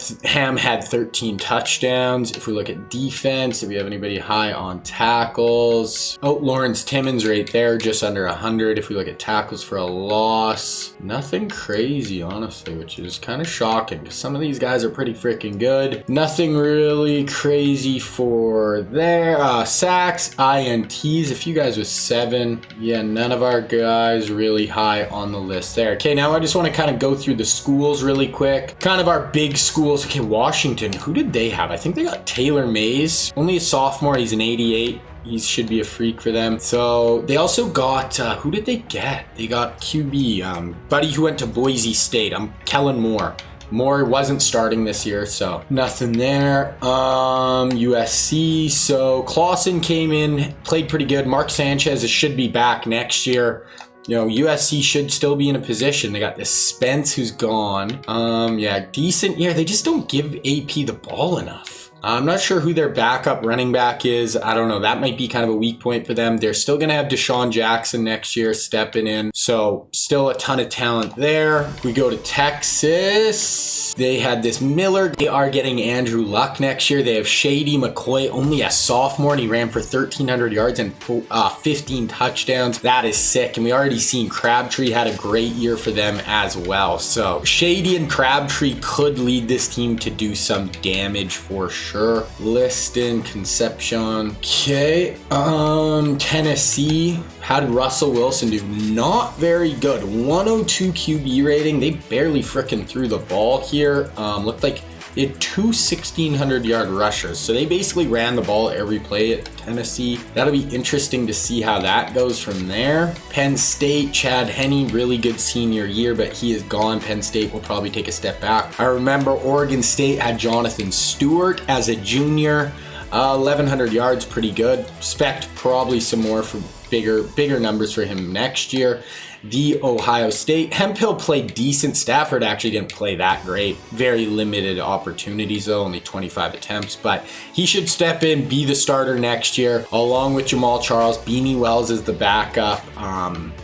had 13 touchdowns. If we look at defense, if we have anybody high on tackles. Lawrence Timmons right there, just under 100. If we look at tackles for a loss, nothing crazy, honestly, which is kind of shocking because some of these guys are pretty freaking good. Nothing really crazy for there. Sacks, INTs, if you guys was 7. Yeah, none of our guys really high on the list there. Okay, now I just want to kind of go through the schools really quick. Kind of our big schools. Okay, Washington, who did they have? I think they got Taylor Mays. Only a sophomore, he's an 88. He should be a freak for them. So they also got, who did they get? They got QB, buddy who went to Boise State. Kellen Moore. Moore wasn't starting this year, so nothing there. USC, so Clausen came in, played pretty good. Mark Sanchez should be back next year. USC should still be in a position. They got this Spence who's gone. Yeah, decent year. They just don't give AP the ball enough. I'm not sure who their backup running back is. I don't know. That might be kind of a weak point for them. They're still going to have Deshaun Jackson next year stepping in. So still a ton of talent there. We go to Texas. They had this Miller. They are getting Andrew Luck next year. They have Shady McCoy, only a sophomore, and he ran for 1,300 yards and 15 touchdowns. That is sick. And we already seen Crabtree had a great year for them as well. So Shady and Crabtree could lead this team to do some damage for sure. Liston, Concepcion. Okay. Tennessee. How did Russell Wilson do? Not very good. 102 QB rating. They barely frickin' threw the ball here. Looked like they had 2 1,600-yard rushers. So they basically ran the ball every play at Tennessee. That'll be interesting to see how that goes from there. Penn State, Chad Henne, really good senior year, but he is gone. Penn State will probably take a step back. I remember Oregon State had Jonathan Stewart as a junior. 1,100 yards, pretty good. Expect probably some more for bigger numbers for him next year. The Ohio State. Hemphill played decent. Stafford actually didn't play that great. Very limited opportunities though, only 25 attempts, but he should step in, be the starter next year, along with Jamal Charles. Beanie Wells is the backup.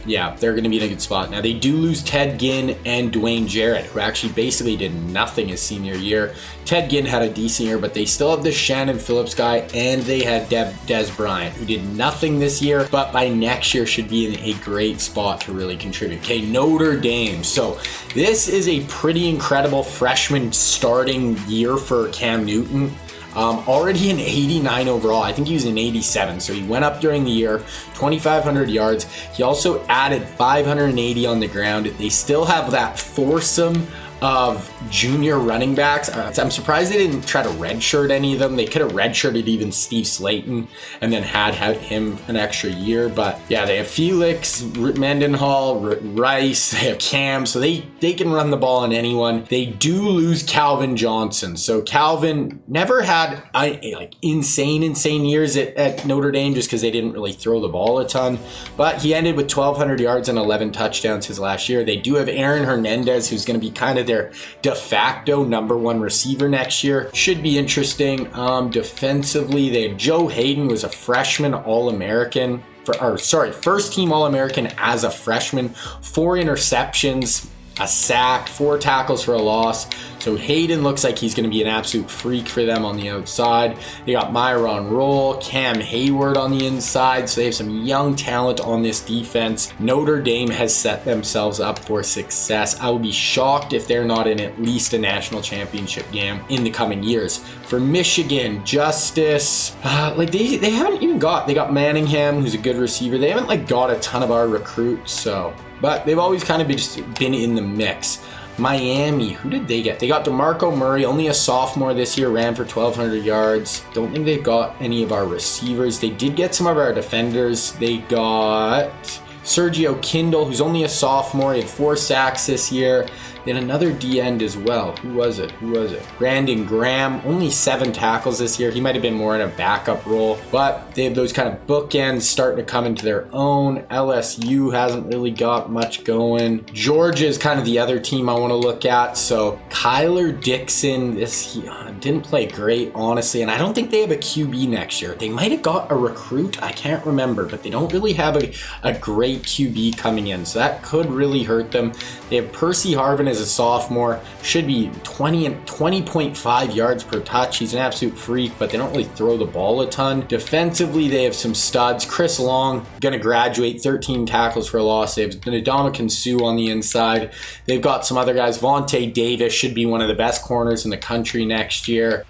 Yeah, they're going to be in a good spot. Now they do lose Ted Ginn and Dwayne Jarrett, who actually basically did nothing his senior year. Ted Ginn had a decent year, but they still have the Shannon Phillips guy, and they had Des Bryant, who did nothing this year, but by next year should be in a great spot to really contribute. Okay, Notre Dame. So this is a pretty incredible freshman starting year for Cam Newton. Already an 89 overall. I think he was an 87. So he went up during the year, 2,500 yards. He also added 580 on the ground. They still have that foursome of junior running backs. I'm surprised they didn't try to redshirt any of them. They could have redshirted even Steve Slayton and then had him an extra year. But yeah, they have Felix, Mendenhall, Rice, they have Cam, so they can run the ball on anyone. They do lose Calvin Johnson. So Calvin never had like insane years at Notre Dame just because they didn't really throw the ball a ton. But he ended with 1,200 yards and 11 touchdowns his last year. They do have Aaron Hernandez, who's going to be kind of their de facto number one receiver next year. Should be interesting. Defensively, they had Joe Hayden, was a freshman All-American. First team All-American as a freshman. 4 interceptions, a sack, 4 tackles for a loss. So Hayden looks like he's going to be an absolute freak for them on the outside. They got Myron Roll, Cam Hayward on the inside. So they have some young talent on this defense. Notre Dame has set themselves up for success. I would be shocked if they're not in at least a national championship game in the coming years. For Michigan, Justice, they haven't even they got Manningham, who's a good receiver. They haven't got a ton of our recruits, but they've always kind of been in the mix. Miami, who did they get? They got DeMarco Murray, only a sophomore this year, ran for 1,200 yards. Don't think they've got any of our receivers. They did get some of our defenders. They got Sergio Kindle, who's only a sophomore. He had 4 sacks this year. Then another D-end as well. Who was it? Brandon Graham, only 7 tackles this year. He might have been more in a backup role, but they have those kind of bookends starting to come into their own. LSU hasn't really got much going. Georgia is kind of the other team I want to look at. So Kyler Dixon, he didn't play great, honestly, and I don't think they have a QB next year. They might have got a recruit. I can't remember, but they don't really have a great QB coming in, so that could really hurt them. They have Percy Harvin as a sophomore, should be 20.5 yards per touch. He's an absolute freak, but they don't really throw the ball a ton. Defensively, they have some studs. Chris Long, gonna graduate, 13 tackles for a loss. They have Ndamukong Suh on the inside. They've got some other guys. Vontae Davis should be one of the best corners in the country next year.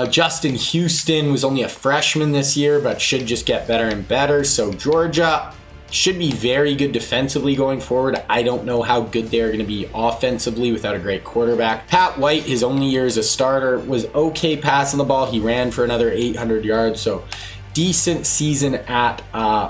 Justin Houston was only a freshman this year, but should just get better and better. So Georgia should be very good defensively going forward. I don't know how good they're going to be offensively without a great quarterback. Pat White, his only year as a starter, was okay passing the ball. He ran for another 800 yards, so decent season at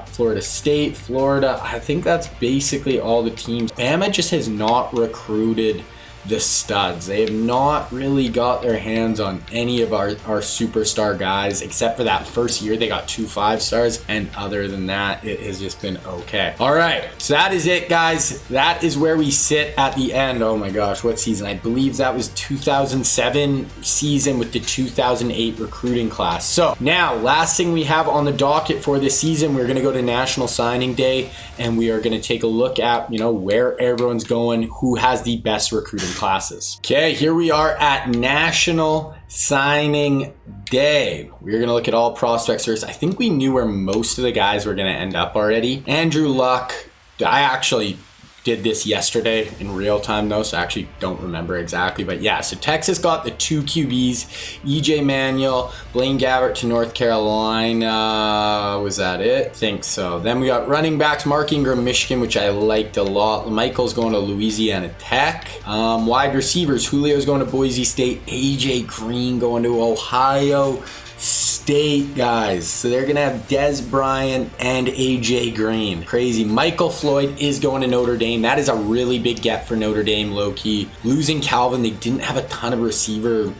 Florida State. Florida, I think that's basically all the teams. Bama just has not recruited the studs. They have not really got their hands on any of our superstar guys, except for that first year they got 2 5-stars, and other than that, it has just been okay. All right, so that is it, guys. That is where we sit at the end. Oh my gosh, what season? I believe that was 2007 season with the 2008 recruiting class. So now, last thing we have on the docket for this season, we're going to go to National Signing Day, and we are going to take a look at, where everyone's going, who has the best recruiting classes. Okay, here we are at National Signing Day. We're going to look at all prospects first. I think we knew where most of the guys were going to end up already. Andrew Luck, I actually did this yesterday in real time though, so I actually don't remember exactly, but yeah, so Texas got the 2 QBs, EJ Manuel, Blaine Gabbert to North Carolina. Was that it? I think so. Then we got running backs, Mark Ingram, Michigan, which I liked a lot. Michael's going to Louisiana Tech. Wide receivers, Julio's going to Boise State, AJ Green going to Ohio State, guys. So they're going to have Des Bryant and AJ Green. Crazy. Michael Floyd is going to Notre Dame. That is a really big get for Notre Dame, low-key. Losing Calvin, they didn't have a ton of receiver,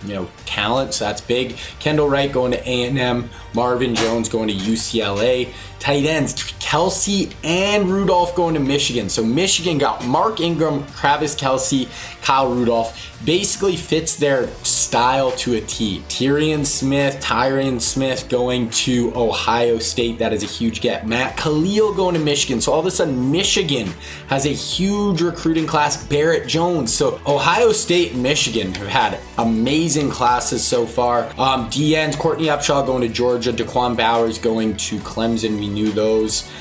talent, so that's big. Kendall Wright going to A&M. Marvin Jones going to UCLA. Tight ends, Kelsey and Rudolph going to Michigan. So Michigan got Mark Ingram, Travis Kelsey, Kyle Rudolph. Basically fits their style to a T. Tyrion Smith going to Ohio State. That is a huge get. Matt Khalil going to Michigan. So all of a sudden, Michigan has a huge recruiting class. Barrett Jones. So Ohio State and Michigan have had amazing classes so far. DNs, Courtney Upshaw going to Georgia. Daquan Bowers going to Clemson. We knew those.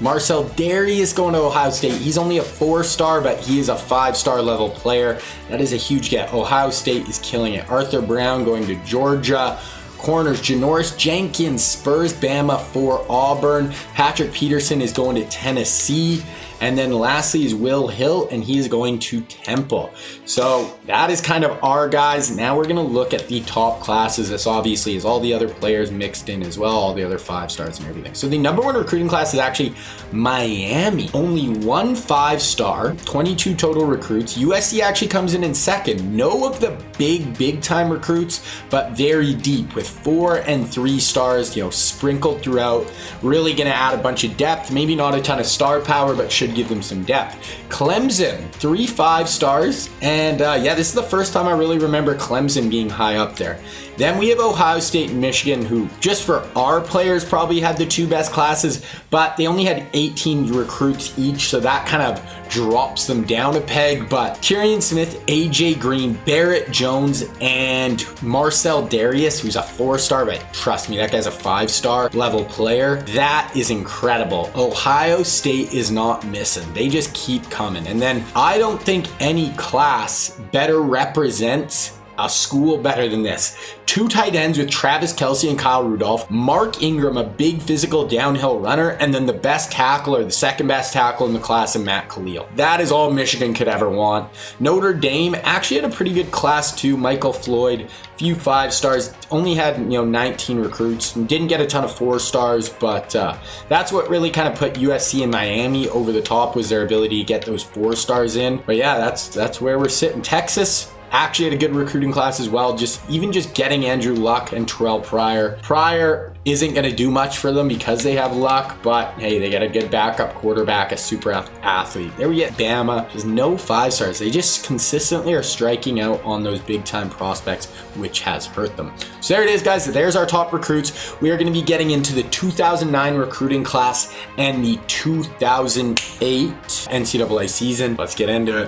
Marcel Darius going to Ohio State. He's only a 4-star, but he is a 5-star level player. That is a huge get. Ohio State is killing it. Arthur Brown going to Georgia. Corners, Janoris Jenkins, Spurs, Bama for Auburn. Patrick Peterson is going to Tennessee. And then lastly is Will Hill, and he is going to Temple. So that is kind of our guys. Now we're going to look at the top classes. This obviously is all the other players mixed in as well, all the other 5-stars and everything. So the number 1 recruiting class is actually Miami. Only 1 5-star, 22 total recruits. USC actually comes in second. No of the big time recruits, but very deep with 4 and 3 stars, sprinkled throughout. Really going to add a bunch of depth. Maybe not a ton of star power, but should give them some depth. Clemson, 3 5-stars. And this is the first time I really remember Clemson being high up there. Then we have Ohio State and Michigan, who just for our players probably had the 2 best classes, but they only had 18 recruits each, so that kind of drops them down a peg. But Tyrion Smith, AJ Green, Barrett Jones, and Marcel Darius, who's a 4-star, but trust me, that guy's a 5-star level player. That is incredible. Ohio State is not missing. They just keep coming. And then I don't think any class better represents a school better than this. 2 tight ends with Travis Kelsey and Kyle Rudolph. Mark Ingram, a big physical downhill runner. And then the best tackle, or the second best tackle in the class, in Matt Khalil. That is all Michigan could ever want. Notre Dame actually had a pretty good class too. Michael Floyd, few 5-stars, only had 19 recruits. Didn't get a ton of 4-stars, but that's what really kind of put USC and Miami over the top, was their ability to get those 4-stars in. But yeah, that's where we're sitting. Texas actually had a good recruiting class as well. Just getting Andrew Luck and Terrell Pryor. Pryor isn't going to do much for them because they have Luck, but hey, they got a good backup quarterback, a super athlete. There we get Bama. There's no 5-stars. They just consistently are striking out on those big time prospects, which has hurt them. So there it is, guys. There's our top recruits. We are going to be getting into the 2009 recruiting class and the 2008 NCAA season. Let's get into it.